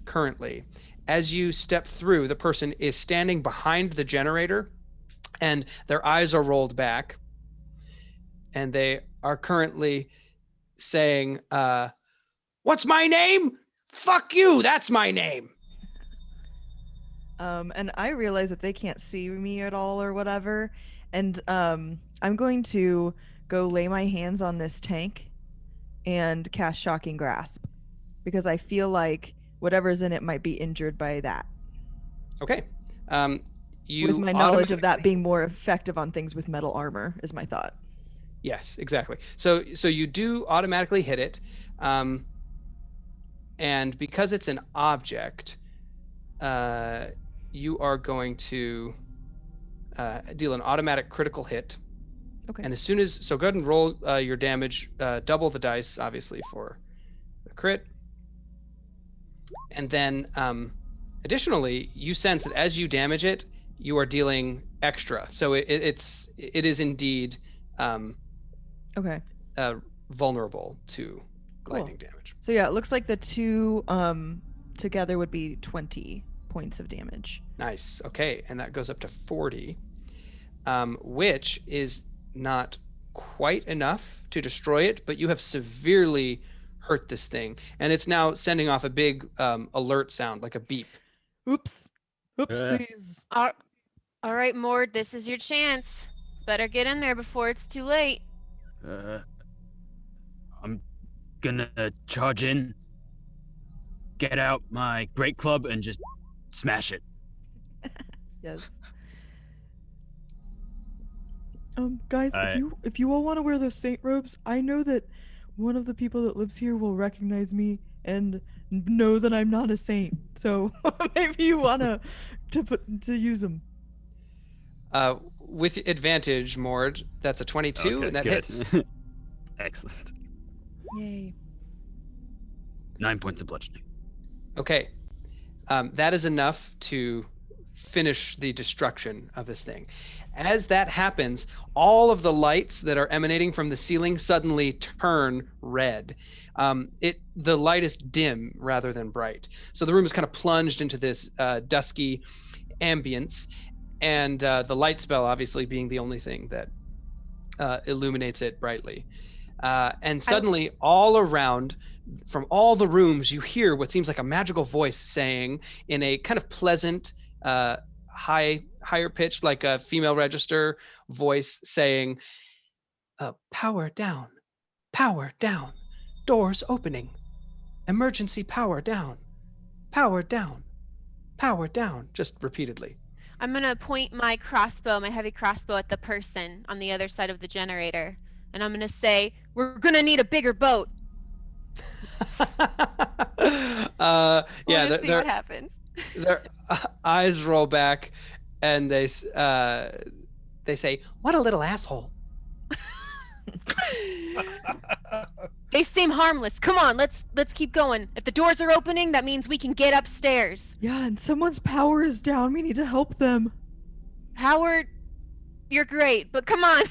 currently. As you step through, the person is standing behind the generator, and their eyes are rolled back, and they are currently saying, "What's my name? Fuck you, that's my name." And I realize that they can't see me at all or whatever, and I'm going to go lay my hands on this tank and cast Shocking Grasp, because I feel like whatever's in it might be injured by that. Okay. With my knowledge of that being more effective on things with metal armor is my thought. Yes, exactly. So you do automatically hit it, and because it's an object, you are going to deal an automatic critical hit. Okay. And as soon as, so go ahead and roll your damage, double the dice, obviously, for the crit. And then, additionally, you sense that as you damage it, you are dealing extra. So it is indeed vulnerable to lightning damage. So yeah, it looks like the 2 together would be 20 points of damage. Nice. Okay, and that goes up to 40, which is not quite enough to destroy it, but you have severely hurt this thing, and it's now sending off a big alert sound, like a beep. Oops. Oopsies. All right, Mord, this is your chance. Better get in there before it's too late. I'm gonna charge in, get out my great club, and just smash it. Yes. Guys, if you all want to wear those saint robes, I know that one of the people that lives here will recognize me and know that I'm not a saint. So maybe you wanna to use them. With advantage, Mord, that's a 22, Okay, and that good. hits. Excellent. Yay. 9 points of bludgeoning. Okay. That is enough to finish the destruction of this thing. As that happens, all of the lights that are emanating from the ceiling suddenly turn red. The light is dim rather than bright. So the room is kind of plunged into this dusky ambience, and the light spell obviously being the only thing that illuminates it brightly. And suddenly, all around, from all the rooms, you hear what seems like a magical voice saying in a kind of pleasant, higher pitched, like a female register voice saying, power down, doors opening, emergency power down, power down, just repeatedly. I'm gonna point my heavy crossbow at the person on the other side of the generator, and I'm gonna say, "We're gonna need a bigger boat." Yeah, see what happens. Their eyes roll back, and they say, What a little asshole. They seem harmless. Come on, let's keep going. If the doors are opening, that means we can get upstairs. Yeah, and someone's power is down. We need to help them. Howard, you're great, but come on.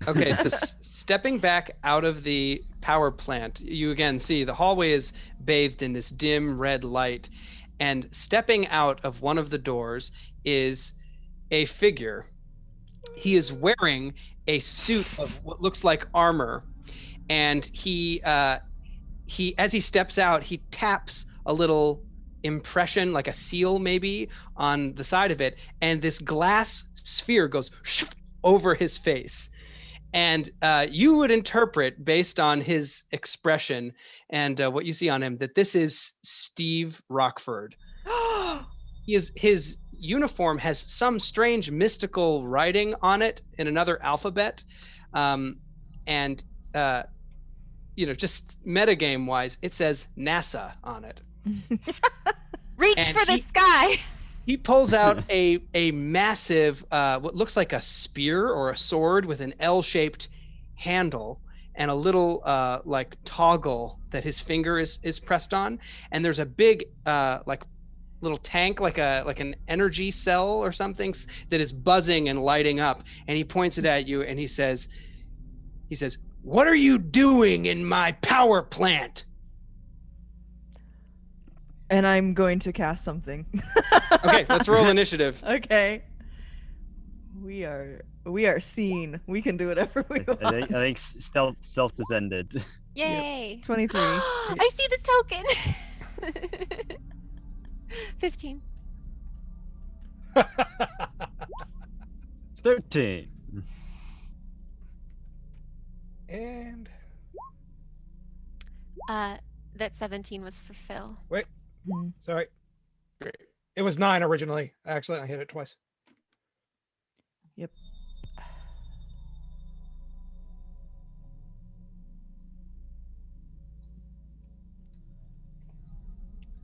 Okay, so stepping back out of the power plant, you again see the hallway is bathed in this dim red light, and stepping out of one of the doors is a figure. He is wearing a suit of what looks like armor, and he as he steps out, he taps a little impression, like a seal maybe, on the side of it, and this glass sphere goes over his face. And you would interpret, based on his expression and what you see on him, that this is Steve Rockford. His uniform has some strange mystical writing on it in another alphabet. And, just metagame wise, it says NASA on it. Reach and for the sky. He pulls out a massive, what looks like a spear or a sword with an L-shaped handle and a little like toggle that his finger is pressed on. And there's a big like little tank, like an energy cell or something that is buzzing and lighting up. And he points it at you and he says, "What are you doing in my power plant?" And I'm going to cast something. Okay, let's roll initiative. Okay. We are seen. We can do whatever we want. I think stealth is ended. Yay. 23. I see the token. 15. It's 13. And That 17 was for Phil. wait, Hmm. sorry. Great. It was 9 originally. Actually, I hit it twice. Yep.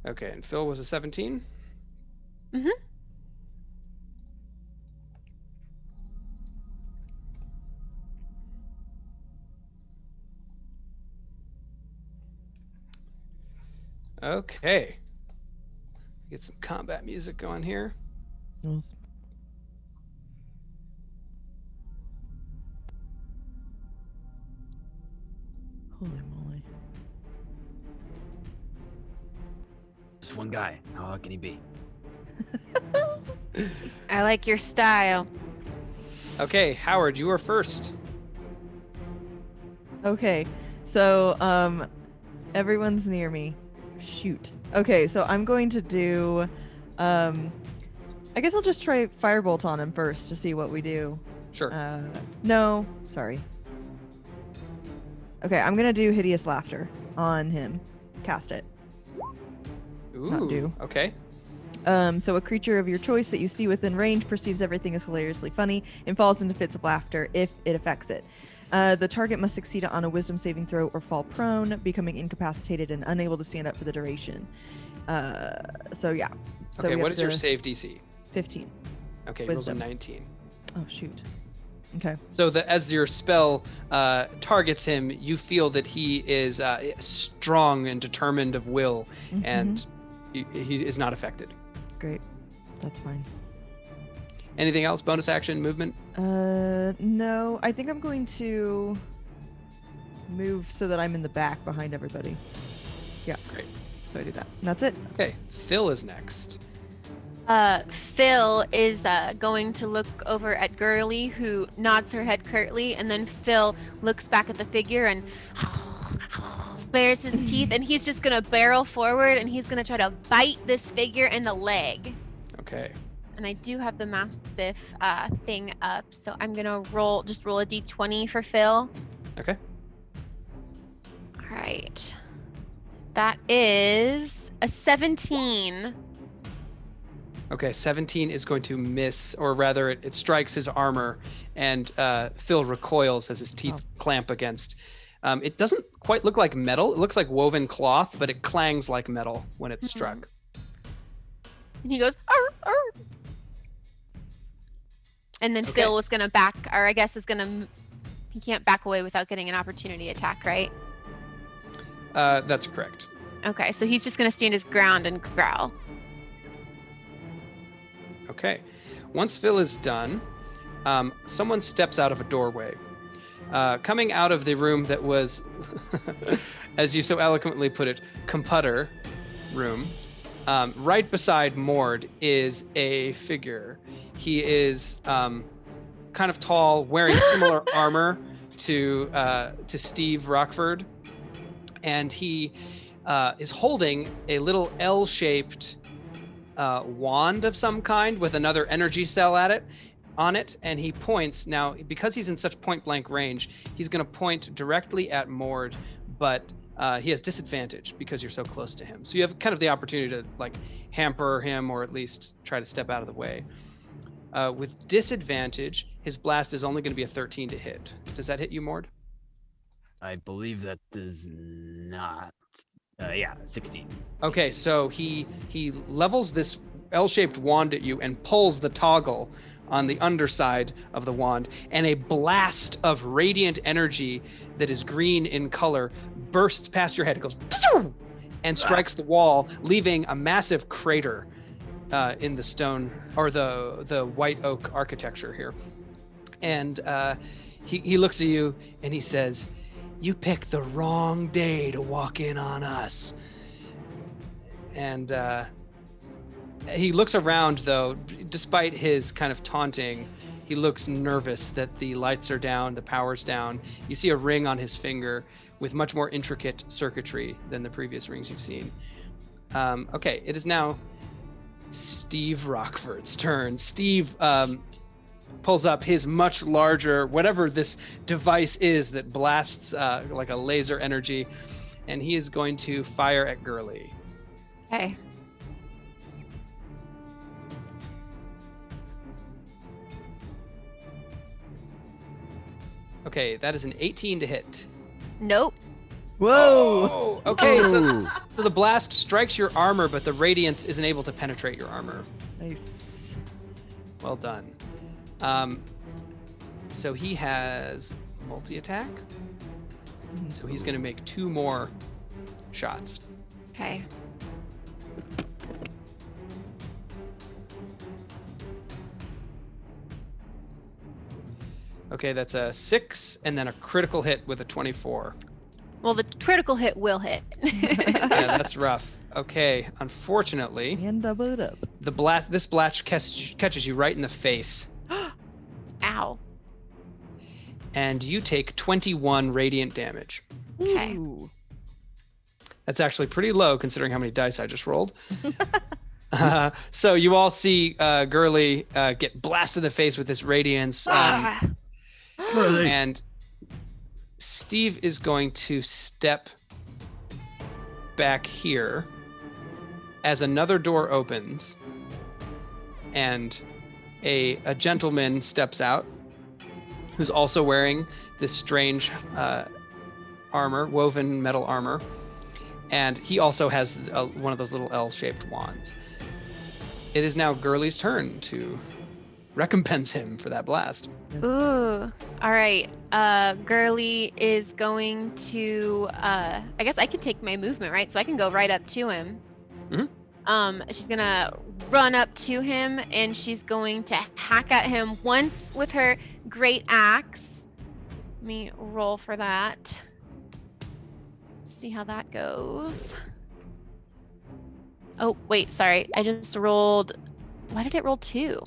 Okay, and Phil was a 17? Mhm. Okay. Get some combat music going here. Yes. Holy moly. Just one guy. How hard can he be? I like your style. Okay, Howard, you are first. Okay, so everyone's near me. Shoot. Okay, so I'm going to do I guess I'll just try Firebolt on him first to see what we do. Sure. No, sorry. Okay, I'm gonna do Hideous Laughter on him. Cast it. not do. Okay. So a creature of your choice that you see within range perceives everything as hilariously funny and falls into fits of laughter if it affects it. The target must succeed on a wisdom saving throw or fall prone, becoming incapacitated and unable to stand up for the duration. So yeah. So okay, what is your save DC? 15. Okay, rolls a Wisdom. 19. Oh, shoot. Okay. So as your spell targets him, you feel that he is strong and determined of will, and he is not affected. Great. That's fine. Anything else? Bonus action, movement? No. I think I'm going to move so that I'm in the back behind everybody. Yeah. Great. So I do that. And that's it. Okay, Phil is next. Phil is going to look over at Girly, who nods her head curtly, and then Phil looks back at the figure and bares his teeth, and he's just going to barrel forward, and he's going to try to bite this figure in the leg. Okay. and I do have the Mastiff thing up, so I'm gonna roll a d20 for Phil. Okay. All right. That is a 17. Okay, 17 is going to miss, or rather, it strikes his armor, and Phil recoils as his teeth clamp against. It doesn't quite look like metal. It looks like woven cloth, but it clangs like metal when it's struck. And he goes, arr, arr. And then Phil is going to back, or I guess he can't back away without getting an opportunity attack, right? That's correct. Okay, so he's just going to stand his ground and growl. Okay. Once Phil is done, someone steps out of a doorway. Coming out of the room that was, as you so eloquently put it, computer room, right beside Mord is a figure. He is kind of tall, wearing similar armor to Steve Rockford, and he is holding a little L-shaped wand of some kind with another energy cell on it, and he points. Now, because he's in such point-blank range, he's going to point directly at Mord, but he has disadvantage because you're so close to him. So you have kind of the opportunity to like hamper him, or at least try to step out of the way. With disadvantage, his blast is only going to be a 13 to hit. Does that hit you, Mord? I believe that does not. 16. Okay, so he levels this L-shaped wand at you and pulls the toggle on the underside of the wand, and a blast of radiant energy that is green in color bursts past your head. It goes and strikes the wall, leaving a massive crater in the stone, or the white oak architecture here. And he looks at you and he says, "You picked the wrong day to walk in on us." And he looks around, though. Despite his kind of taunting, he looks nervous that the lights are down, the power's down. You see a ring on his finger with much more intricate circuitry than the previous rings you've seen. Okay, it is now Steve Rockford's turn. Steve pulls up his much larger, whatever this device is that blasts like a laser energy, and he is going to fire at Gurley. Okay. Okay, that is an 18 to hit. Nope. Whoa! Oh, okay, so the blast strikes your armor, but the radiance isn't able to penetrate your armor. Nice. Well done. So he has multi-attack. So he's going to make 2 more shots. Okay. Okay, that's a 6, and then a critical hit with a 24. Well, the critical hit will hit. Yeah, that's rough. Okay, unfortunately, And double it up. this blast catches you right in the face, Ow. and you take 21 radiant damage. Okay. Ooh. That's actually pretty low considering how many dice I just rolled. So you all see Gurley get blasted in the face with this radiance. And Steve is going to step back here as another door opens, and a gentleman steps out who's also wearing this strange armor, woven metal armor, and he also has one of those little L-shaped wands. It is now Gurley's turn to recompense him for that blast. Ooh. All right. Gurley is going to, I guess I can take my movement, right? So I can go right up to him. Mm-hmm. She's going to run up to him, and she's going to hack at him once with her great axe. Let me roll for that. See how that goes. Oh, wait, sorry. I just rolled. Why did it roll 2?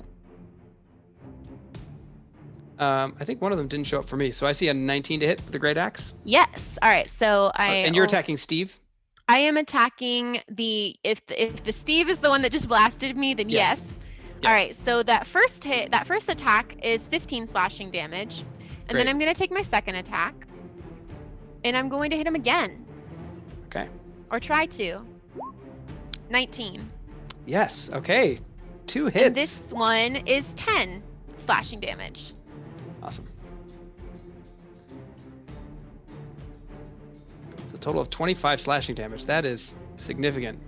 I think one of them didn't show up for me, so I see a 19 to hit with the great axe. Yes. All right. So And you're attacking Steve? I am attacking if the Steve is the one that just blasted me, then Yes. yes. All right, so that first attack is 15 slashing damage. And then Great. I'm going to take my second attack. And I'm going to hit him again. Okay. Or try to. 19. Yes. Okay. 2 hits. And this one is 10 slashing damage. Awesome. It's a total of 25 slashing damage. That is significant.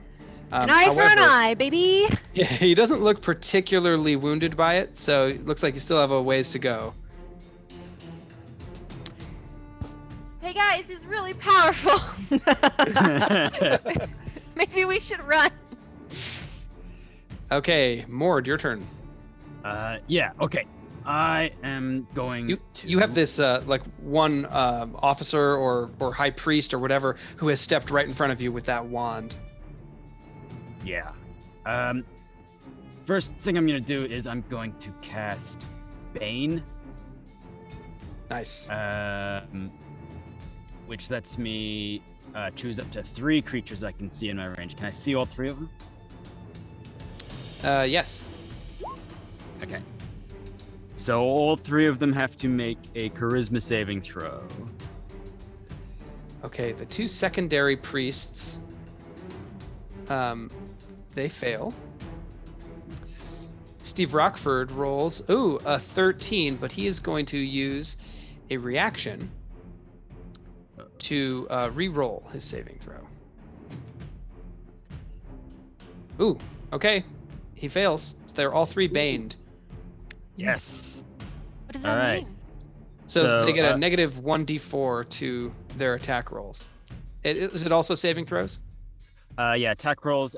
An eye for an eye, baby. Yeah, he doesn't look particularly wounded by it, so it looks like you still have a ways to go. Hey guys, he's really powerful. Maybe we should run. Okay, Mord, your turn. Yeah. Okay. I am going to. You have this like one officer or high priest or whatever who has stepped right in front of you with that wand. Yeah. First thing I'm gonna do is I'm going to cast Bane. Nice. Which lets me choose up to 3 creatures I can see in my range. Can I see all 3 of them? Yes. Okay. So all 3 of them have to make a charisma saving throw. Okay, the 2 secondary priests, they fail. Steve Rockford rolls, a 13, but he is going to use a reaction to re-roll his saving throw. Okay. He fails. They're all 3 baned. Yes. What does that mean? So they get a negative 1d4 to their attack rolls. Is it also saving throws? Yeah, attack rolls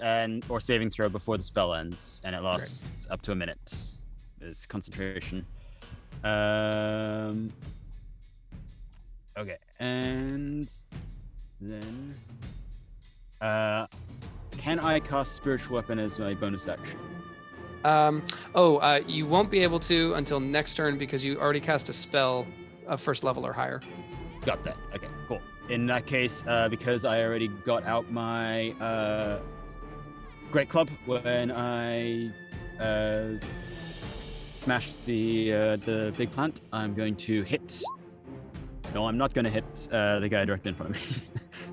or saving throw before the spell ends, and it lasts up to a minute. Is concentration. Okay, and then can I cast spiritual weapon as my bonus action? You won't be able to until next turn because you already cast a spell of 1st level or higher. Got that. Okay, cool. In that case, because I already got out my great club when I smashed the big plant, I'm going to hit. No, I'm not going to hit the guy directly in front of me.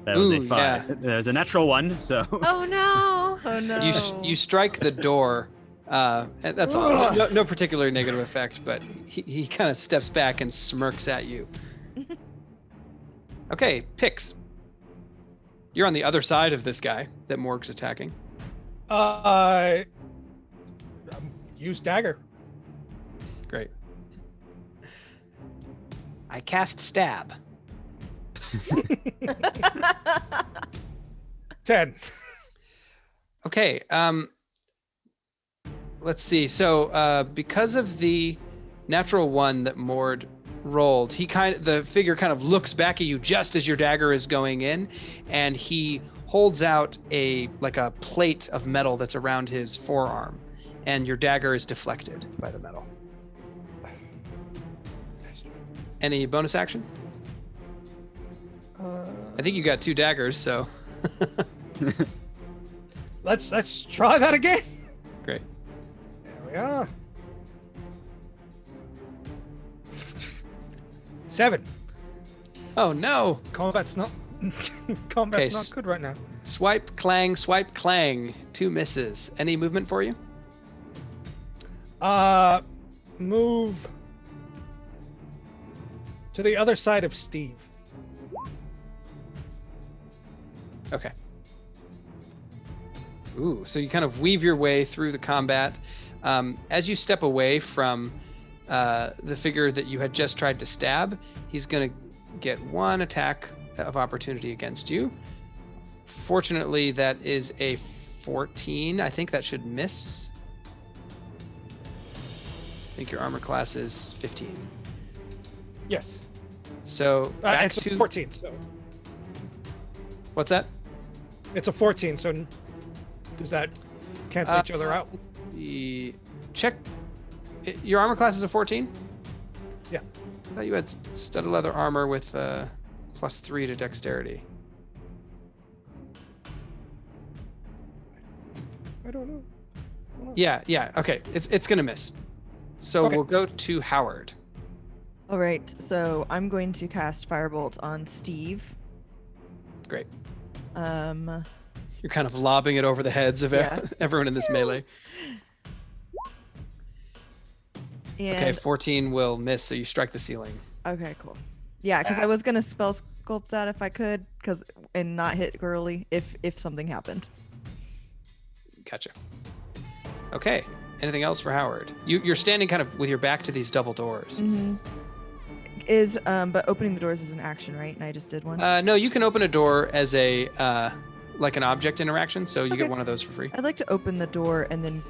That was a 5. Yeah. There's a natural 1, so. Oh no! Oh no. You strike the door. And that's all. No particular negative effect, but he kind of steps back and smirks at you. Okay, Pix. You're on the other side of this guy that Morg's attacking. Use dagger. Great. I cast stab. 10. Okay, let's see. So, because of the natural 1 that Mord rolled, the figure kind of looks back at you just as your dagger is going in, and he holds out a plate of metal that's around his forearm, and your dagger is deflected by the metal. Any bonus action? I think you got 2 daggers, so. Let's try that again. Great. There we are. 7. Oh no! Combat's not Okay, not good right now. Swipe, clang, 2 misses. Any movement for you? Move to the other side of Steve. Okay. Ooh, so you kind of weave your way through the combat. As you step away from the figure that you had just tried to stab, he's going to get 1 attack of opportunity against you. Fortunately, that is a 14. I think that should miss. I think your armor class is 15. Yes. So back it's to 14. So what's that? it's a 14. So does that cancel each other out? Check. Your armor class is a 14? Yeah. I thought you had studded leather armor with +3 to dexterity. I don't know. Yeah. Okay, it's gonna miss. So Okay. we'll go to Howard. All right, so I'm going to cast Firebolt on Steve. Great. Um, You're kind of lobbing it over the heads of Yeah. everyone in this melee. Okay, and 14 will miss, so you strike the ceiling. okay, cool. Yeah, because I was gonna spell sculpt that if I could, and not hit Gurley if something happened. Gotcha. Okay. Anything else for Howard? You're standing kind of with your back to these double doors. Mm-hmm. But opening the doors is an action, right? And I just did one. No, you can open a door as a like an object interaction, so you Okay. get one of those for free. I'd like to open the door and then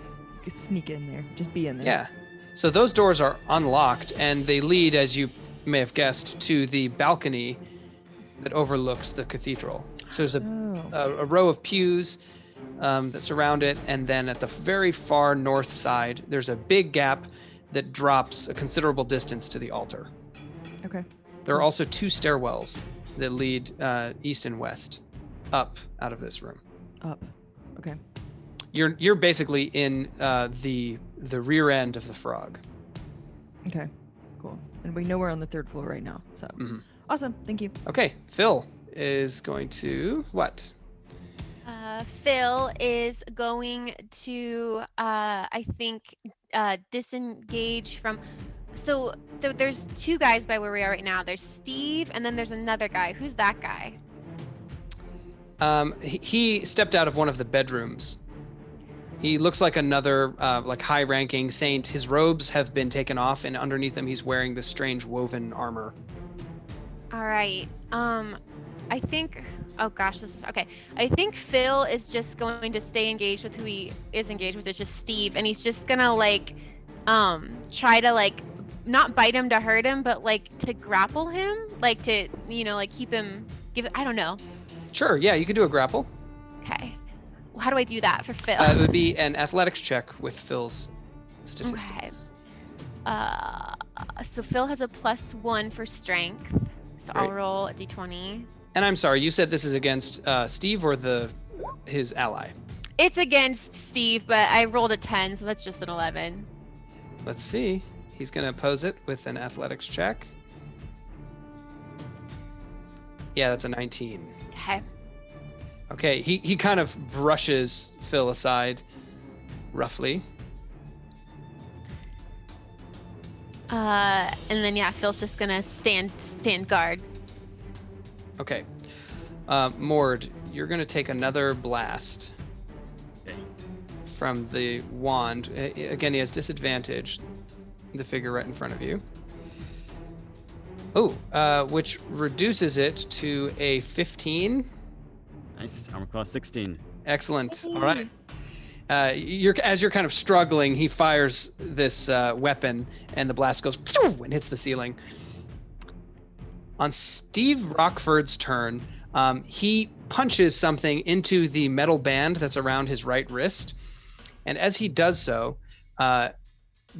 sneak in there. Just be in there. Yeah. So those doors are unlocked, and they lead, as you may have guessed, to the balcony that overlooks the cathedral. So there's Oh. a row of pews that surround it, and then at the very far north side, there's a big gap that drops a considerable distance to the altar. Okay. There are also 2 stairwells that lead east and west up out of this room. Up. Okay. You're basically in the rear end of the frog. Okay. Cool. And we know we're on the 3rd floor right now. So Mhm. awesome. Thank you. Okay, Phil is going to what? Phil is going to, I think, disengage from. So there's 2 guys by where we are right now. There's Steve, and then there's another guy. Who's that guy? He stepped out of one of the bedrooms. He looks like another like high-ranking saint. His robes have been taken off, and underneath him he's wearing this strange woven armor. All right. I think. Oh gosh, this is okay. I think Phil is just going to stay engaged with who he is engaged with. It's just Steve, and he's just gonna try to not bite him to hurt him, but to grapple him, to keep him. I don't know. Sure, yeah, you could do a grapple. Okay. Well, how do I do that for Phil? It would be an athletics check with Phil's statistics. Okay. So Phil has a +1 for strength. So I'll Great. roll a d20. And I'm sorry, you said this is against Steve or his ally? It's against Steve, but I rolled a 10, so that's just an 11. Let's see. He's going to oppose it with an athletics check. Yeah, that's a 19. Okay. Okay, he kind of brushes Phil aside, roughly. And then Phil's just gonna stand guard. Okay. Mord, you're going to take another blast from the wand. Again, he has disadvantage. The figure right in front of you. Oh, which reduces it to a 15. Nice. Armor class 16. Excellent. All right. As you're kind of struggling, he fires this weapon, and the blast goes pew, and hits the ceiling. On Steve Rockford's turn, he punches something into the metal band that's around his right wrist, and as he does so,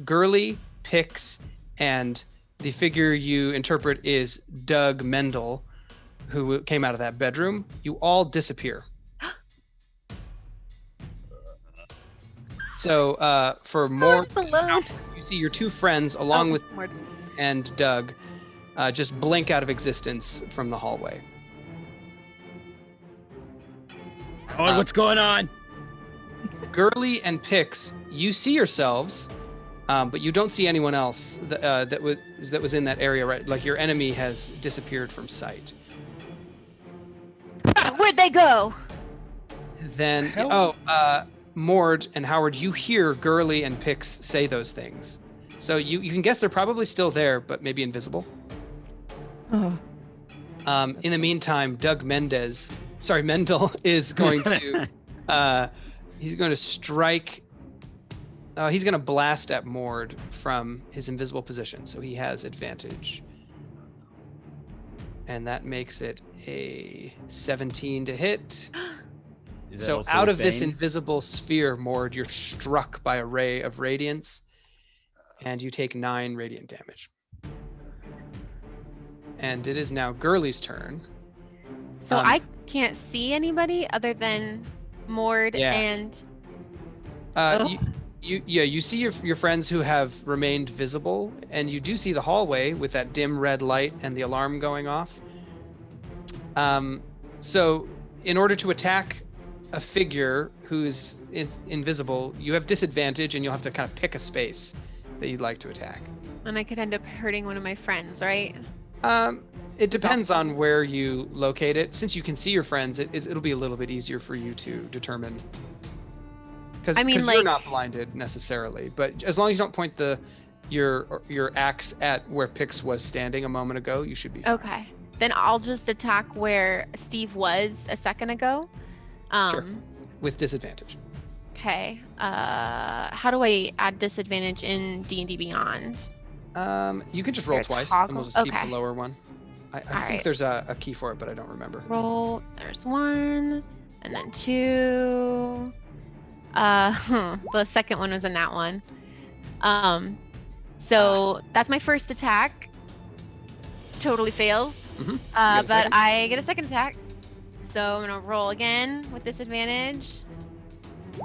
Gurley, Pix, and the figure you interpret is Doug Mendel, who came out of that bedroom, you all disappear. So for more, alone. you see your 2 friends along with and Doug just blink out of existence from the hallway. Oh, what's going on? Gurley and Pix, you see yourselves, but you don't see anyone else that was in that area. Right, like your enemy has disappeared from sight. Where'd they go? Then Mord and Howard, you hear Gurley and Pix say those things. So you can guess they're probably still there, but maybe invisible. Oh. In the meantime, Doug Mendel is going to he's going to strike. He's going to blast at Mord from his invisible position, so he has advantage. And that makes it a 17 to hit. Is that So also out of Bane? this invisible sphere, Mord, you're struck by a ray of radiance, and you take 9 radiant damage. And it is now Gurley's turn. So I can't see anybody other than Mord Yeah. and. Uh, you, You see your friends who have remained visible, and you do see the hallway with that dim red light and the alarm going off. So in order to attack a figure who's invisible, you have disadvantage, and you'll have to kind of pick a space that you'd like to attack. And I could end up hurting one of my friends, right? It depends on where you locate it. Since you can see your friends, it'll be a little bit easier for you to determine. Because you're not blinded necessarily, but as long as you don't point your axe at where Pix was standing a moment ago, you should be fine. Okay. Then I'll just attack where Steve was a second ago. Sure. With disadvantage. Okay. How do I add disadvantage in D&D Beyond? You can just roll twice, and we'll just keep the lower one. I think there's a key for it, but I don't remember. Roll. There's 1, and then 2. The second one was a nat 1. So that's my first attack. Totally fails. Mm-hmm. But I get a second attack. So I'm gonna roll again with disadvantage.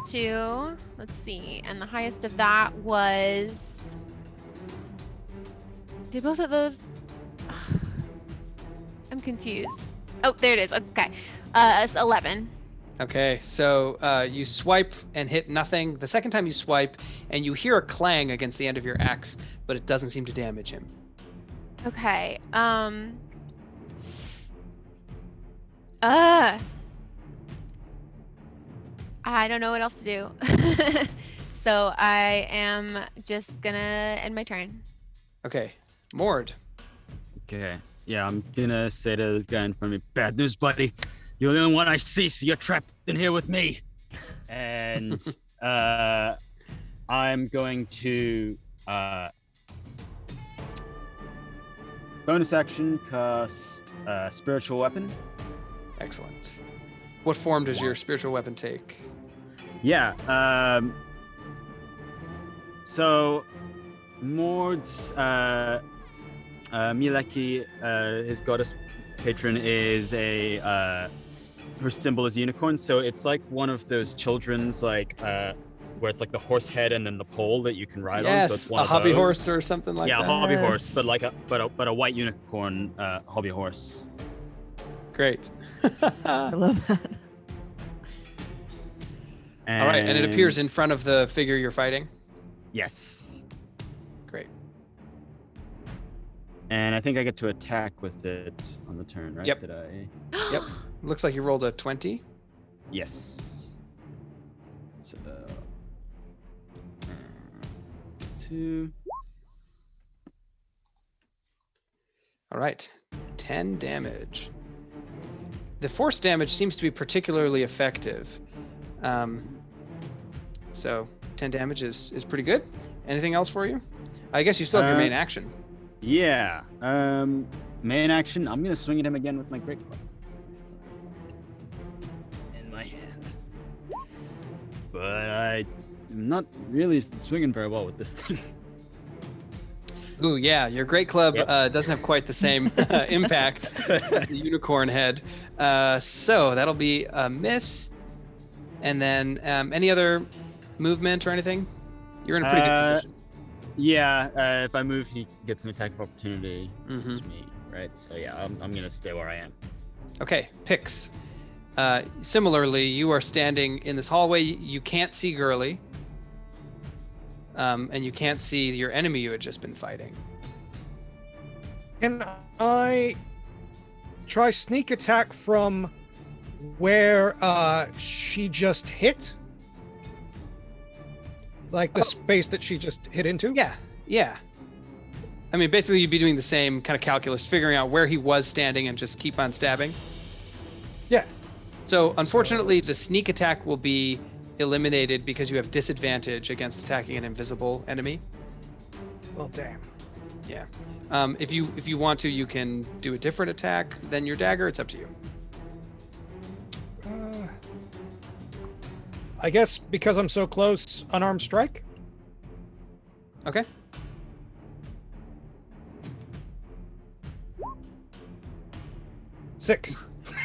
2. Let's see. And the highest of that was. Did both of those? I'm confused. Oh, there it is. Okay. It's 11. Okay, so you swipe and hit nothing. The second time you swipe, and you hear a clang against the end of your axe, but it doesn't seem to damage him. Okay. I don't know what else to do. So I am just gonna end my turn. Okay. Mord. Okay. Yeah, I'm gonna say to the guy in front of me, bad news, buddy. You're the only one I see, so you're trapped in here with me. And I'm going to bonus action cast spiritual weapon. Excellent. What form does your spiritual weapon take? Yeah. So Mord's Mileki, his goddess patron, is a her symbol is unicorn, so it's like one of those children's where it's like the horse head and then the pole that you can ride on. So it's one a of hobby those. horse or something like that. Yeah, a hobby horse, but like a white unicorn hobby horse. Great. I love that. All right, and it appears in front of the figure you're fighting? Yes. Great. And I think I get to attack with it on the turn, right? Yep. Did I? Yep. Looks like you rolled a 20. Yes. So, 2. All right. 10 damage. The force damage seems to be particularly effective. So 10 damage is pretty good. Anything else for you? I guess you still have your main action. Yeah. Main action. I'm gonna swing at him again with my great club in my hand, but I'm not really swinging very well with this thing. Ooh, yeah, your great club doesn't have quite the same impact as the unicorn head. So that'll be a miss. And then any other movement or anything? You're in a pretty good position. Yeah, if I move, he gets an attack of opportunity. Mm-hmm. It's me, right? So yeah, I'm gonna stay where I am. Okay, Pix. Similarly, you are standing in this hallway. You can't see Gurley. And you can't see your enemy you had just been fighting. Can I try sneak attack from where she just hit? Like the space that she just hit into? Yeah. I mean, basically you'd be doing the same kind of calculus, figuring out where he was standing and just keep on stabbing. Yeah. So, unfortunately, the sneak attack will be eliminated because you have disadvantage against attacking an invisible enemy. Well, damn. Yeah. If you want to, you can do a different attack than your dagger. It's up to you. I guess because I'm so close, unarmed strike? Okay. Six.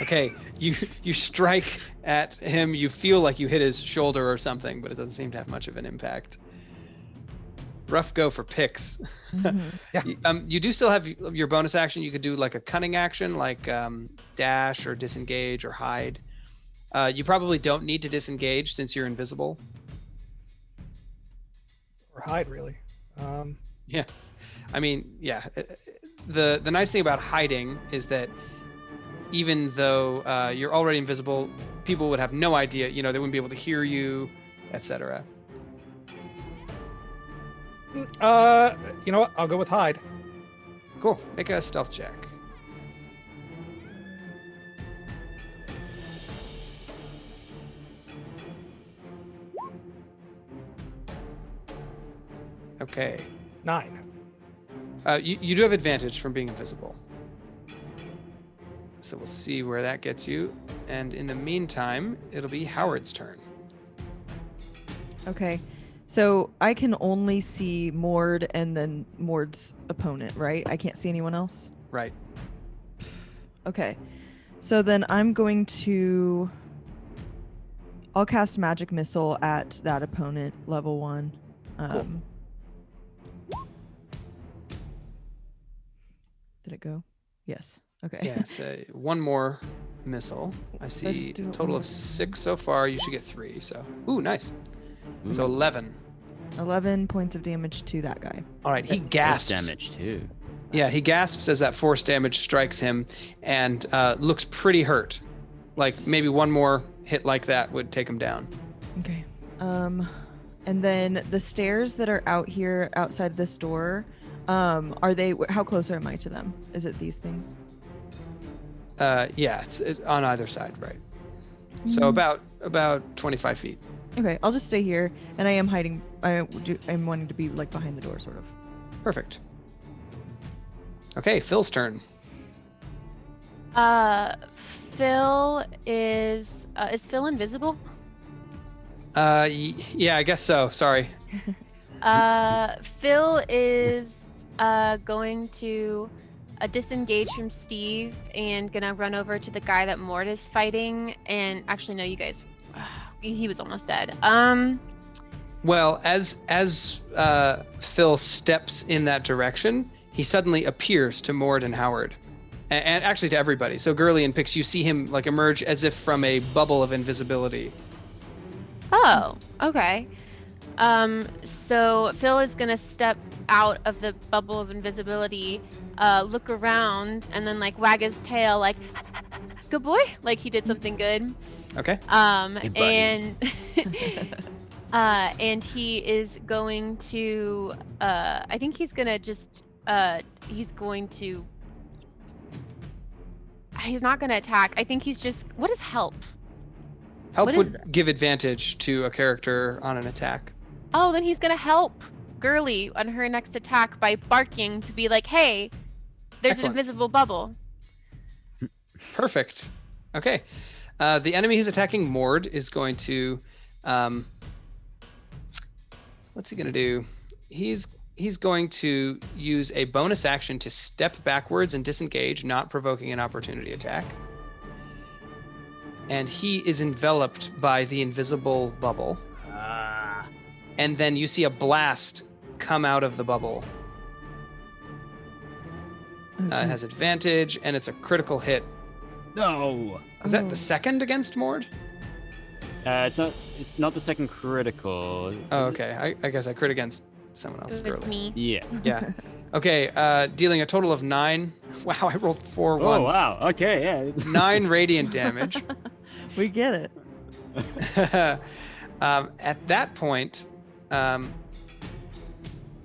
Okay. you strike at him. You feel like you hit his shoulder or something, but it doesn't seem to have much of an impact. Rough go for Pix. Mhm. You do still have your bonus action. You could do like a cunning action, like dash or disengage or hide. You probably don't need to disengage since you're invisible. Or hide, really. Yeah, I mean, yeah. The nice thing about hiding is that even though you're already invisible, people would have no idea. You know, they wouldn't be able to hear you, etc. You know what? I'll go with hide. Cool. Make a stealth check. Okay. 9. You do have advantage from being invisible. So we'll see where that gets you. And in the meantime, it'll be Howard's turn. Okay. So I can only see Mord and then Mord's opponent, right? I can't see anyone else? Right. Okay. So then I'm going to... I'll cast Magic Missile at that opponent, level 1. Did it go? Yes. Okay. Yeah, so one more missile. I see Let's a do it total one of 6 so far. You should get 3, so... Ooh, nice. Ooh. So 11. 11 points of damage to that guy. All right, he Force gasps. damage too. Yeah, he gasps as that force damage strikes him and looks pretty hurt. Like maybe one more hit like that would take him down. Okay. And then the stairs that are out here outside this door, are they, how close am I to them? Is it these things? Yeah, it's on either side, right? So about 25 feet. Okay, I'll just stay here, and I am hiding. I'm wanting to be like behind the door, sort of. Perfect. Okay, Phil's turn. Phil is Phil invisible? Yeah, I guess so. Sorry. Phil is going to disengage from Steve and gonna run over to the guy that Mort is fighting. And actually, no, you guys, he was almost dead. Well, as Phil steps in that direction, he suddenly appears to Mord and Howard, and actually to everybody. So Gurley and Pix, you see him like emerge as if from a bubble of invisibility. Oh, okay. So Phil is gonna step out of the bubble of invisibility, look around, and then like wag his tail, like, "Good boy!" Like he did something good. Okay. And and he is going to. I think he's gonna just. He's going to. He's not gonna attack. I think he's just. What is help? Help What would give advantage to a character on an attack. Oh, then he's gonna help Gurley on her next attack by barking to be like, "Hey, there's Excellent. an invisible bubble." Perfect. Okay. The enemy who's attacking Mord is going to. What's he going to do? He's going to use a bonus action to step backwards and disengage, not provoking an opportunity attack. And he is enveloped by the invisible bubble. And then you see a blast come out of the bubble. It has advantage, and it's a critical hit. No. Is that the second against Mord? It's not the second critical. Oh, okay. I guess I crit against someone else. It was Gurley. me. Yeah. Yeah. Okay. Dealing a total of 9. Wow, I rolled 4 ones. Oh wow. Okay. Yeah. It's... 9 radiant damage. We get it. At that point,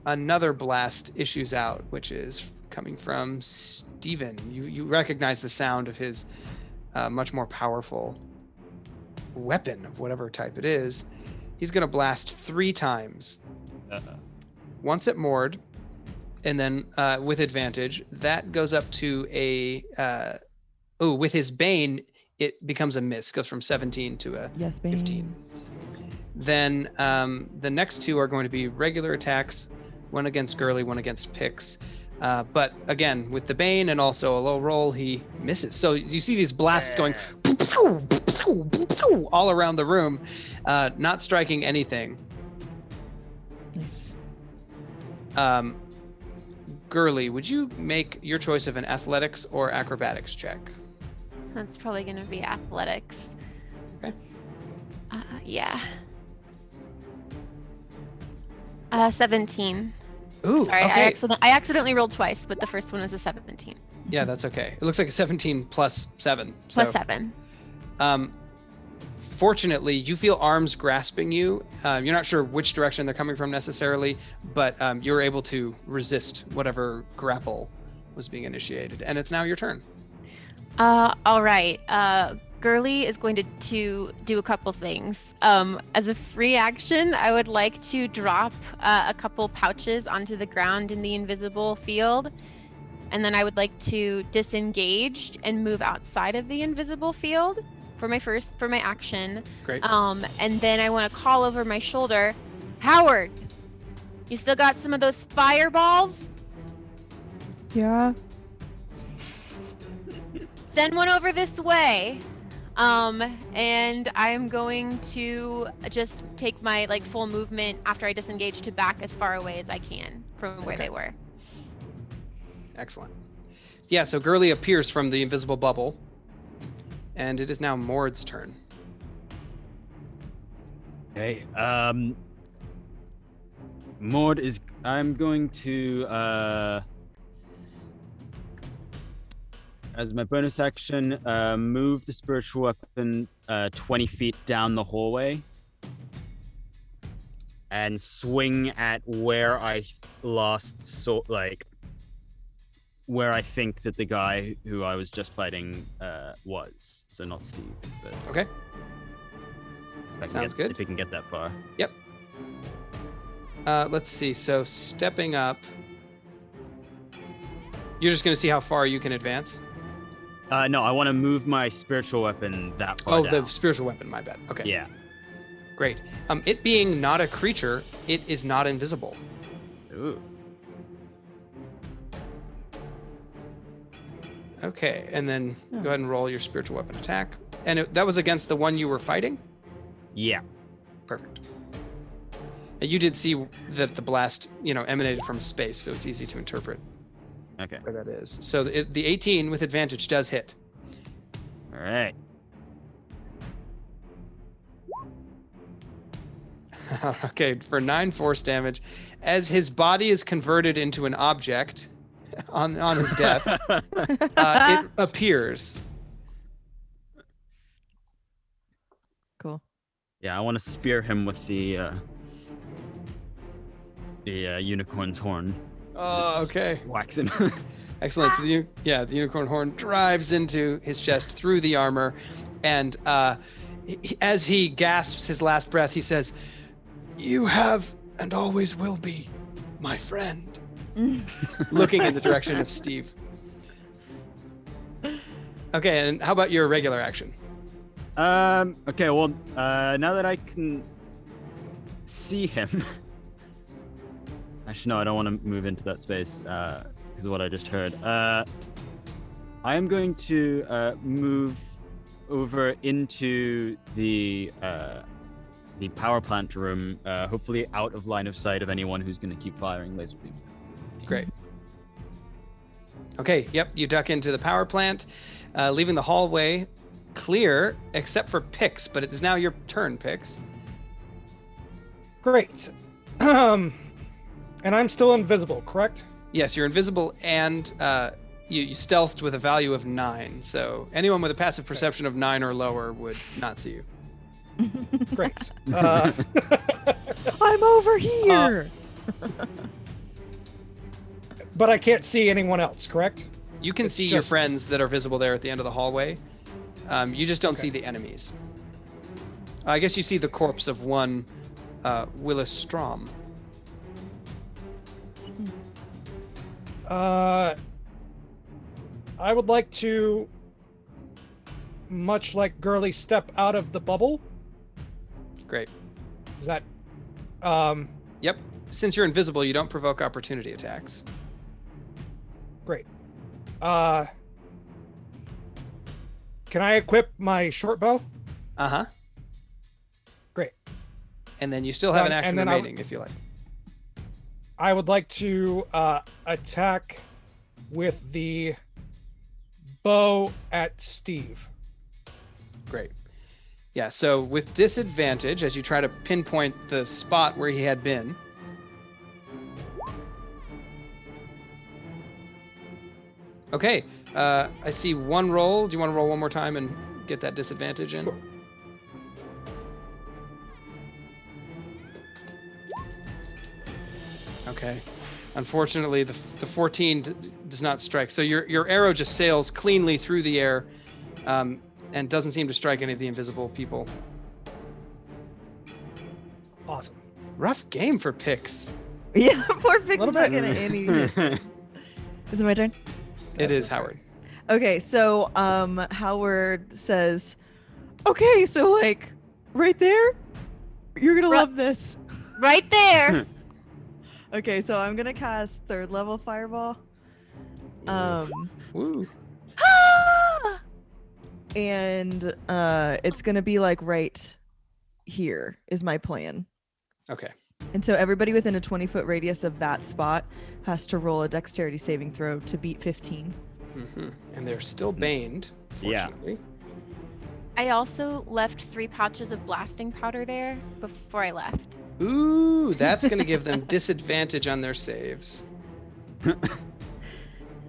another blast issues out, which is coming from Steven. You recognize the sound of his much more powerful weapon of whatever type it is. He's going to blast 3 times. Once at Mord, and then with advantage. That goes up to a... with his Bane, it becomes a miss. Goes from 17 to a Yes, Bane. 15. Then the next 2 are going to be regular attacks. One against Gurley, one against Pix. But again, with the Bane and also a low roll, he misses. So you see these blasts going all around the room, not striking anything. Nice. Gurley, would you make your choice of an athletics or acrobatics check? That's probably going to be athletics. Okay. Yeah. 17. Ooh, Sorry, okay. I accidentally rolled twice, but the first one was a 17. Yeah, that's okay. It looks like a 17 plus 7. Plus 7. Fortunately, you feel arms grasping you. You're not sure which direction they're coming from necessarily, but you're able to resist whatever grapple was being initiated. And it's now your turn. All right. Gurley is going to do a couple things. As a free action, I would like to drop a couple pouches onto the ground in the invisible field. And then I would like to disengage and move outside of the invisible field for my action. Great. And then I want to call over my shoulder, Howard, you still got some of those fireballs? Yeah. Send one over this way. And I'm going to just take my full movement after I disengage to back as far away as I can from where they were. Excellent. Yeah, so Gurley appears from the invisible bubble, and it is now Mord's turn. Okay. Mord is. I'm going to. As my bonus action, move the spiritual weapon 20 feet down the hallway and swing at where I last saw, where I think that the guy who I was just fighting was. So not Steve, but Okay. Sounds good. If he can get that far. Yep. Let's see. So stepping up, you're just going to see how far you can advance. No, I want to move my spiritual weapon that far Oh, down. the spiritual weapon. My bad. Okay. Yeah. Great. It being not a creature, it is not invisible. Ooh. Okay, and then go ahead and roll your spiritual weapon attack. And that was against the one you were fighting? Yeah. Perfect. And you did see that the blast, emanated from space, so it's easy to interpret Okay. where that is. So the 18 with advantage does hit. All right. Okay, for 9 force damage, as his body is converted into an object on his death, it appears. Cool. Yeah, I want to spear him with the unicorn's horn. Oh, okay. Wax him. Excellent. So the unicorn horn drives into his chest through the armor, and as he gasps his last breath, he says, "You have and always will be my friend." Looking in the direction of Steve. Okay, and how about your regular action? Okay, well, now that I can see him... Actually, no, I don't want to move into that space, because of what I just heard. I am going to move over into the power plant room, hopefully out of line of sight of anyone who's going to keep firing laser beams. Great. Okay, yep, you duck into the power plant, leaving the hallway clear, except for Pix, but it is now your turn, Pix. Great. And I'm still invisible, correct? Yes, you're invisible, and you stealthed with a value of 9, so anyone with a passive perception of 9 or lower would not see you. Great. I'm over here. But I can't see anyone else, correct? You can see your friends that are visible there at the end of the hallway. You just don't see the enemies. I guess you see the corpse of one Willis Strom. I would like to, much like Gurley, step out of the bubble. Great. Is that... Yep. Since you're invisible, you don't provoke opportunity attacks. Great. Can I equip my short bow? Uh-huh. Great. And then you still have an And action then remaining if you like. I would like to attack with the bow at Steve. Great. Yeah, so with disadvantage, as you try to pinpoint the spot where he had been. Okay, I see one roll. Do you want to roll one more time and get that disadvantage in? Sure. Okay. Unfortunately, the 14 does not strike. So your arrow just sails cleanly through the air and doesn't seem to strike any of the invisible people. Awesome. Rough game for Pix. Yeah, poor Pix Little is not bit. getting any. Is it my turn? It is Howard. Okay, so Howard says, "Okay, so like right there, you're gonna love this." Right there. Okay, so I'm gonna cast third level fireball. Woo. And it's gonna be like right here is my plan. Okay. And so everybody within a 20-foot radius of that spot has to roll a dexterity saving throw to beat 15. Mm-hmm. And they're still baned, Yeah. fortunately. I also left 3 pouches of blasting powder there before I left. Ooh, that's going to give them disadvantage on their saves.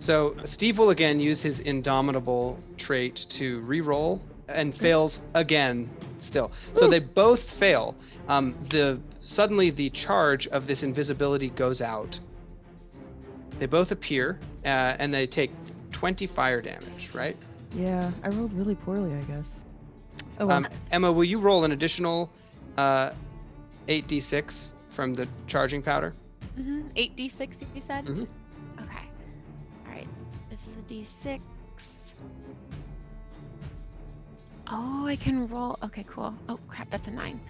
So Steve will again use his indomitable trait to re-roll and fails again still. So they both fail. Suddenly the charge of this invisibility goes out. They both appear and they take 20 fire damage, right? Yeah, I rolled really poorly, I guess. Oh, well. Emma, will you roll an additional 8d6 from the charging powder? 8d6, you said? Mhm. Okay. Alright. This is a d6. Oh, I can roll. Okay, cool. Oh, crap. That's a 9.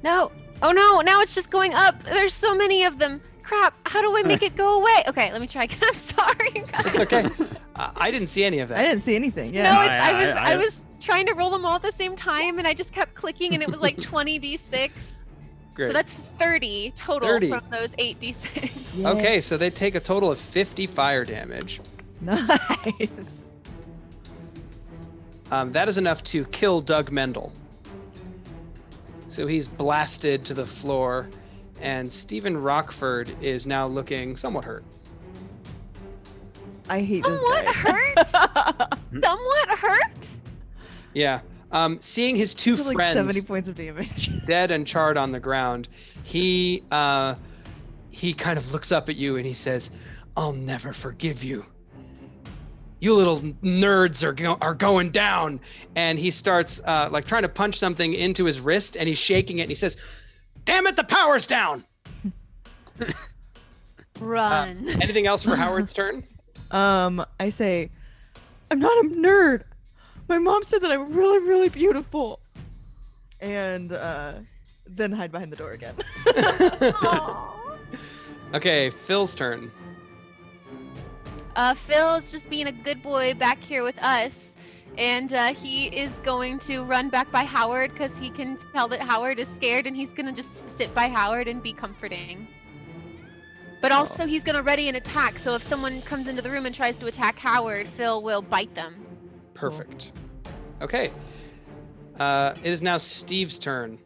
No. Oh, no. Now it's just going up. There's so many of them. Crap. How do I make it go away? Okay, let me try again. I'm sorry. It's okay. I didn't see any of that. I didn't see anything. Yeah. No, I I was trying to roll them all at the same time, and I just kept clicking, and it was like 20d6. Great. So that's 30 total 30. from those 8d6. Yeah. Okay, so they take a total of 50 fire damage. Nice. That is enough to kill Doug Mendel. So he's blasted to the floor, and Stephen Rockford is now looking somewhat hurt. I hate this Somewhat guy. hurt? Somewhat hurt? Yeah. Seeing his two Like friends 70 points of damage. dead and charred on the ground, he kind of looks up at you and he says, "I'll never forgive you. You little nerds are going down." And he starts like trying to punch something into his wrist, and he's shaking it, and he says, "Damn it, the power's down." Run. Anything else for Howard's turn? I say, "I'm not a nerd. My mom said that I'm really, really beautiful." And then hide behind the door again. Okay, Phil's turn. Phil's just being a good boy back here with us. And he is going to run back by Howard because he can tell that Howard is scared, and he's going to just sit by Howard and be comforting. But also he's going to ready an attack, so if someone comes into the room and tries to attack Howard, Phil will bite them. Perfect. Okay. It is now Steve's turn.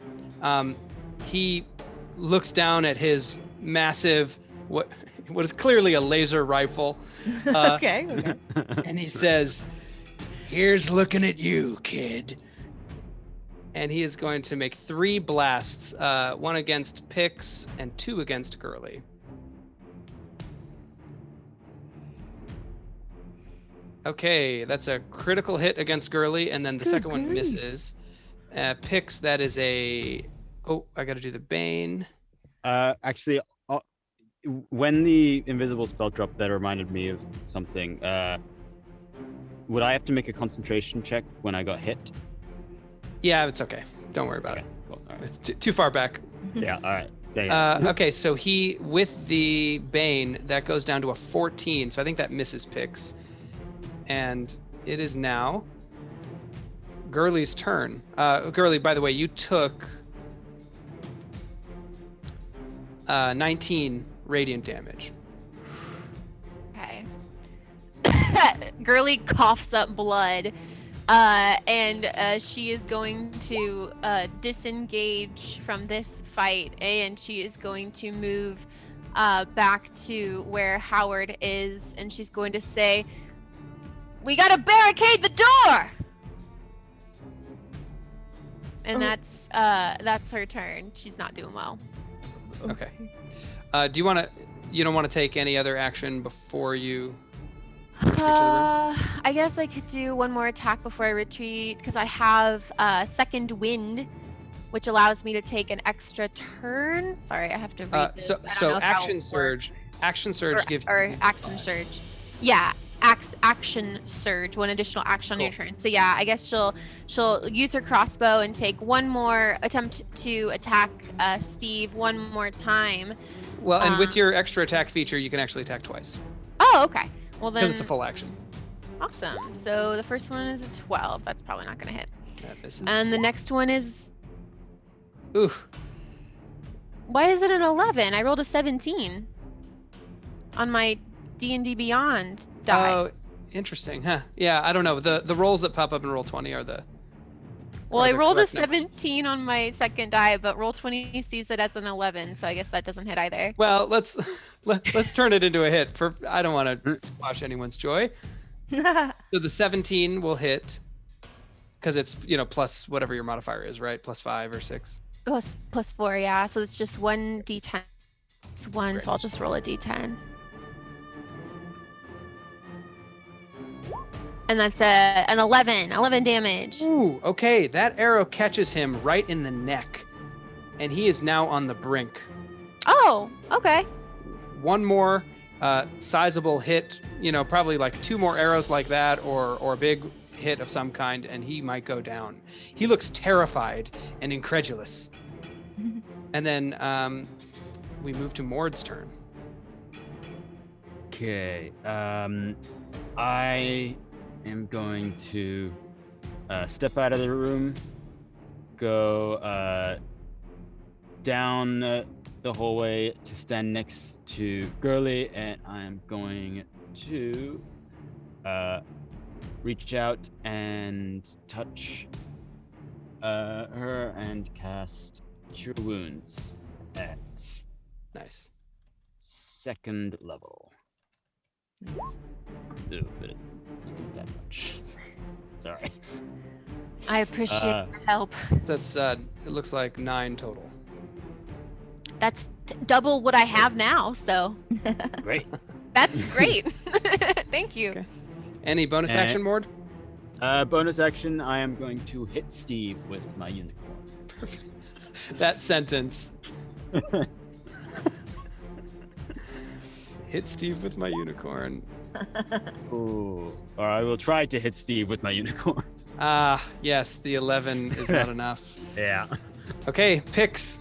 He looks down at his massive, what is clearly a laser rifle, Okay. and he says, "Here's looking at you, kid." And he is going to make 3 blasts, 1 against Pix and 2 against Gurley. Okay, that's a critical hit against Gurley, and then the Good second one grief. misses. Pix, that is a... Oh, I gotta do the Bane. Actually, when the invisible spell dropped, that reminded me of something. Would I have to make a concentration check when I got hit? Yeah, it's okay. Don't worry about it. Cool. All right. It's too far back. Yeah. All right. Okay, so he, with the Bane, that goes down to a 14, so I think that misses Pix. And it is now Gurley's turn. Gurley, by the way, you took 19 radiant damage. Okay. Gurley coughs up blood, and she is going to disengage from this fight, and she is going to move back to where Howard is, and she's going to say, "We gotta barricade the door!" And that's her turn. She's not doing well. Okay. You don't want to take any other action before you retreat to the room? I guess I could do one more attack before I retreat, because I have second wind, which allows me to take an extra turn. Sorry, I have to read this. So action surge. Action surge gives or action surge. Yeah, action surge, one additional action on your turn. So yeah, I guess she'll use her crossbow and take one more attempt to attack Steve one more time. Well, and with your extra attack feature, you can actually attack twice. Oh, okay. Well then. Because it's a full action. Awesome. So the first one is a 12. That's probably not gonna hit. That misses. And the next one is. Ooh. Why is it an 11? I rolled a 17 on my D&D Beyond die. Oh, interesting, huh? Yeah, I don't know. The rolls that pop up in Roll20 are the. Well, I rolled a 17 on my second die, but Roll20 sees it as an 11, so I guess that doesn't hit either. Well, let's turn it into a hit. I don't want to squash anyone's joy. So the 17 will hit because it's plus whatever your modifier is, right? Plus 5 or 6. Plus 4, yeah. So it's just 1d10. It's 1, Great. so I'll just roll a d10. And that's an 11 damage. Ooh, okay. That arrow catches him right in the neck, and he is now on the brink. Oh, okay. One more sizable hit, probably like 2 more arrows like that, or a big hit of some kind, and he might go down. He looks terrified and incredulous. And then we move to Mord's turn. Okay. I am going to step out of the room, go down the hallway to stand next to Gurley, and I'm going to reach out and touch her and cast Cure Wounds at Nice. 2nd level. Nice. Ooh, but it isn't that much. Sorry. I appreciate your help. So that's it looks like 9 total. That's double what I have now, so Great. that's great. Thank you. Okay. Any bonus action, Mord? Bonus action, I am going to hit Steve with my unicorn. Perfect. That sentence. Hit Steve with my unicorn. Ooh. Or I will try to hit Steve with my unicorn. Yes, the 11 is not enough. Yeah. Okay, Pix.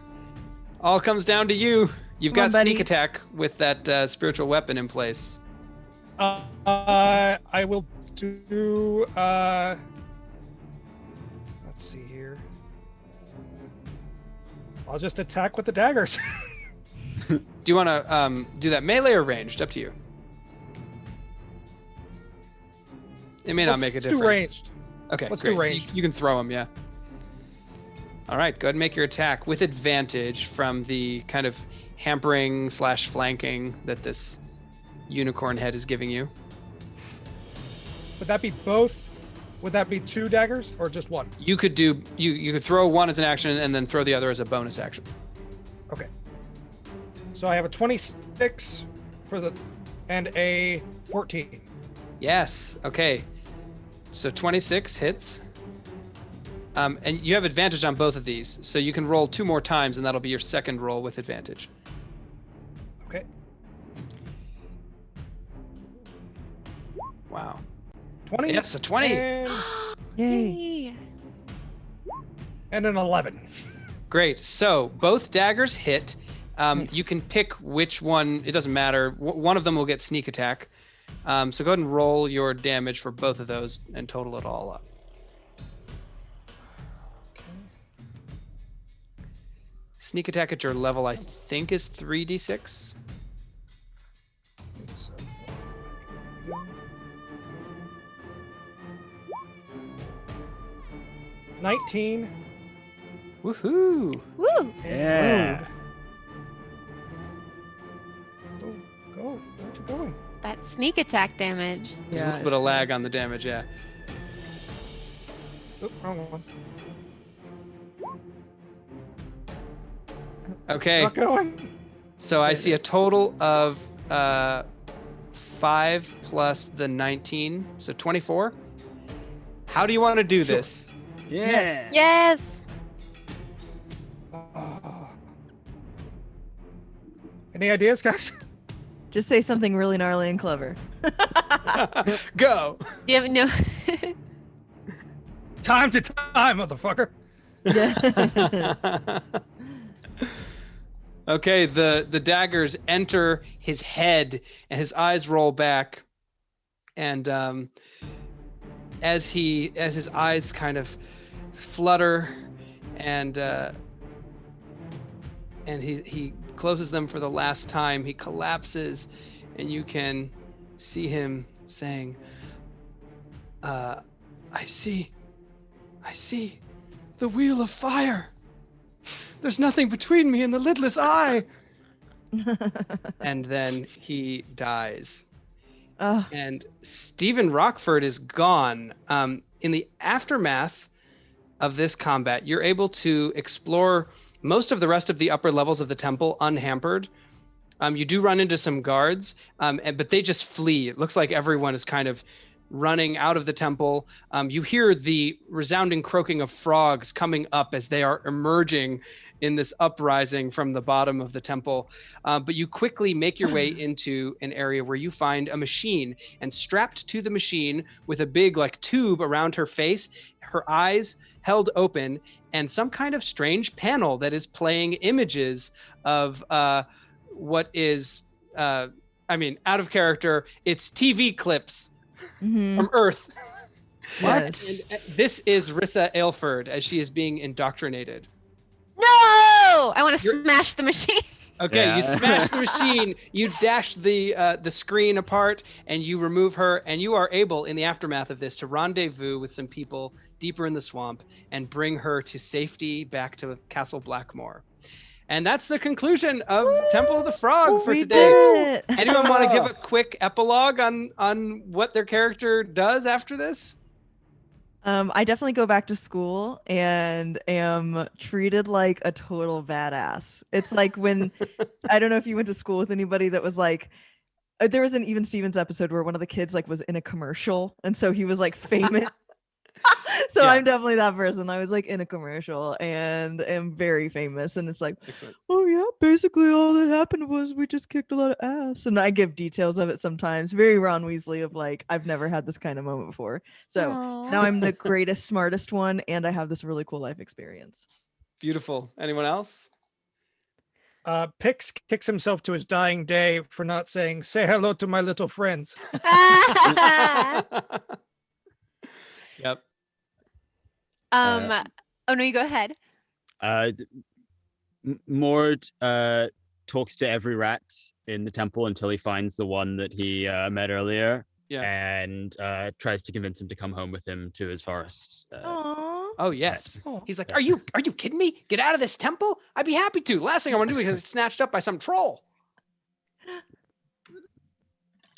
All comes down to you. You've Come on, got sneak buddy. attack with that spiritual weapon in place. I will do. Let's see here. I'll just attack with the daggers. Do you want to do that melee or ranged? Up to you. It may not make a Let's difference. do ranged. Okay, Let's great. do So ranged. you can throw them, yeah. All right, go ahead and make your attack with advantage from the kind of hampering / flanking that this unicorn head is giving you. Would that be both? Would that be 2 daggers or just 1? You could do you could throw one as an action and then throw the other as a bonus action. Okay. So I have a 26 and a 14. Yes. Okay. So 26 hits. And you have advantage on both of these, so you can roll 2 more times, and that'll be your second roll with advantage. Okay. Wow. 20. Yes, a 20. And, Yay. and an 11. Great. So both daggers hit, Nice. You can pick which one. It doesn't matter. One of them will get sneak attack. So go ahead and roll your damage for both of those and total it all up. Sneak attack at your level, I think, is 3d6. 19. Woohoo! Woo! Yeah. Go. Where's it going? That sneak attack damage. There's a little bit of lag on the damage, yeah. Oh, wrong one. Okay, Not going. so I see a total of 5 plus the 19, so 24. How do you want to do this? Yeah. Yes. Any ideas, guys? Just say something really gnarly and clever. Go! You have no. Time to time, motherfucker. Yes. Okay, the daggers enter his head and his eyes roll back, and as his eyes kind of flutter and he closes them for the last time, he collapses, and you can see him saying, I see the wheel of fire. There's nothing between me and the lidless eye. And then he dies. And Stephen Rockford is gone. In the aftermath of this combat, you're able to explore most of the rest of the upper levels of the temple unhampered. You do run into some guards, but they just flee. It looks like everyone is kind of running out of the temple. You hear the resounding croaking of frogs coming up as they are emerging in this uprising from the bottom of the temple. But you quickly make your way into an area where you find a machine, and strapped to the machine with a big tube around her face, her eyes held open, and some kind of strange panel that is playing images of what is, out of character, it's TV clips from Earth. What? And this is Rissa Aylford as she is being indoctrinated. No! I want to smash the machine. Okay, Yeah. you smash the machine, you dash the screen apart, and you remove her, and you are able, in the aftermath of this, to rendezvous with some people deeper in the swamp and bring her to safety back to Castle Blackmoor. And that's the conclusion of Temple of the Frog for We today. did it. Anyone want to give a quick epilogue on what their character does after this? I definitely go back to school and am treated like a total badass. It's like when I don't know if you went to school with anybody that was like, there was an Even Stevens episode where one of the kids was in a commercial, and so he was famous. So Yeah. I'm definitely that person. I was in a commercial and am very famous, and it's Excellent. oh yeah, basically all that happened was we just kicked a lot of ass, and I give details of it sometimes, very Ron Weasley of I've never had this kind of moment before. So Aw. now I'm the greatest, smartest one, and I have this really cool life experience. Beautiful. Anyone else? Pix kicks himself to his dying day for not saying, "Say hello to my little friends." Yep. Oh no, you go ahead. Mord talks to every rat in the temple until he finds the one that he met earlier, and tries to convince him to come home with him to his forest. Aww. Oh yes. Oh. He's like, are you kidding me? Get out of this temple? I'd be happy to. Last thing I want to do is get snatched up by some troll.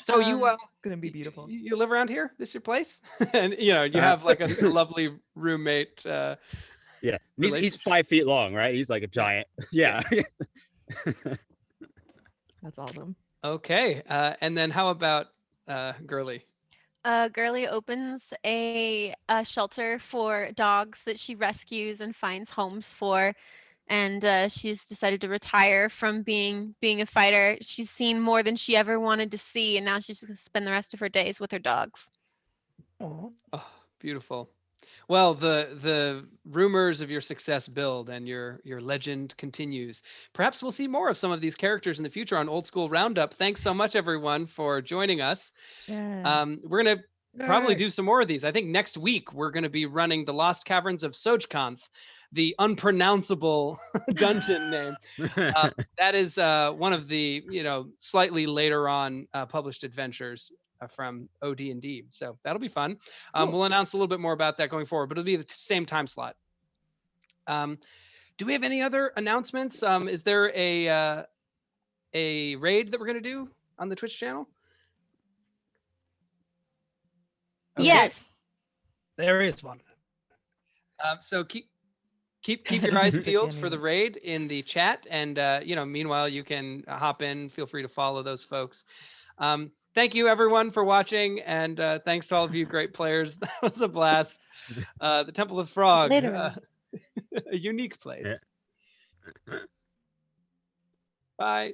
So you Gonna be beautiful. you live around here? This your place? And you have a lovely roommate. Yeah, he's Relationship. 5 feet long, right? He's like a giant. Yeah. That's awesome. Okay. And then how about Girly? Girly opens a shelter for dogs that she rescues and finds homes for, and she's decided to retire from being a fighter. She's seen more than she ever wanted to see, and now she's going to spend the rest of her days with her dogs. Aw. Oh, beautiful. Well, the rumors of your success build and your legend continues. Perhaps we'll see more of some of these characters in the future on Old School Roundup. Thanks so much, everyone, for joining us. Yeah. We're gonna probably Yay. do some more of these. I think next week we're gonna be running the Lost Caverns of Sojkanth, the unpronounceable dungeon name. That is one of the slightly later on published adventures from OD&D. So that'll be fun. Cool. We'll announce a little bit more about that going forward, but it'll be the same time slot. Do we have any other announcements? Is there a raid that we're going to do on the Twitch channel? Okay. Yes. There is one. So keep your eyes peeled Beginning. for the raid in the chat, and meanwhile you can hop in. Feel free to follow those folks. Thank you everyone for watching, and thanks to all of you great players. That was a blast. The Temple of the Frog, Literally. a unique place. Yeah. Bye.